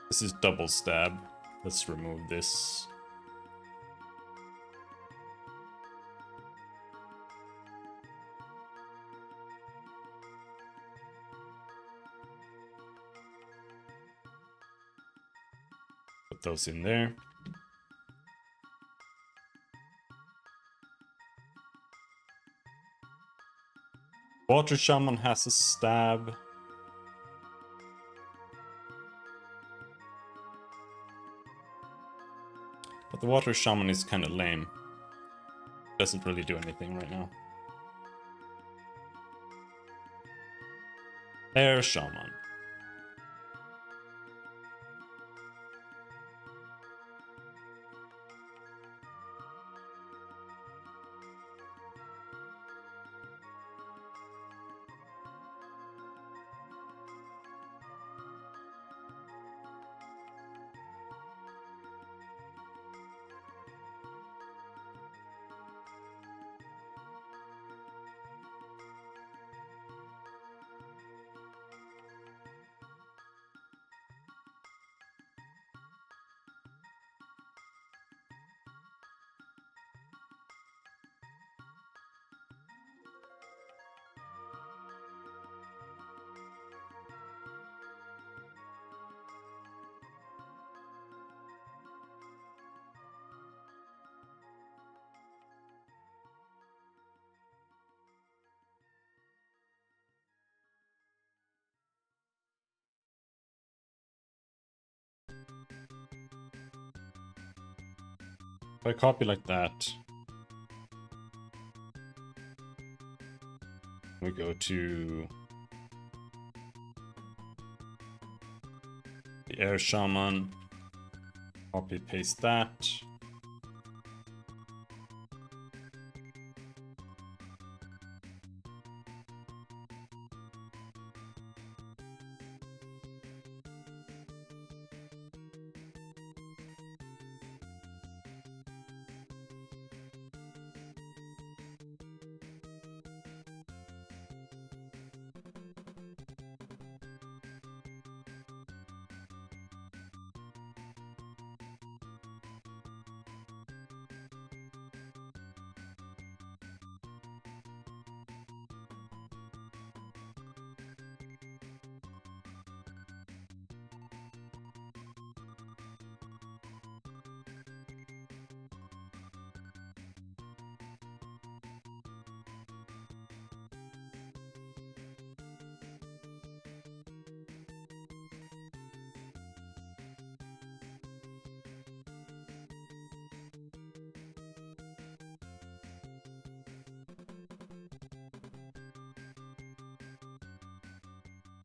This is double stab. Let's remove this. Put those in there. Water Shaman has a stab. But the Water Shaman is kind of lame. Doesn't really do anything right now. Air Shaman. If I copy like that, we go to the Air Shaman, copy paste that.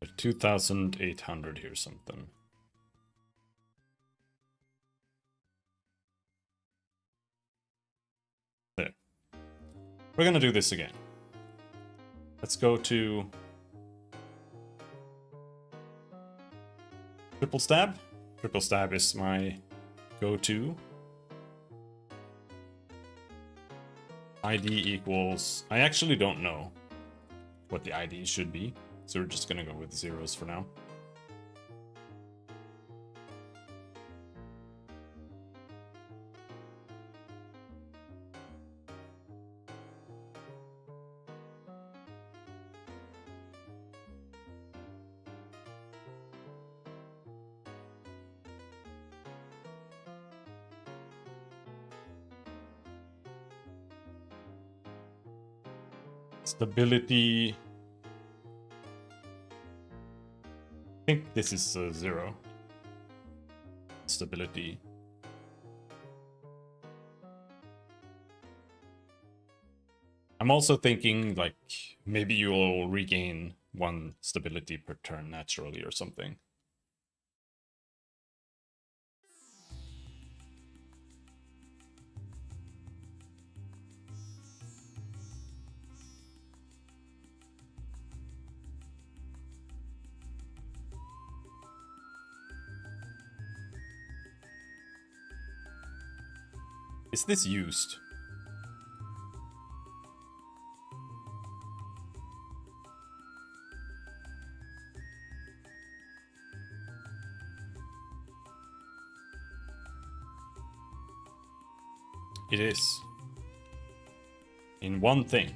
Like 2,800 here, something. There. We're gonna do this again. Let's go to triple stab. Triple stab is my go-to. ID equals... I actually don't know what the ID should be, so we're just gonna go with zeros for now. Stability. I think this is 0. Stability. I'm also thinking, like, maybe you'll regain 1 stability per turn naturally or something. Is this used? It is. In one thing.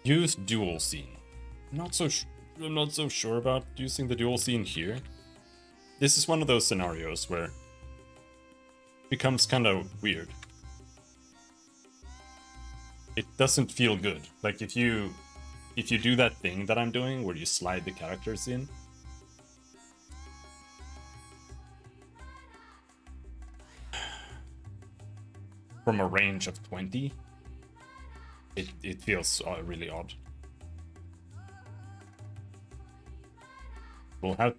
Use dual scene. I'm not so sure about using the dual scene here. This is one of those scenarios where it becomes kind of weird. It doesn't feel good. Like if you do that thing that I'm doing where you slide the characters in, from a range of 20, it feels really odd. We'll have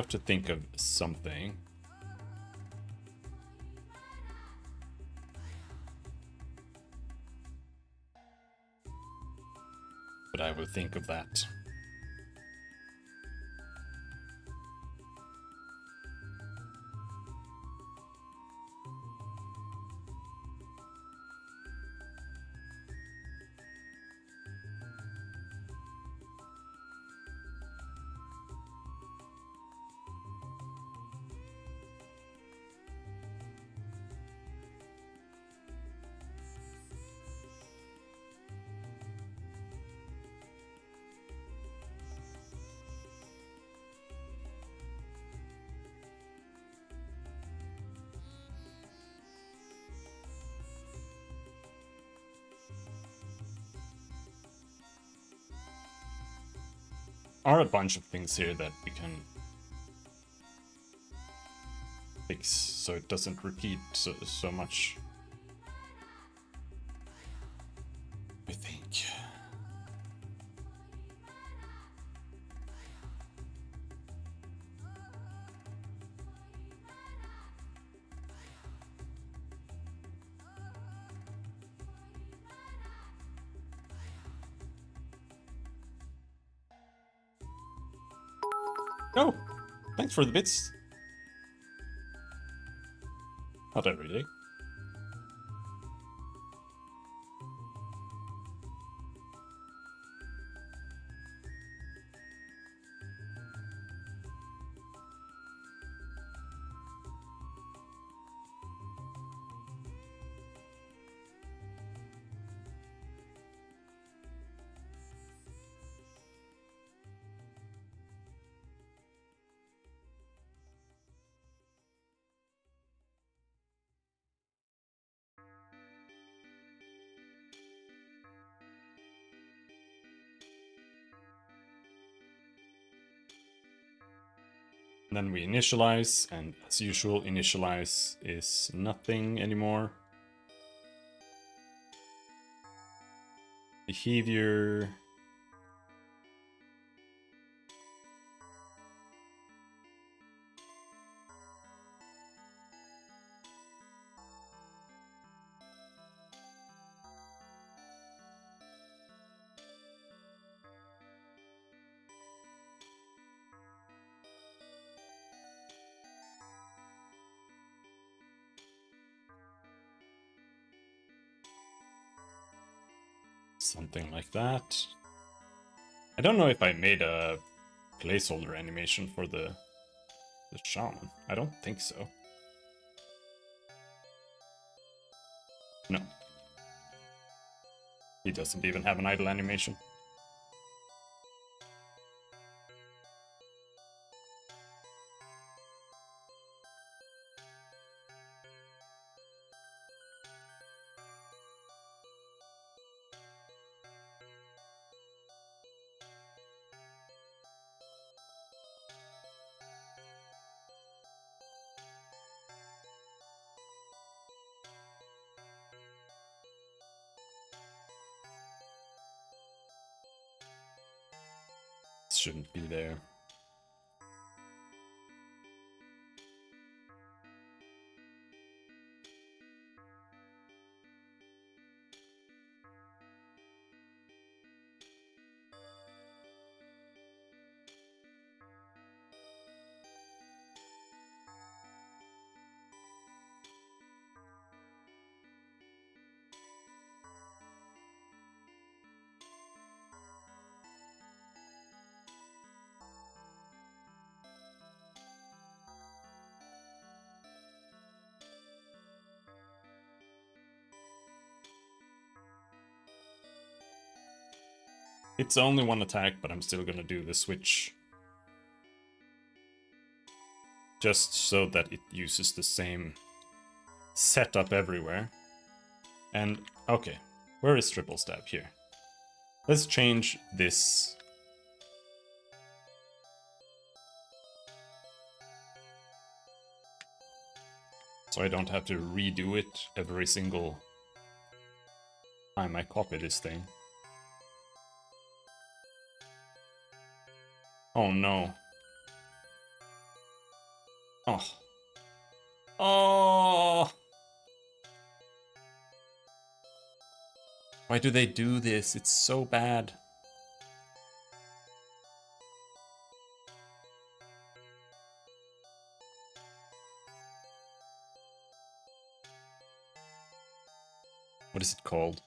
to think of something. But I will think of that. Are a bunch of things here that we can fix so it doesn't repeat so much. I think. Oh, thanks for the bits. Not every day. And then we initialize, and as usual, initialize is nothing anymore. Behavior. Something like that. I don't know if I made a placeholder animation for the shaman. I don't think so. No. He doesn't even have an idle animation. Shouldn't be there. It's only one attack, but I'm still gonna do the switch. Just so that it uses the same setup everywhere. And, okay, where is triple stab? Here. Let's change this. So I don't have to redo it every single time I copy this thing. Oh no. Oh. Oh! Why do they do this? It's so bad. What is it called?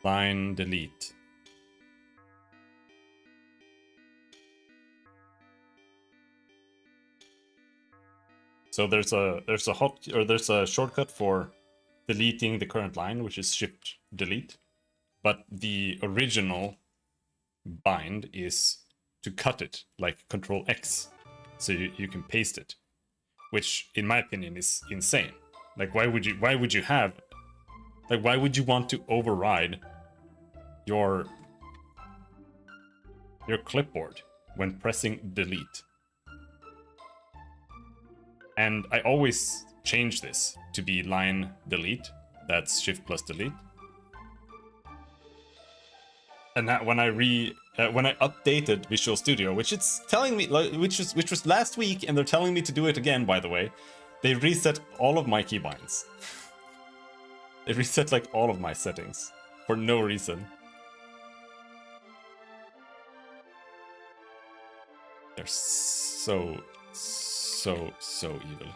Line delete. So there's a shortcut for deleting the current line, which is shift delete. But the original bind is to cut it, like Control X, so you can paste it, which in my opinion is insane. Like why would you want to override your clipboard when pressing delete? And I always change this to be line delete. That's shift plus delete. And that when I updated Visual Studio, which it's telling me, which was last week, and they're telling me to do it again, by the way, they reset all of my keybinds. They reset like all of my settings for no reason. They're so evil.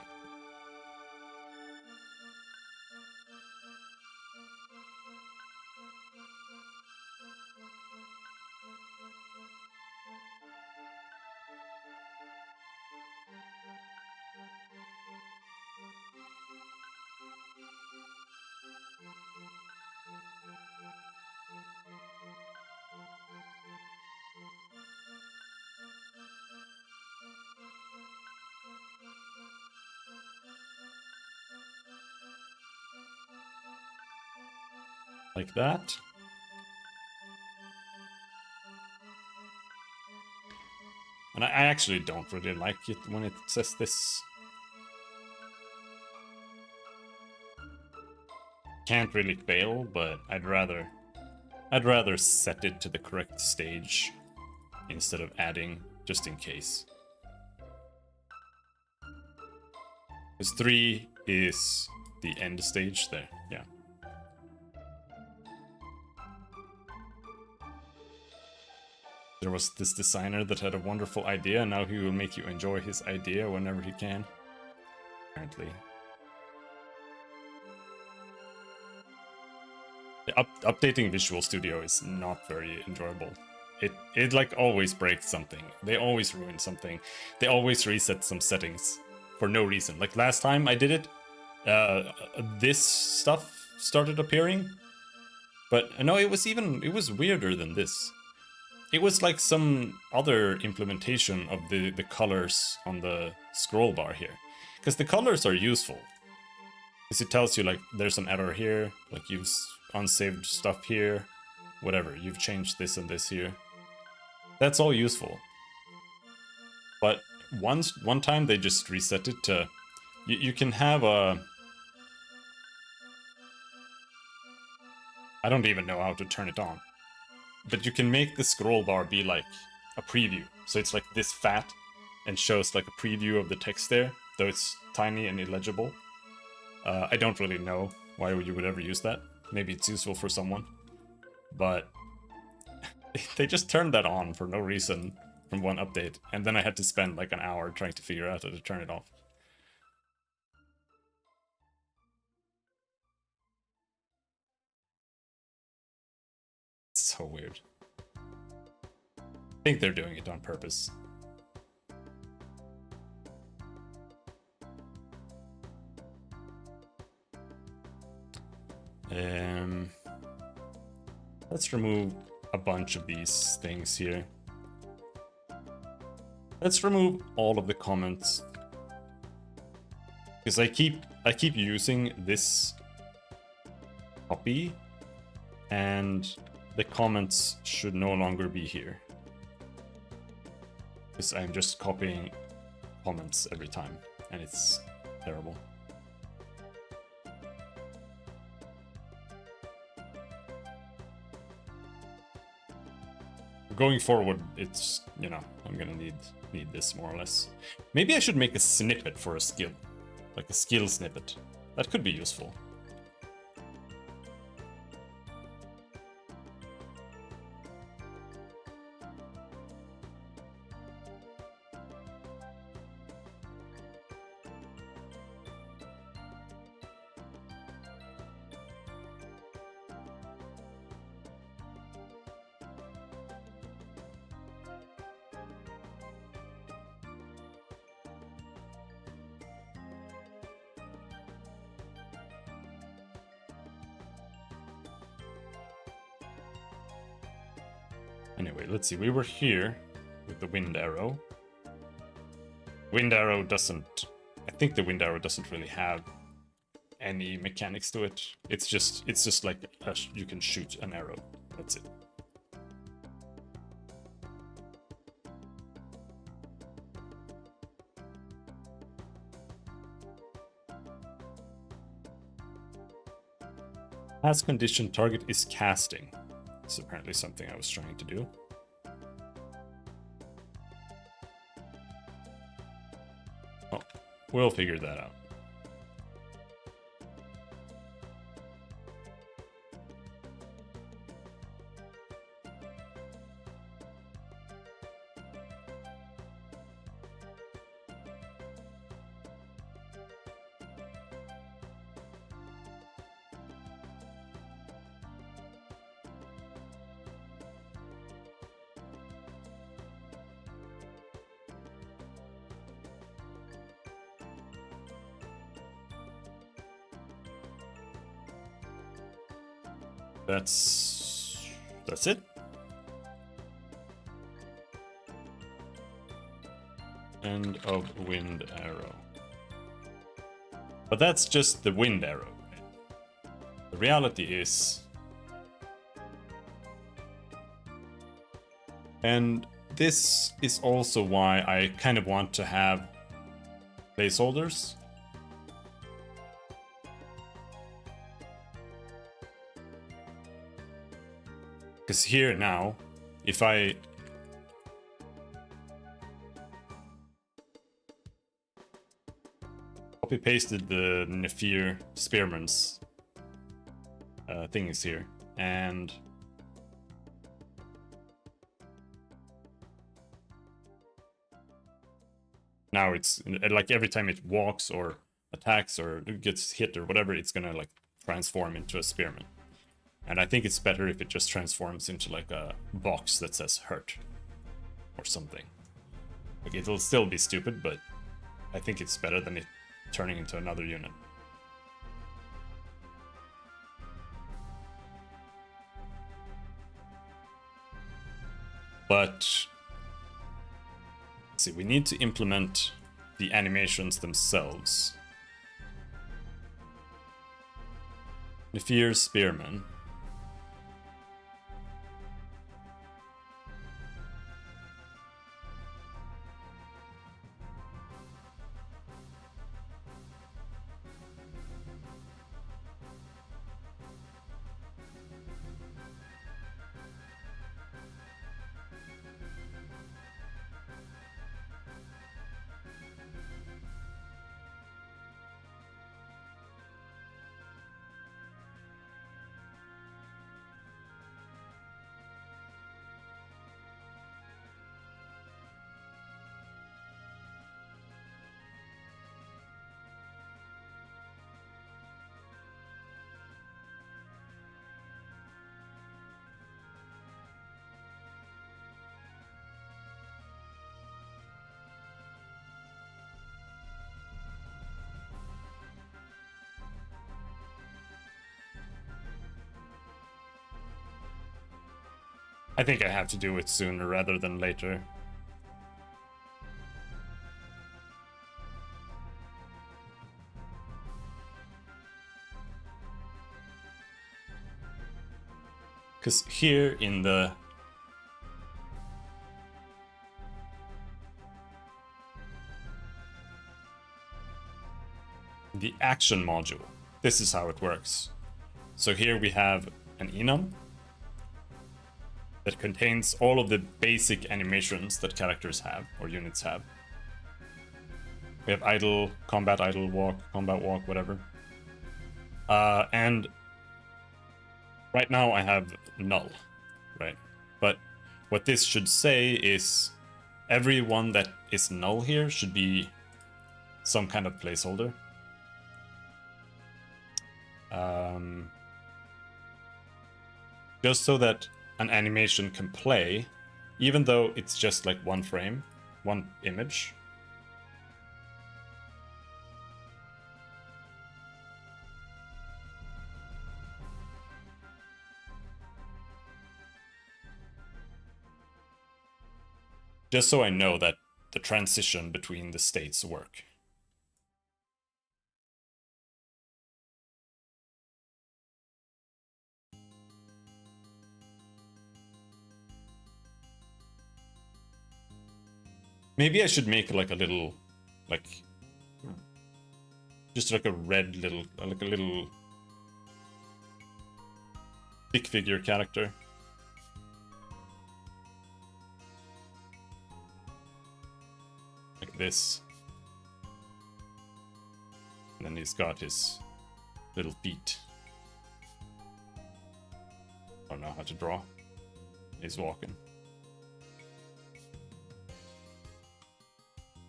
Like that. And I actually don't really like it when it says this. Can't really fail, but I'd rather set it to the correct stage instead of adding just in case. Because 3 is the end stage there, yeah. There was this designer that had a wonderful idea, and now he will make you enjoy his idea whenever he can. Apparently. Updating Visual Studio is not very enjoyable. It like always breaks something. They always ruin something. They always reset some settings for no reason. Like last time I did it, this stuff started appearing. But no, it was weirder than this. It was like some other implementation of the colors on the scroll bar here. Because the colors are useful. Because it tells you like there's an error here, like you've unsaved stuff here, whatever, you've changed this and this here. That's all useful. But one time they just reset it to... You can have a... I don't even know how to turn it on. But you can make the scroll bar be like a preview. So it's like this fat and shows like a preview of the text there, though it's tiny and illegible. I don't really know why you would ever use that. Maybe it's useful for someone. But they just turned that on for no reason from one update. And then I had to spend like an hour trying to figure out how to turn it off. It's so weird. I think they're doing it on purpose. Let's remove a bunch of these things here. Let's remove all of the comments. Because I keep using this copy, and the comments should no longer be here. Because I'm just copying comments every time, and it's terrible. Going forward, it's, you know, I'm gonna need this more or less. Maybe I should make a snippet for a skill. Like a skill snippet. That could be useful. Anyway, let's see. We were here with the wind arrow. Wind arrow doesn't... I think the wind arrow doesn't really have any mechanics to it. It's just like you can shoot an arrow. That's it. As condition, target is casting. It's apparently something I was trying to do. Oh, we'll figure that out. That's it. End of wind arrow. But that's just the wind arrow. The reality is... And this is also why I kind of want to have placeholders. Because here now, if I copy pasted the Nephir Spearman's things here, and now it's like every time it walks or attacks or gets hit or whatever, it's gonna like transform into a spearman. And I think it's better if it just transforms into like a box that says hurt or something. Like it'll still be stupid, but I think it's better than it turning into another unit. But let's see, we need to implement the animations themselves. Nephir Spearman. I think I have to do it sooner rather than later. Because here in the action module, this is how it works. So here we have an enum that contains all of the basic animations that characters have or units have. We have idle, combat walk, whatever. And right now I have null, right? But what this should say is everyone that is null here should be some kind of placeholder. Just so that an animation can play, even though it's just like one frame, one image. Just so I know that the transition between the states work. Maybe I should make like a little, like, just like a red little, like a little stick figure character. Like this. And then he's got his little feet. I don't know how to draw. He's walking.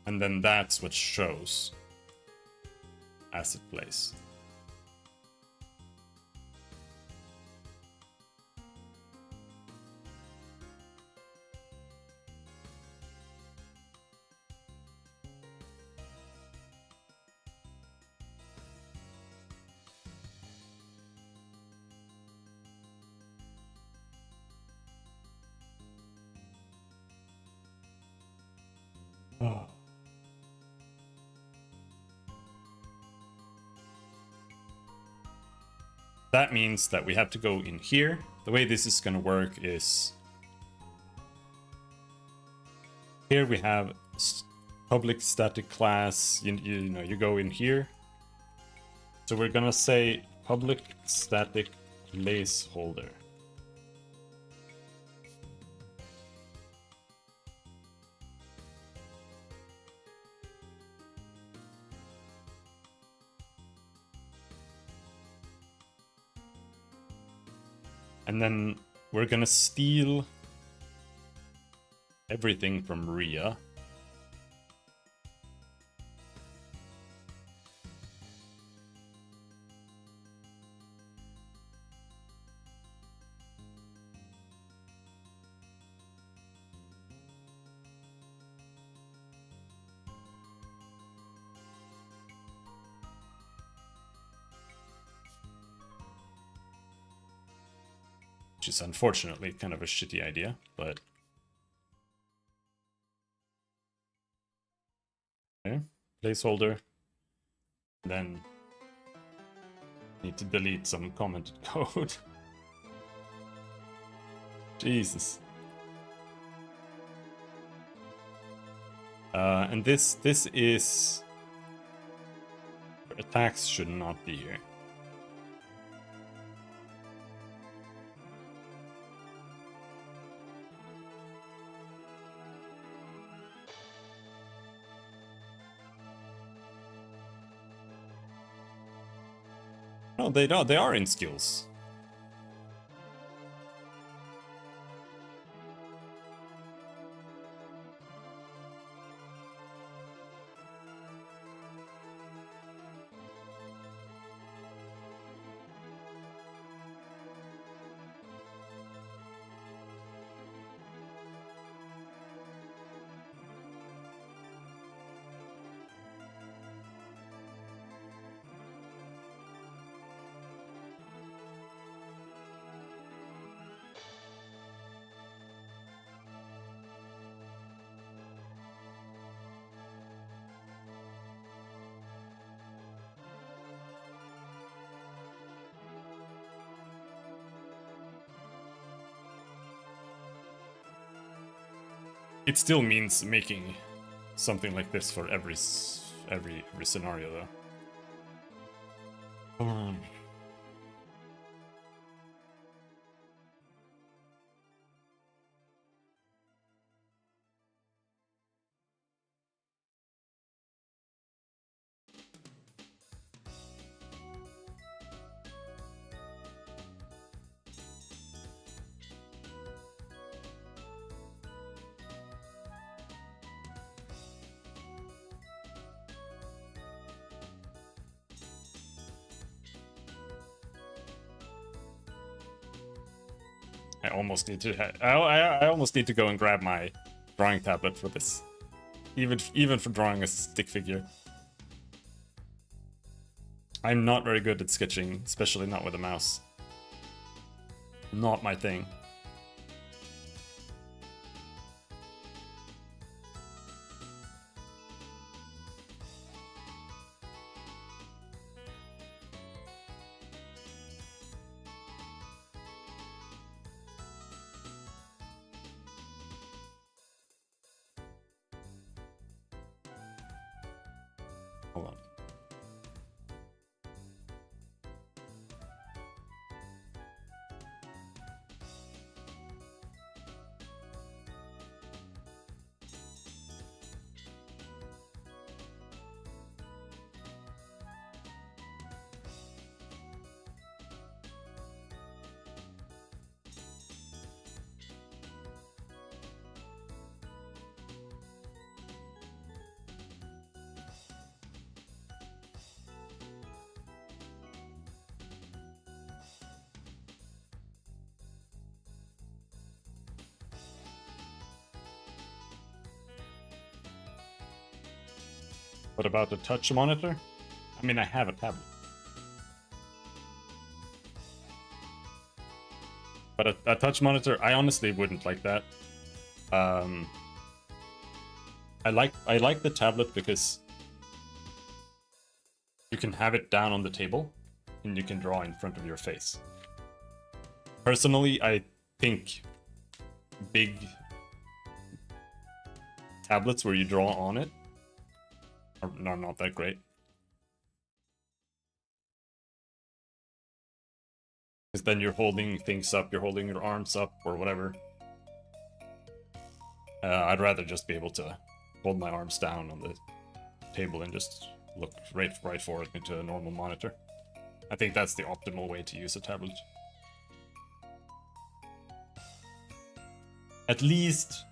And then that's what shows as it plays. Oh. That means that we have to go in here. The way this is going to work is here we have public static class. You know, you go in here. So we're going to say public static placeholder. And then we're gonna steal everything from Rhea. Which is unfortunately kind of a shitty idea, but... Okay, placeholder. Then... need to delete some commented code. Jesus. And this is... attacks should not be here. No, they don't. They are in skills. It still means making something like this for every scenario, though. I almost need to. I almost need to go and grab my drawing tablet for this, even for drawing a stick figure. I'm not very good at sketching, especially not with a mouse. Not my thing. Hold on. What about the touch monitor? I mean, I have a tablet. But a touch monitor, I honestly wouldn't like that. I like the tablet because you can have it down on the table and you can draw in front of your face. Personally, I think big tablets where you draw on it are not that great. Because then you're holding things up, you're holding your arms up or whatever. I'd rather just be able to hold my arms down on the table and just look right forward into a normal monitor. I think that's the optimal way to use a tablet. At least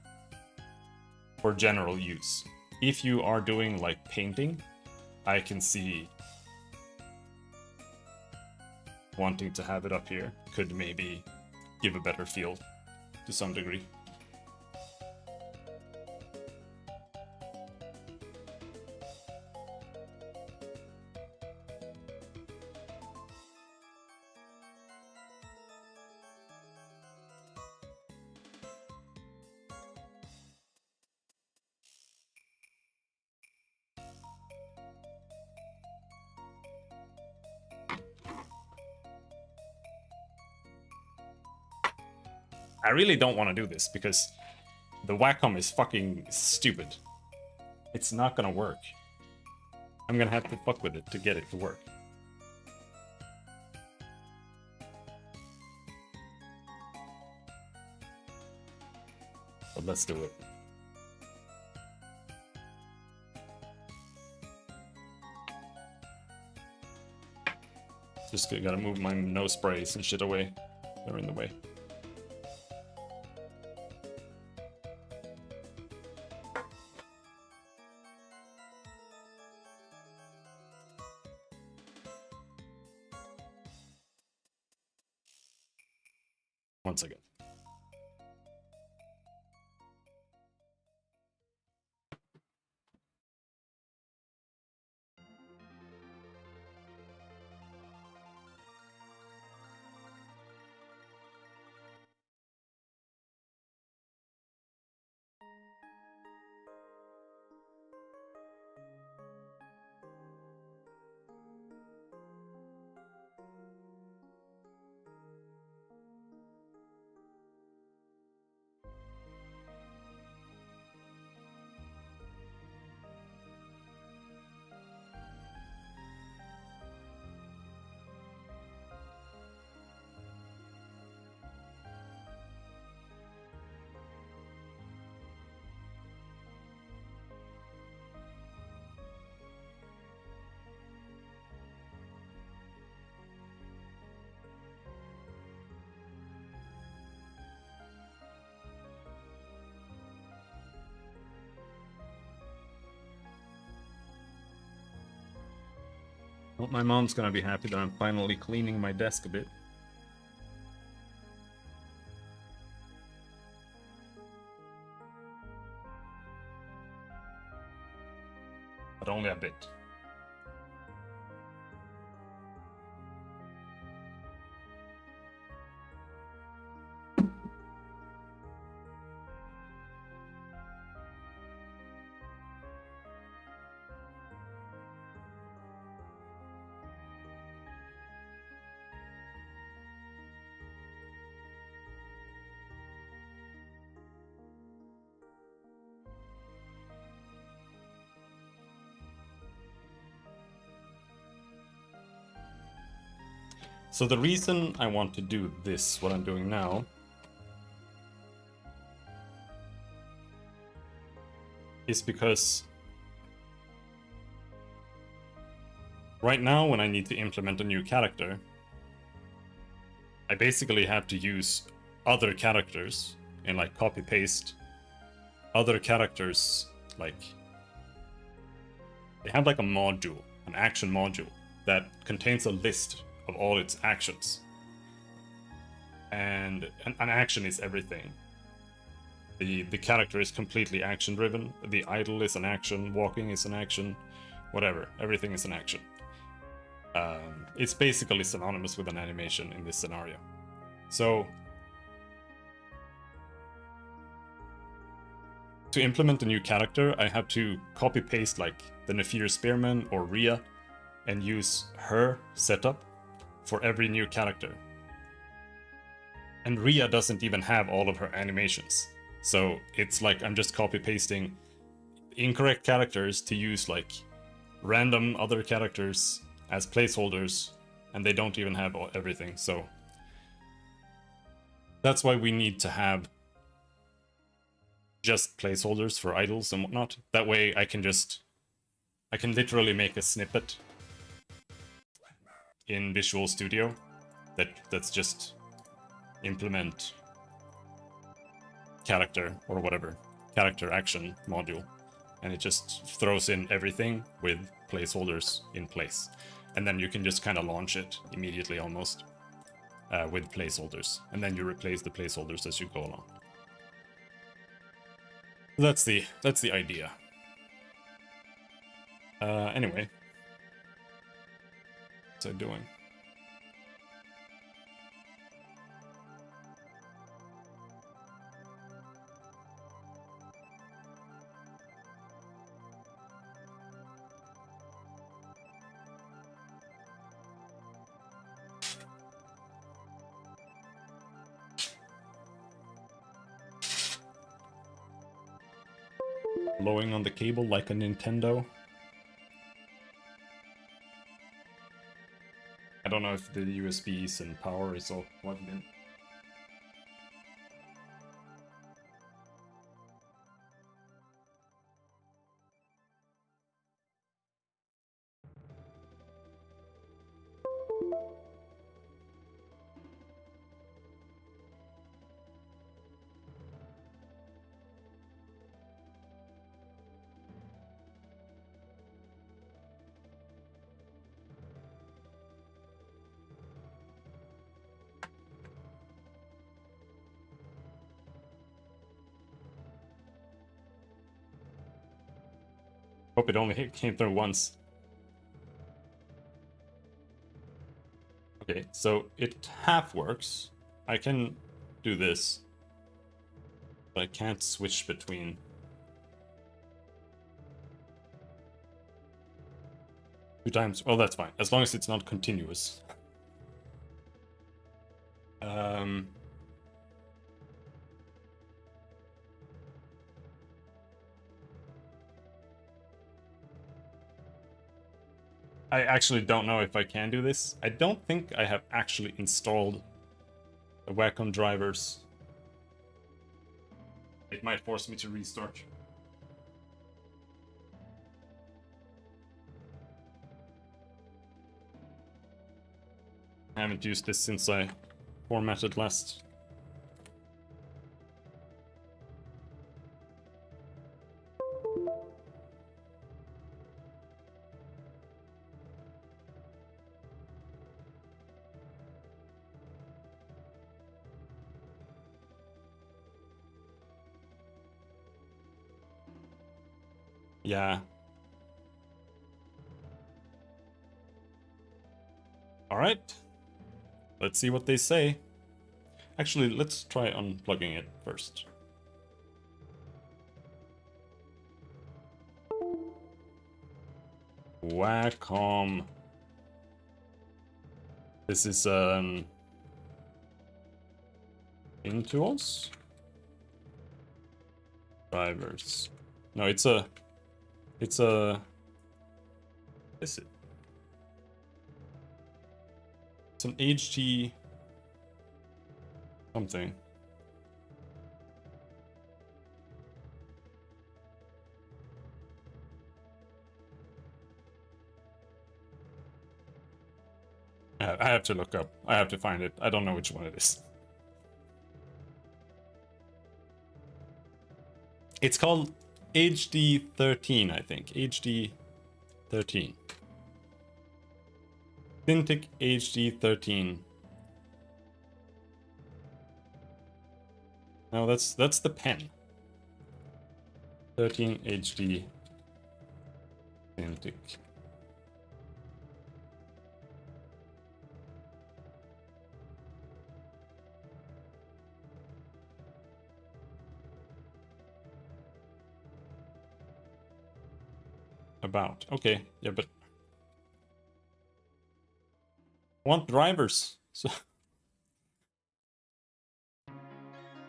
for general use. If you are doing like painting, I can see wanting to have it up here could maybe give a better feel to some degree. I really don't want to do this because the Wacom is fucking stupid. It's not gonna work. I'm gonna have to fuck with it to get it to work. But let's do it. Just gotta move my nose sprays and shit away. They're in the way. Once again. Well, my mom's gonna be happy that I'm finally cleaning my desk a bit. But only a bit. So the reason I want to do this, what I'm doing now, is because right now when I need to implement a new character, I basically have to use other characters and like copy paste other characters. Like they have like a module, an action module that contains a list of all its actions. And an action is everything. The character is completely action driven. The idle is an action, walking is an action, whatever. Everything is an action. It's basically synonymous with an animation in this scenario. So to implement a new character, I have to copy paste like the Nefir Spearman or Rhea and use her setup for every new character. And Rhea doesn't even have all of her animations. So it's like I'm just copy pasting incorrect characters to use like random other characters as placeholders, and they don't even have everything. So that's why we need to have just placeholders for idols and whatnot. That way I can literally make a snippet in Visual Studio that's just implement character or whatever, character action module, and it just throws in everything with placeholders in place. And then you can just kind of launch it immediately almost with placeholders, and then you replace the placeholders as you go along. That's the idea. Anyway, what's I doing? Blowing on the cable like a Nintendo. I don't know if the USBs and power is all plugged in. Hope it only came through once. Okay, so it half works. I can do this, but I can't switch between. Two times. Oh, that's fine. As long as it's not continuous. I actually don't know if I can do this. I don't think I have actually installed the Wacom drivers. It might force me to restart. I haven't used this since I formatted last. Yeah. Alright. Let's see what they say. Actually, let's try unplugging it first. Wacom. This is Intuos? Drivers. No, it's a is it? It's an HT something. I have to look up. I have to find it. I don't know which one it is. It's called HD13, I think. HD13. Cintiq HD13. No, that's the pen. 13 HD Cintiq. About. Okay, yeah, but I want drivers. So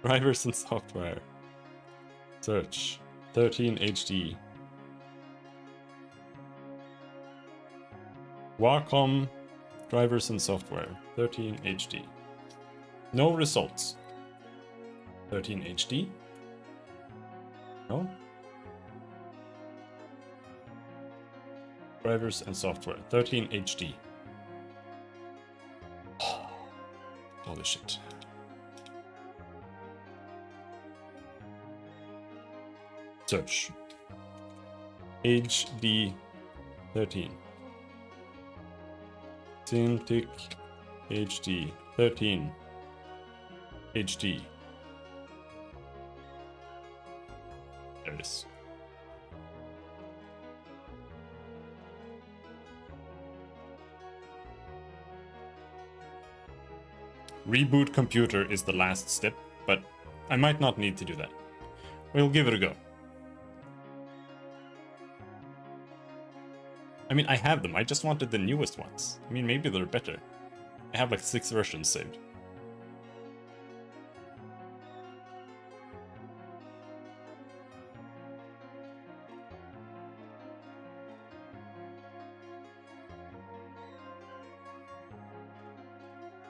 drivers and software. Search 13 HD. Wacom drivers and software 13 HD. No results. 13 HD. No. Drivers and software 13 HD. Holy shit. Search HD 13 Cintiq HD 13 HD. There it is. Reboot computer is the last step, but I might not need to do that. We'll give it a go. I mean, I have them. I just wanted the newest ones. I mean, maybe they're better. I have like 6 versions saved.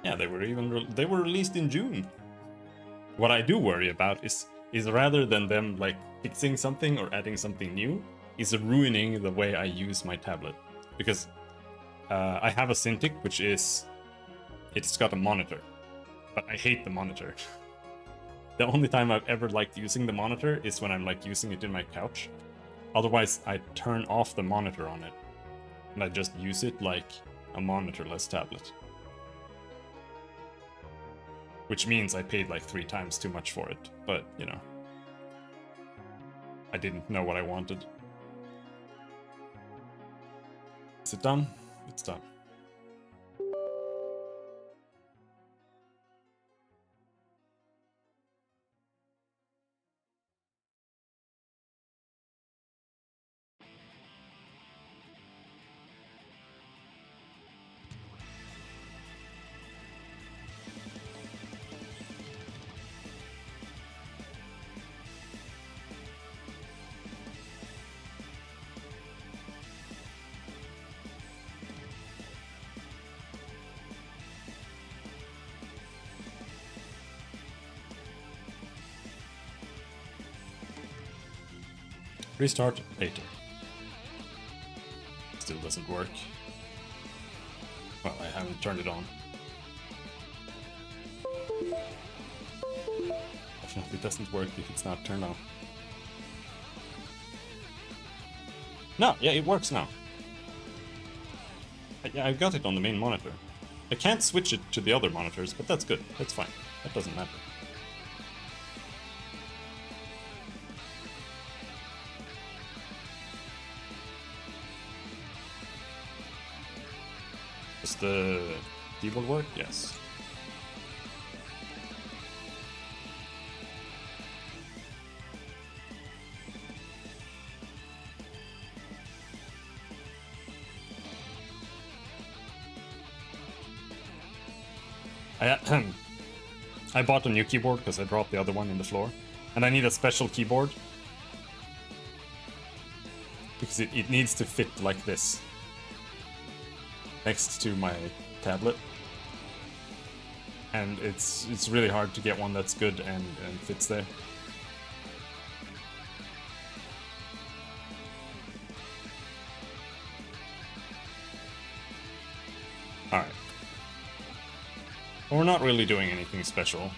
Yeah, they were released in June. What I do worry about is rather than them like fixing something or adding something new, is ruining the way I use my tablet. Because I have a Cintiq, which is, it's got a monitor, but I hate the monitor. The only time I've ever liked using the monitor is when I'm like using it in my couch. Otherwise, I turn off the monitor on it, and I just use it like a monitorless tablet. Which means I paid like 3 times too much for it, but you know, I didn't know what I wanted. Is it done? It's done. Restart later. Still doesn't work. Well, I haven't turned it on. Definitely doesn't work if it's not turned on. No, yeah, it works now. Yeah, I've got it on the main monitor. I can't switch it to the other monitors, but that's good. That's fine. That doesn't matter. Does the keyboard work? Yes. I bought a new keyboard because I dropped the other one in the floor. And I need a special keyboard. Because it needs to fit like this. Next to my tablet. And it's really hard to get one that's good and fits there. Alright. Well, we're not really doing anything special.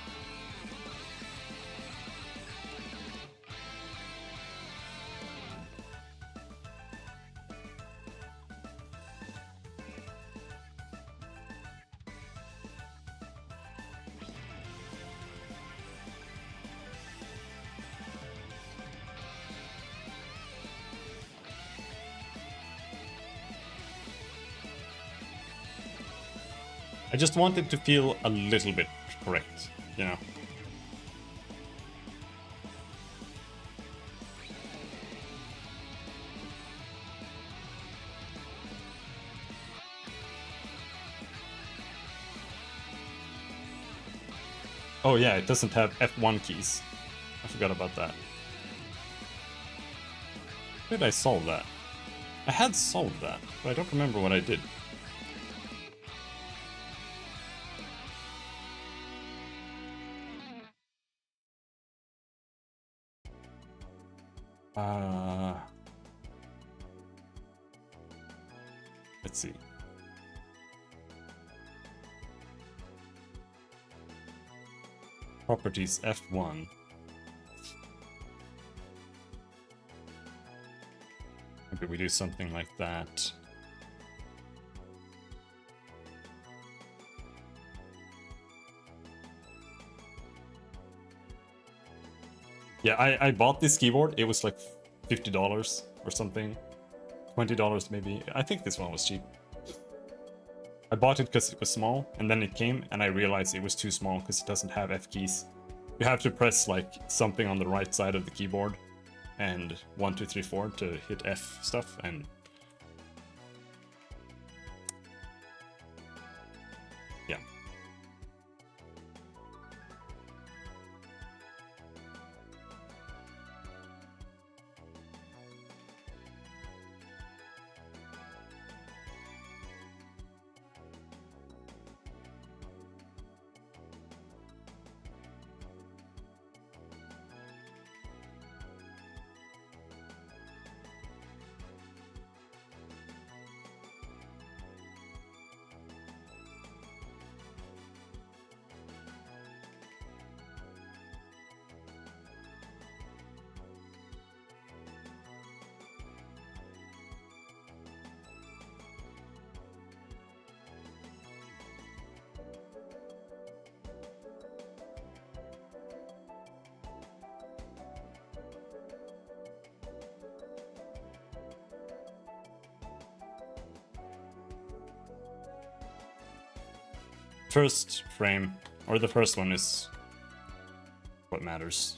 I just want it to feel a little bit correct, you know? Oh yeah, it doesn't have F1 keys. I forgot about that. How did I solve that? I had solved that, but I don't remember what I did. Let's see. Properties F1. Maybe we do something like that. Yeah, I bought this keyboard. It was like $50 or something. $20 maybe. I think this one was cheap. I bought it because it was small, and then it came, and I realized it was too small because it doesn't have F keys. You have to press like something on the right side of the keyboard, and 1, 2, 3, 4 to hit F stuff, and yeah. First frame, or the first one, is what matters.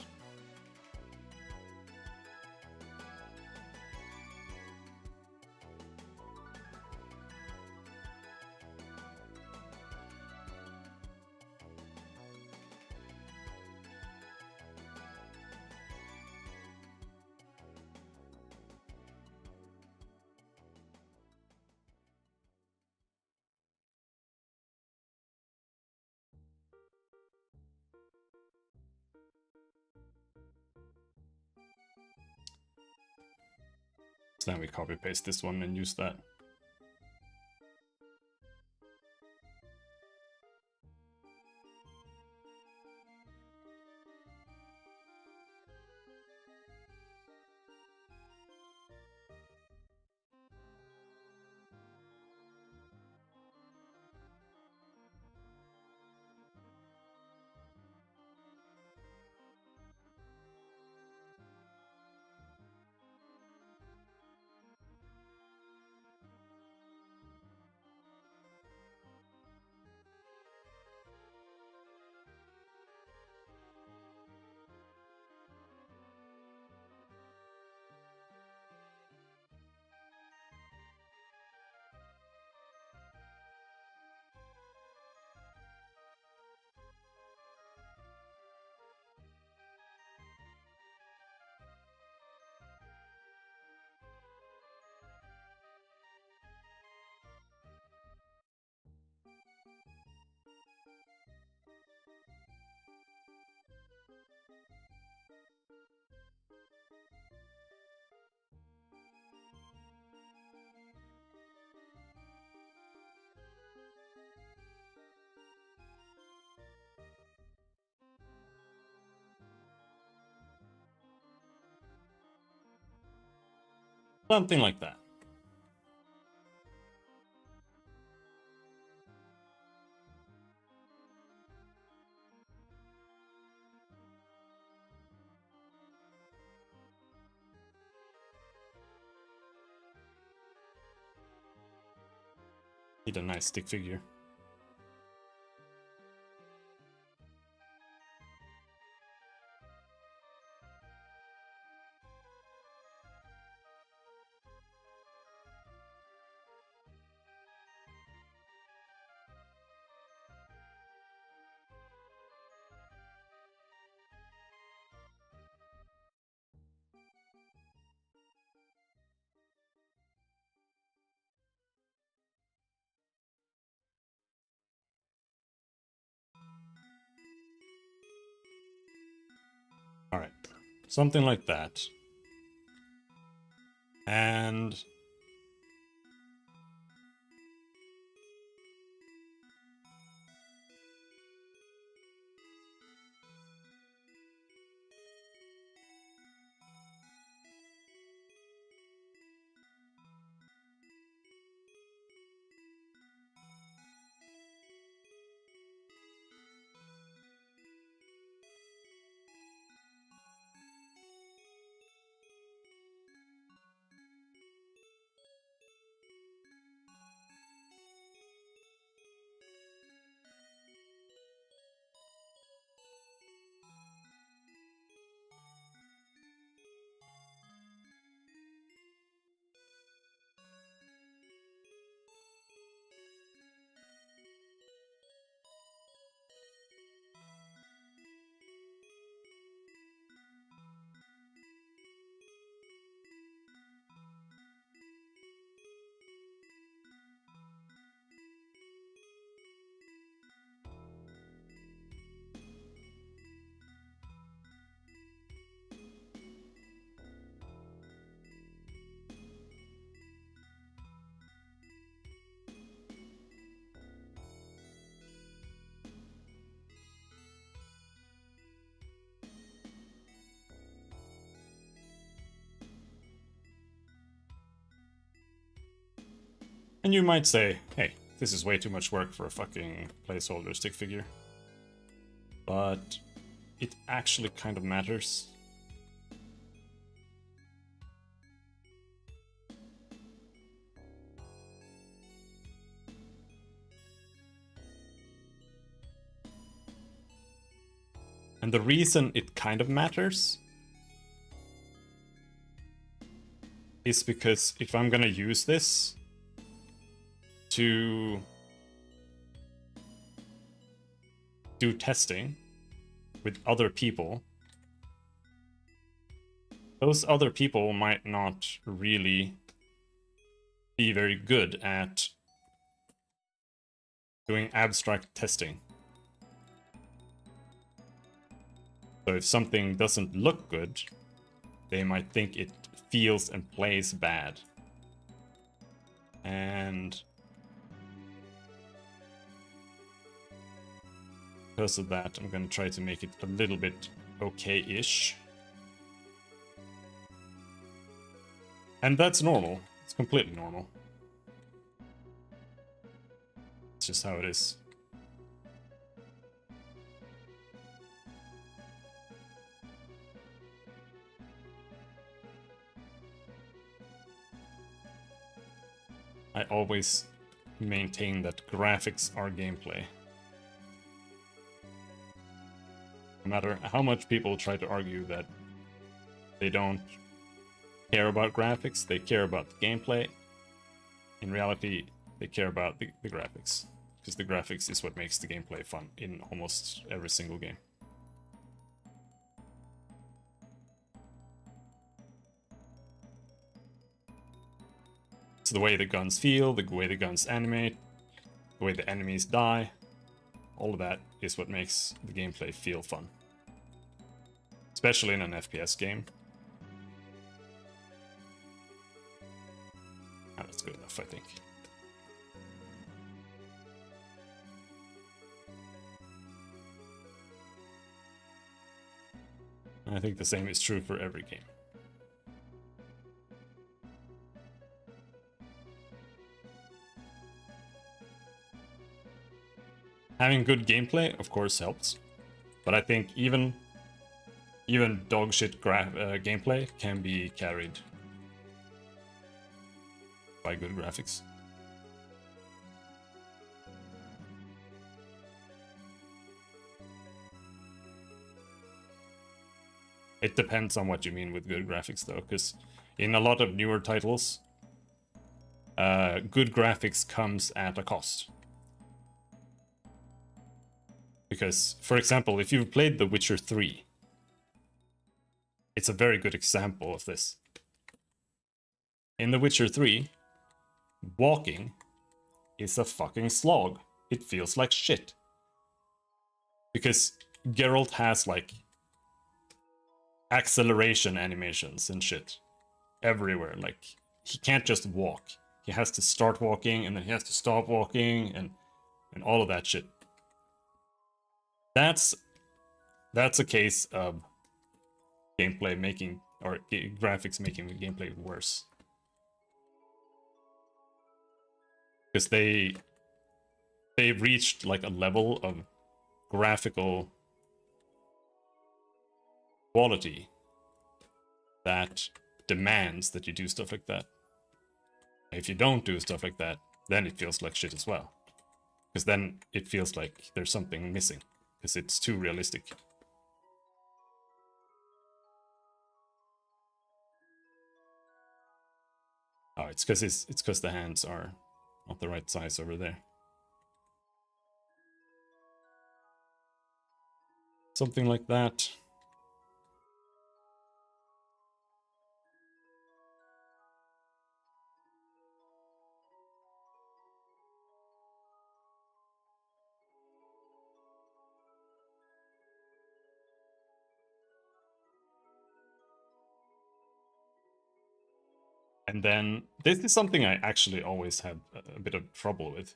So then we copy paste this one and use that. Something like that. Need a nice stick figure. All right, something like that. And you might say, hey, this is way too much work for a fucking placeholder stick figure. But it actually kind of matters. And the reason it kind of matters is because if I'm gonna use this to do testing with other people, those other people might not really be very good at doing abstract testing. So if something doesn't look good, they might think it feels and plays bad. And because of that, I'm going to try to make it a little bit okay-ish. And that's normal. It's completely normal. It's just how it is. I always maintain that graphics are gameplay. No matter how much people try to argue that they don't care about graphics, they care about the gameplay. In reality, they care about the graphics. Because the graphics is what makes the gameplay fun in almost every single game. It's the way the guns feel, the way the guns animate, the way the enemies die. All of that is what makes the gameplay feel fun. It's especially in an FPS game. Oh, that's good enough, I think. I think the same is true for every game. Having good gameplay, of course, helps. But I think even dogshit gameplay can be carried by good graphics. It depends on what you mean with good graphics, though, because in a lot of newer titles, good graphics comes at a cost. Because, for example, if you've played The Witcher 3, it's a very good example of this. In The Witcher 3, walking is a fucking slog. It feels like shit. Because Geralt has, like, acceleration animations and shit everywhere. Like, he can't just walk. He has to start walking, and then he has to stop walking, and all of that shit. That's a case of gameplay making, or graphics making the gameplay worse. Because they've reached like a level of graphical quality that demands that you do stuff like that. If you don't do stuff like that, then it feels like shit as well. Because then it feels like there's something missing. Because it's too realistic. Oh, it's because the hands are not the right size over there. Something like that. And then, this is something I actually always had a bit of trouble with.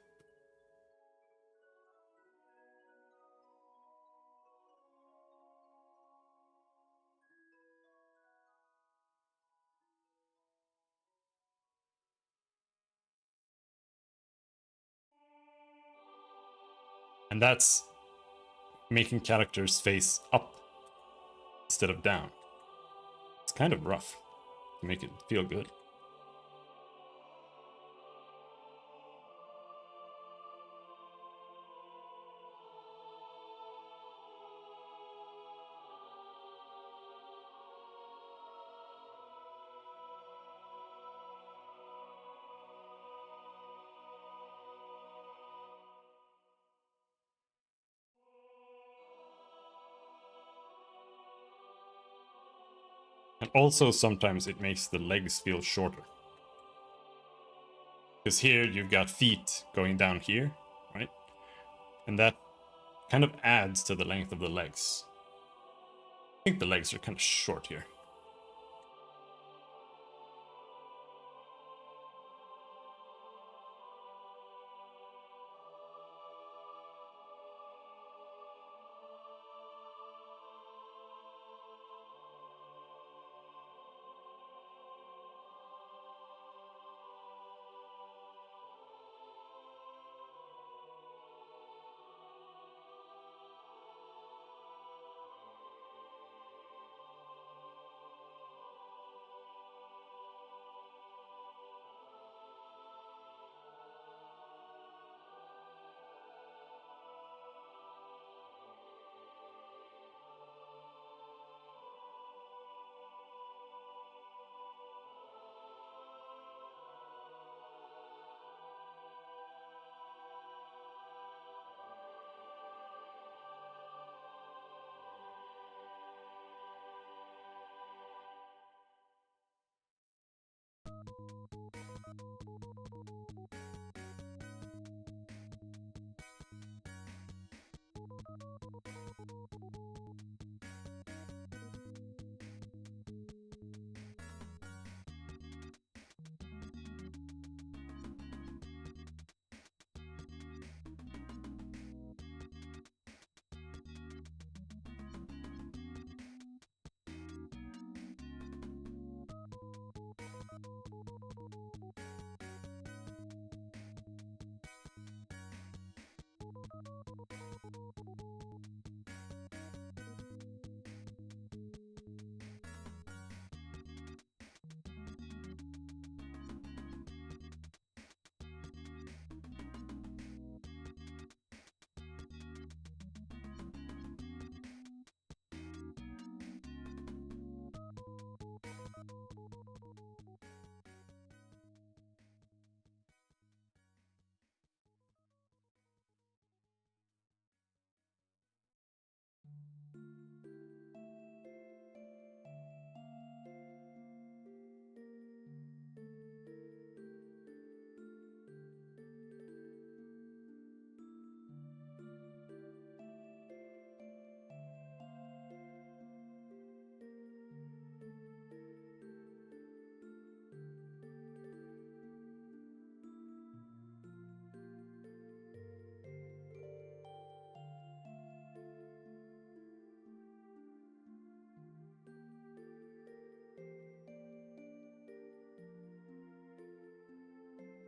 And that's making characters face up instead of down. It's kind of rough to make it feel good. And also sometimes it makes the legs feel shorter. Because here you've got feet going down here, right? And that kind of adds to the length of the legs. I think the legs are kind of short here.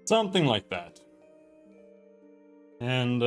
Something like that. And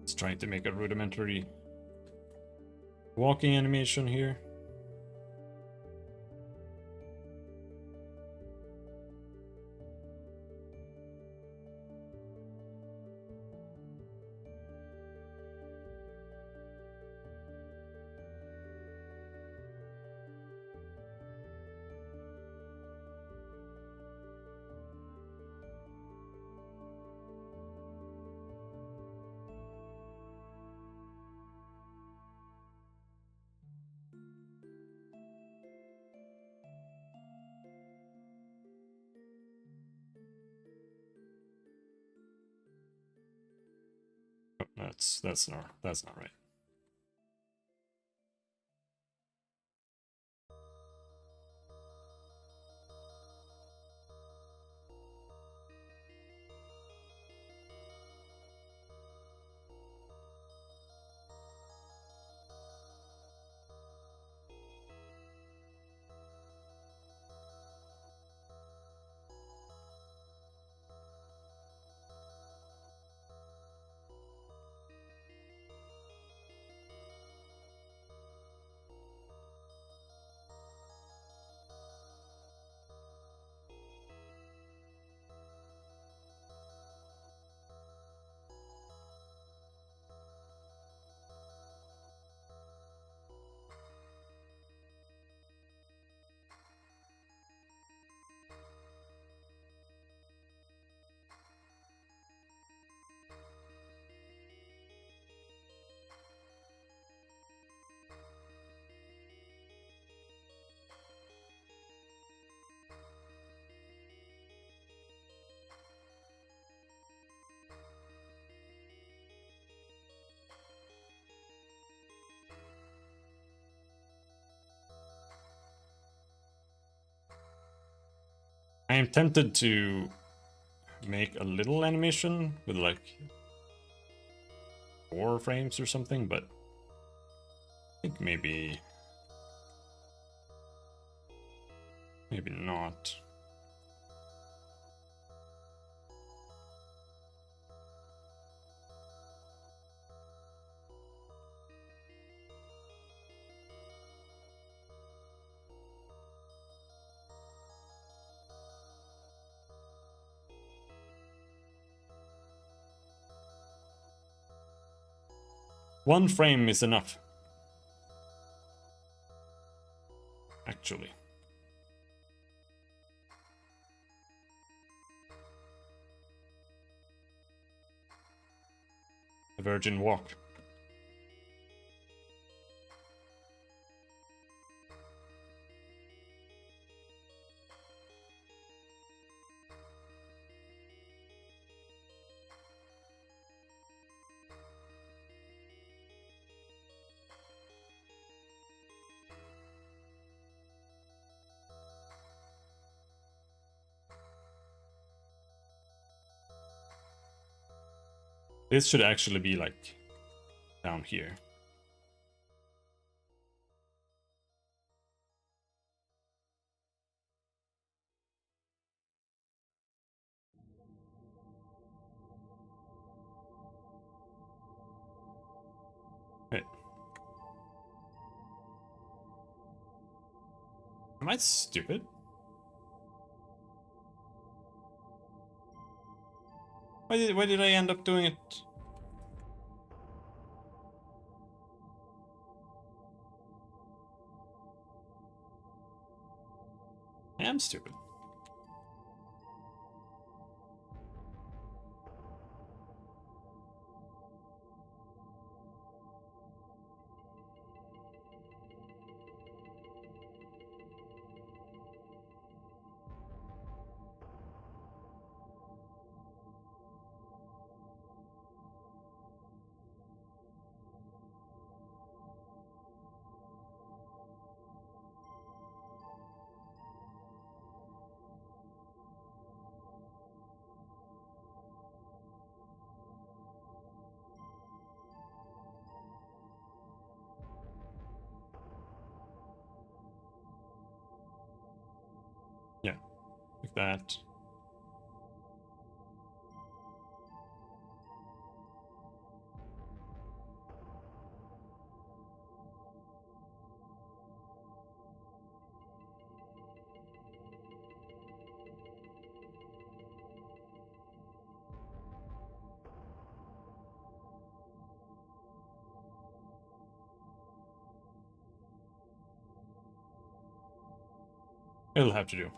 it's trying to make a rudimentary walking animation here. That's not right. I am tempted to make a little animation with like 4 frames or something, but I think maybe not. One frame is enough, actually. A virgin walk. This should actually be like down here. Wait. Am I stupid? Why did I end up doing it? I am stupid. Yeah, like that. It'll have to do.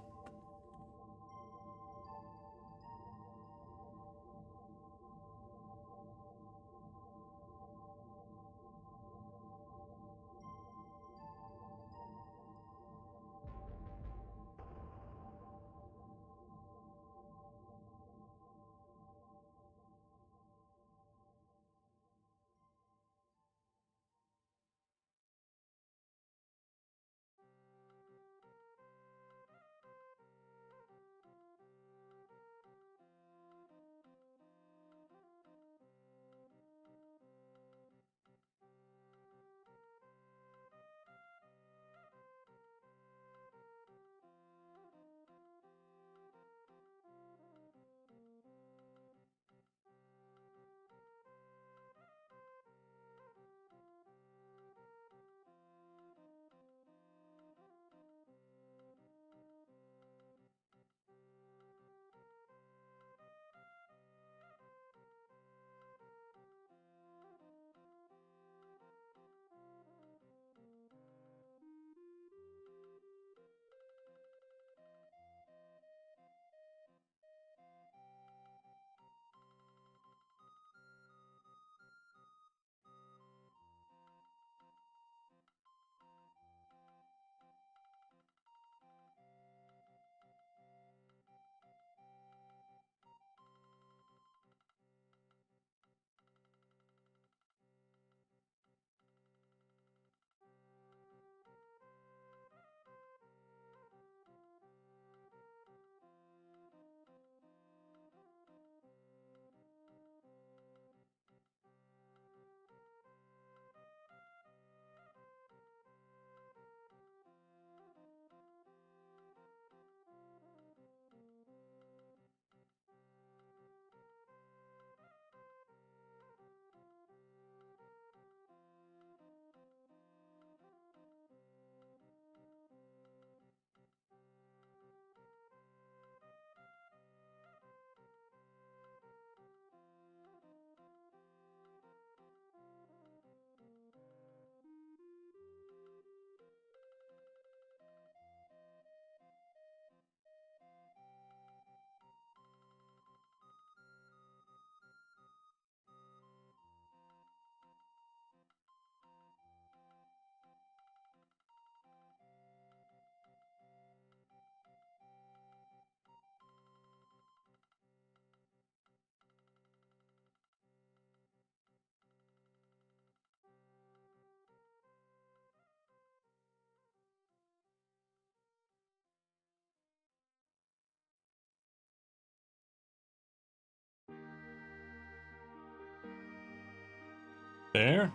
There.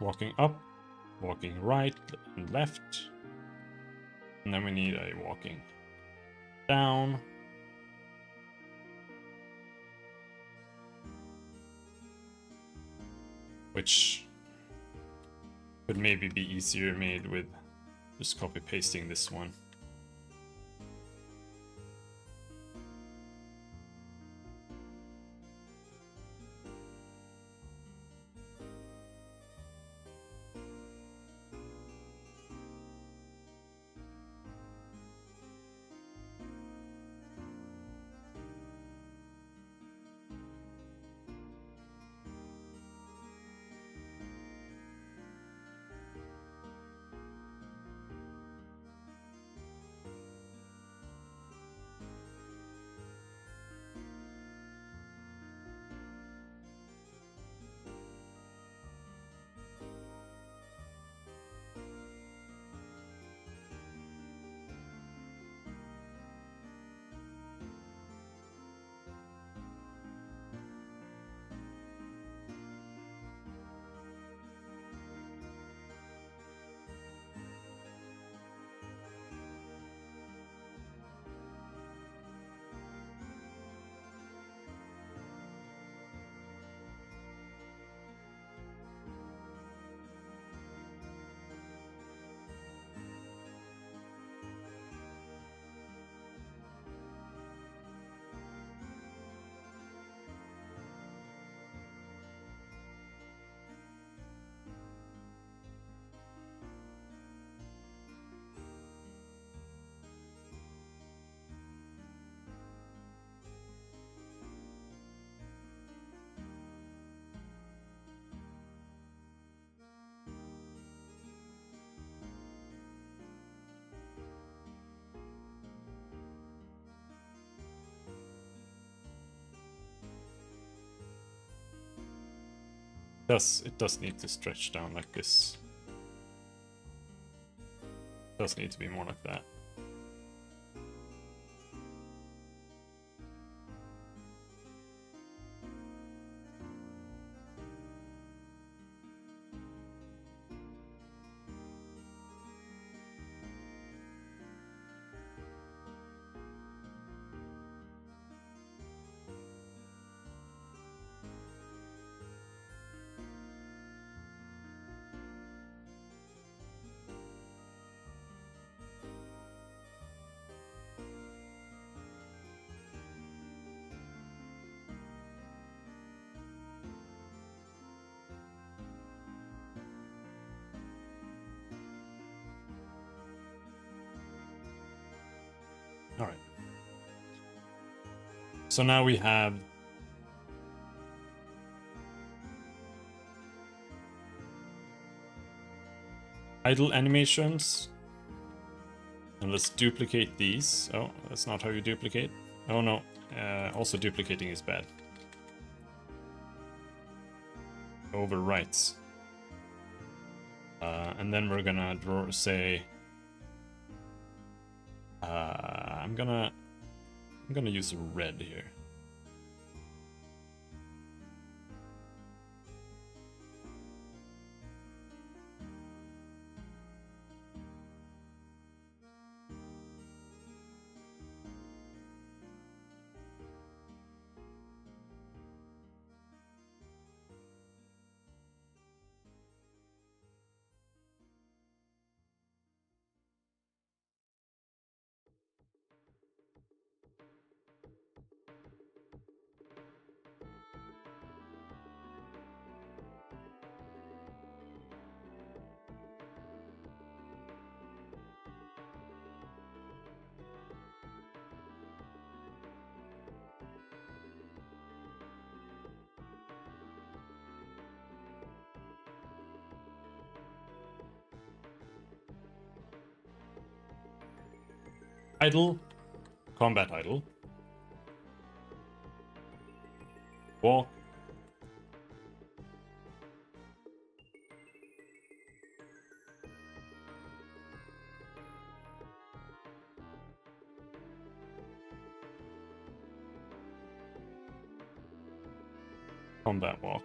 Walking up, walking right and left. And then we need a walking down. Which could maybe be easier made with just copy pasting this one. It does need to stretch down like this. It does need to be more like that. All right. So now we have idle animations. And let's duplicate these. Oh, that's not how you duplicate. Oh no, also duplicating is bad. Overwrites. And then we're gonna draw, say, I'm gonna use red here. Idle, combat idle. Walk. Combat walk.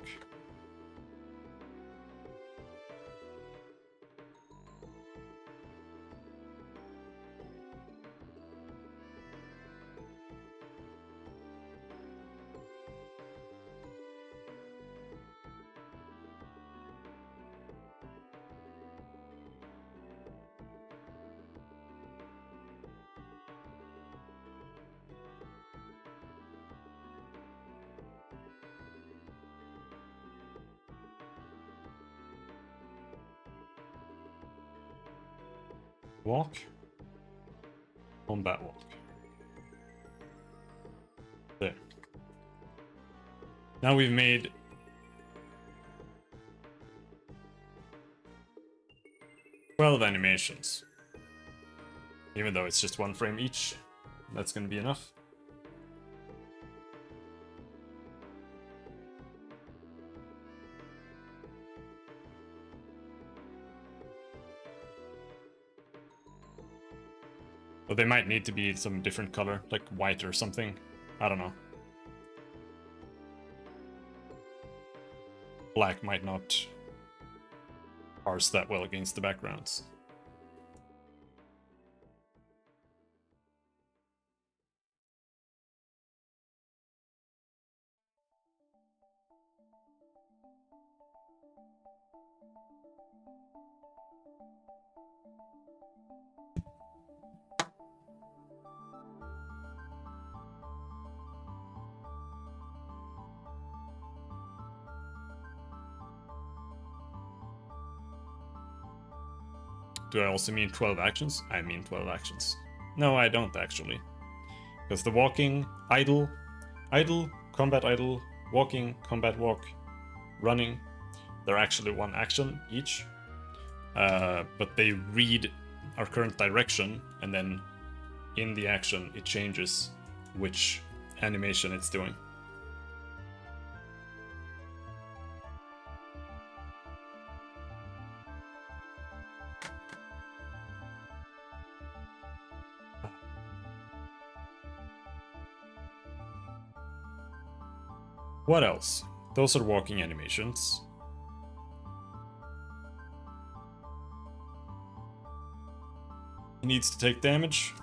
Walk. Combat walk. There. Now we've made 12 animations. Even though it's just 1 frame each, that's gonna be enough. But they might need to be some different color, like white or something. I don't know. Black might not parse that well against the backgrounds. Do I also mean 12 actions? I mean 12 actions. No, I don't actually. Because the walking, idle, combat idle, walking, combat walk, running, they're actually 1 action each. But they read our current direction, and then in the action it changes which animation it's doing. What else? Those are walking animations. He needs to take damage.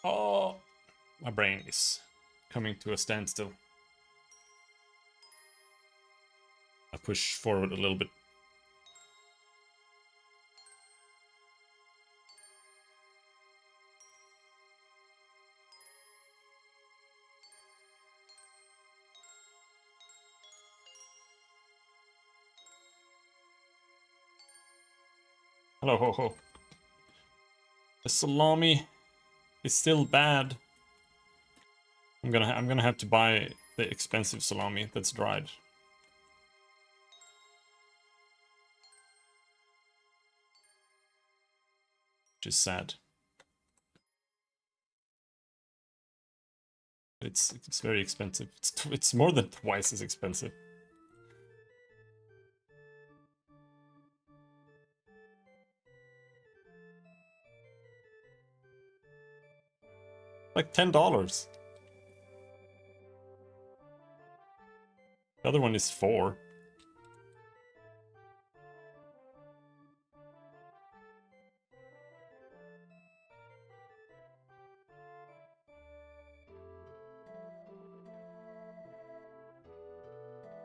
Oh, my brain is coming to a standstill. I push forward a little bit. Hello, ho, ho. The salami is still bad. I'm gonna have to buy the expensive salami that's dried. Which is sad. It's very expensive. It's more than twice as expensive. Like $10. The other one is 4.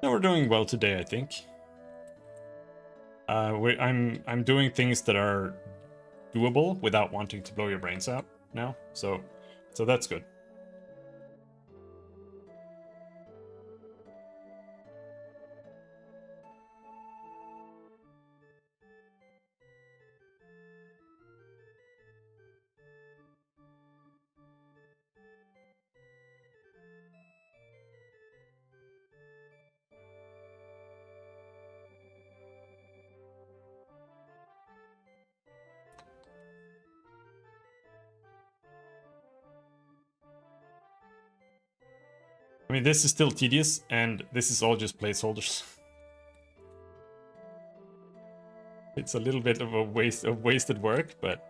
No, we're doing well today, I think. I'm doing things that are doable without wanting to blow your brains out now. So So that's good. I mean, this is still tedious, and this is all just placeholders. It's a little bit of a waste of wasted work, but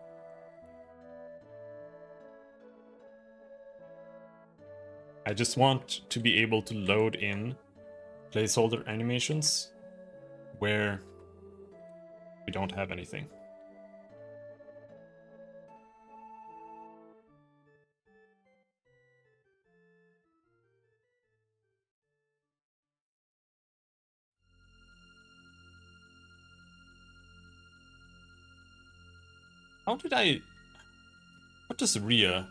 I just want to be able to load in placeholder animations where we don't have anything. How did I... What does Rhea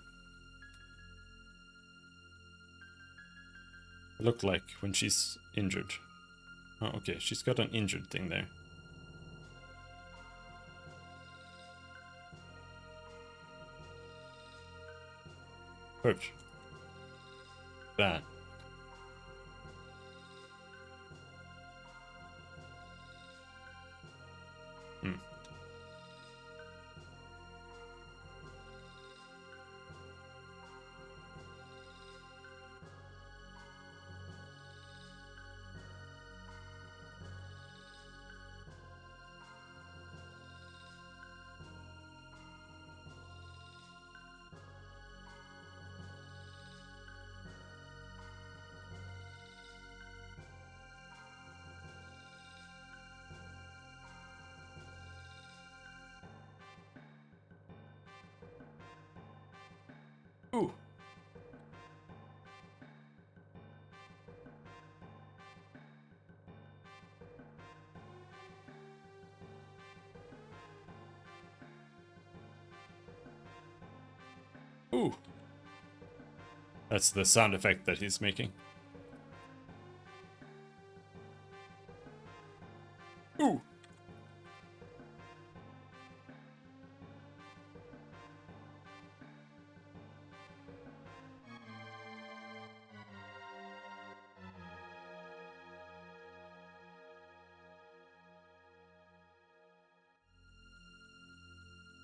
look like when she's injured? Oh, okay, she's got an injured thing there. Perfect. That. Hmm. Ooh. Ooh. That's the sound effect that he's making. Ooh.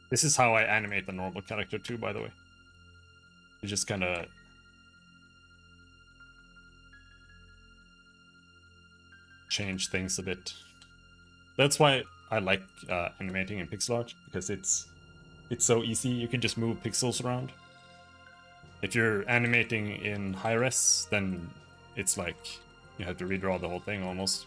This is how I animate the normal character too, by the way. You just kind of change things a bit. That's why I like animating in pixel art, because it's so easy. You can just move pixels around. If you're animating in high res, then it's like you have to redraw the whole thing almost.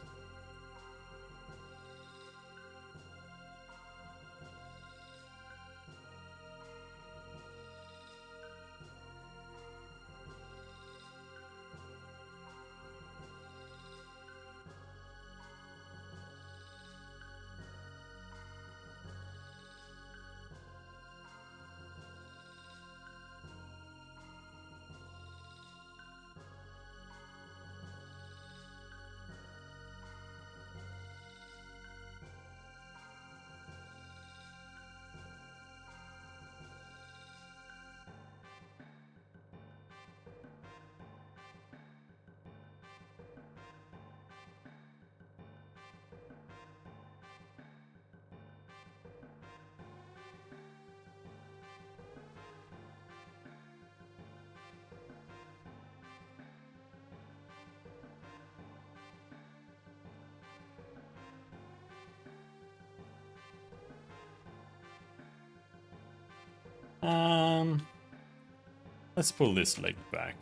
Let's pull this leg back.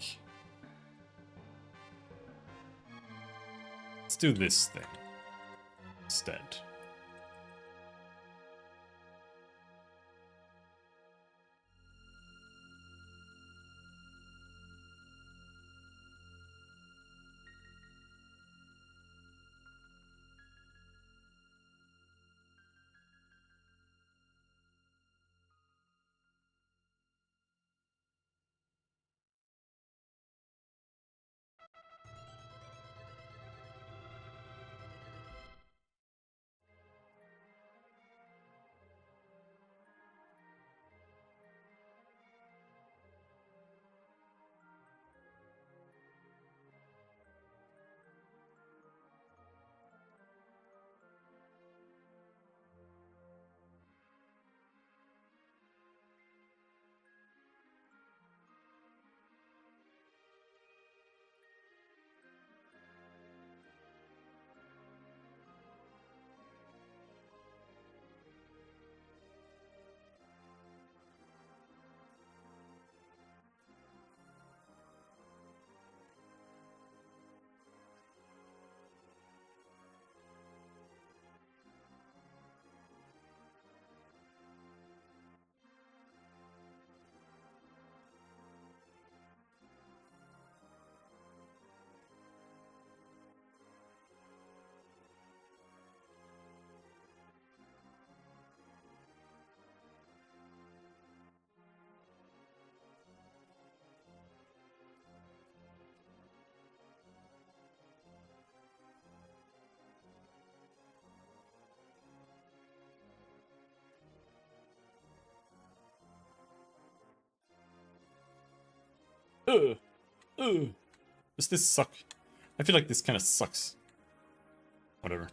Let's do this thing instead. Ugh. Ugh. Does this suck? I feel like this kind of sucks. Whatever.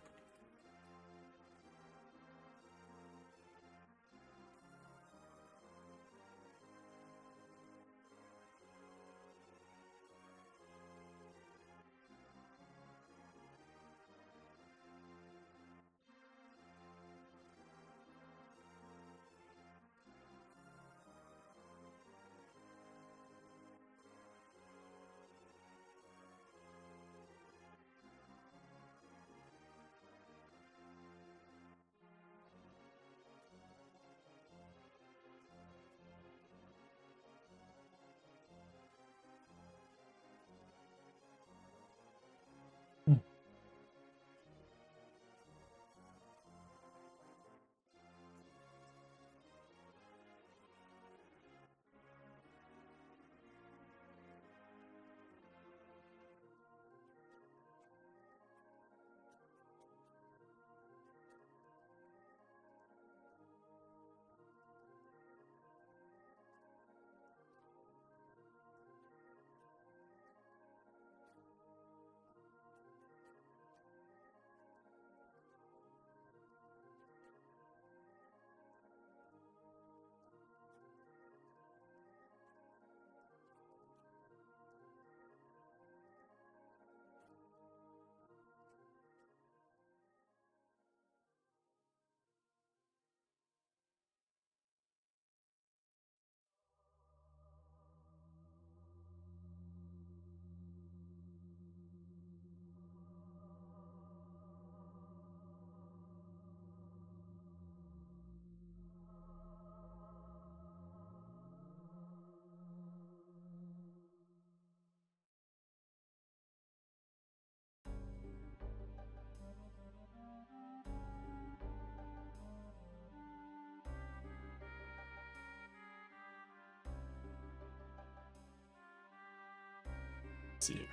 Let's see.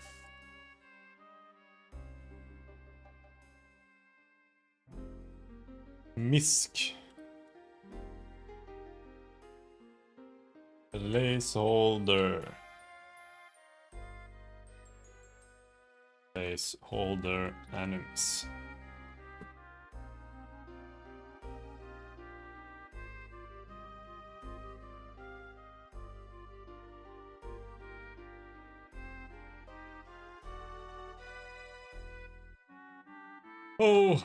Misk. Placeholder. Placeholder enemies. Oh.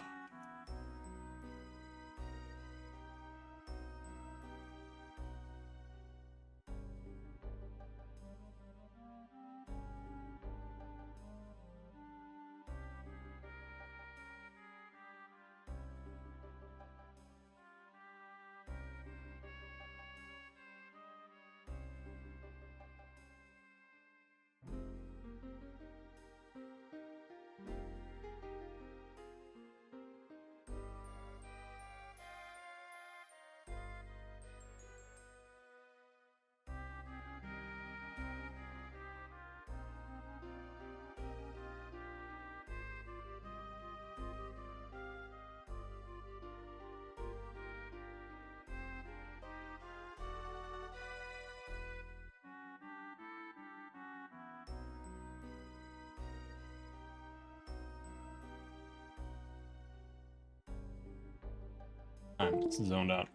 I'm zoned out.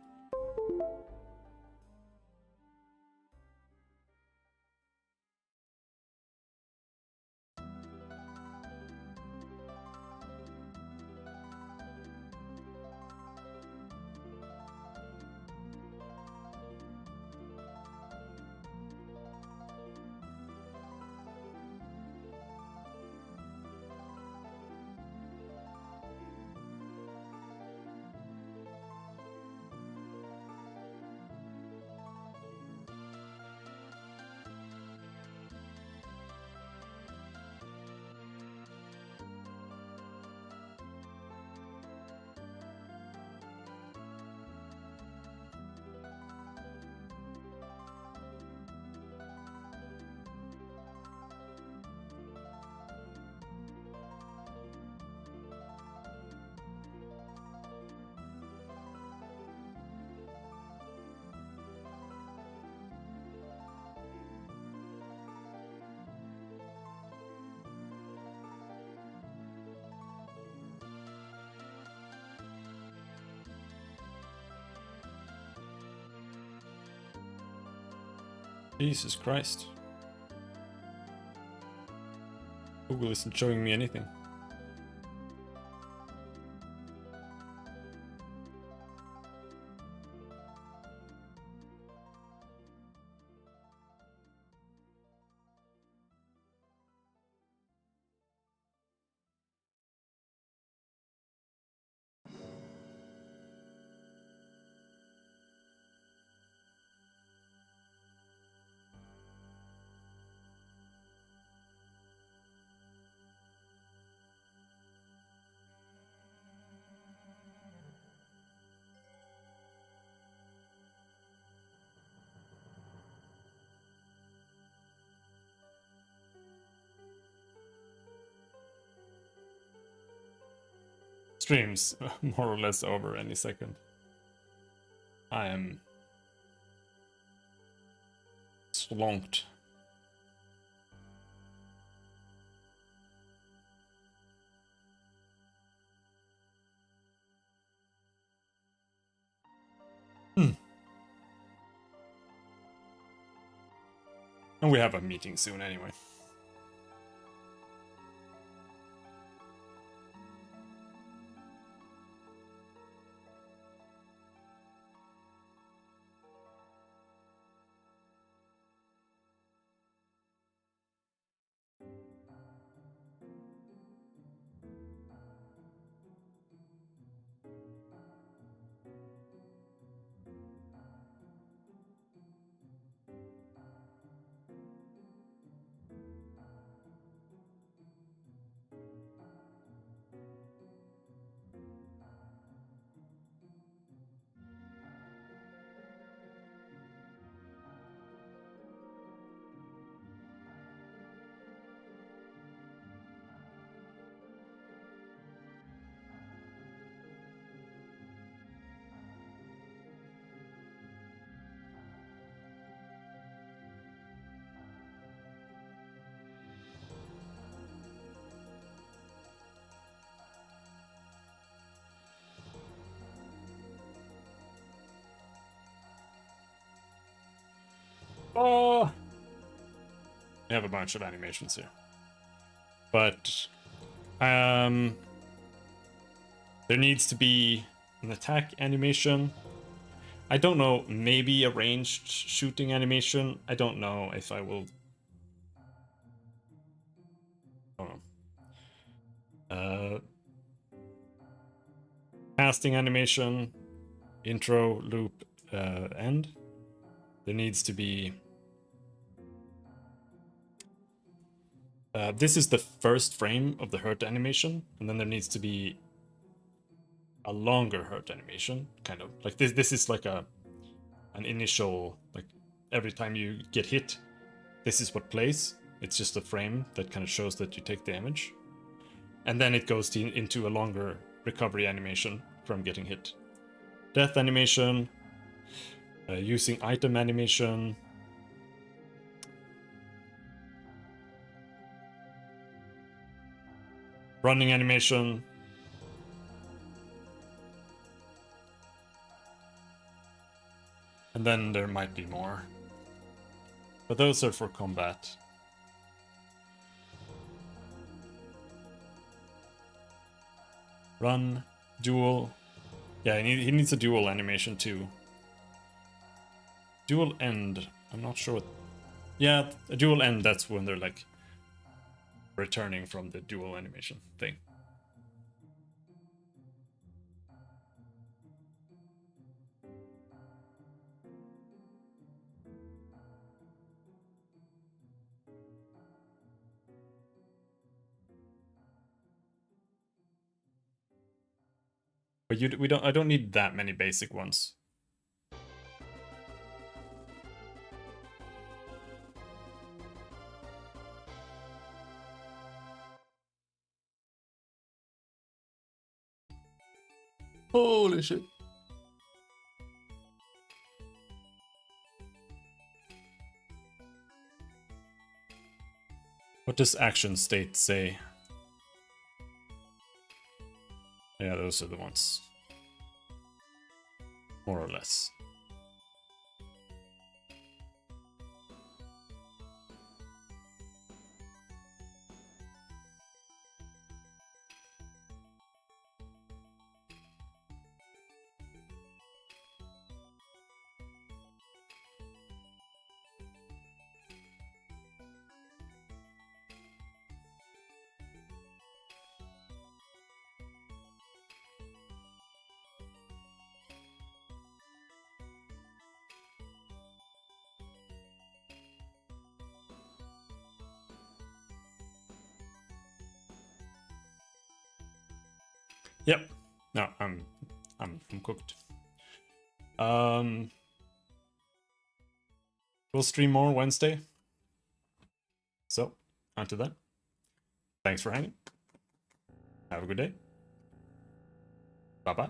Jesus Christ. Google isn't showing me anything. Streams more or less over any second. I am slonked. And we have a meeting soon anyway. Oh, we have a bunch of animations here, but there needs to be an attack animation. I don't know, maybe a ranged shooting animation. I don't know if I will. I don't know. Casting animation, intro, loop, end. There needs to be. This is the first frame of the hurt animation, and then there needs to be a longer hurt animation, kind of like this. This is like an initial, like every time you get hit, this is what plays. It's just a frame that kind of shows that you take damage, and then it goes into a longer recovery animation from getting hit. Death animation, using item animation. Running animation. And then there might be more. But those are for combat. Run, duel. Yeah, he needs a duel animation too. Dual end. I'm not sure what... Yeah, a dual end, that's when they're like returning from the dual animation thing. But I don't need that many basic ones. Holy shit. What does action state say? Yeah, those are the ones. More or less. Yep. No, I'm cooked. We'll stream more Wednesday. So, until then, thanks for hanging. Have a good day. Bye-bye.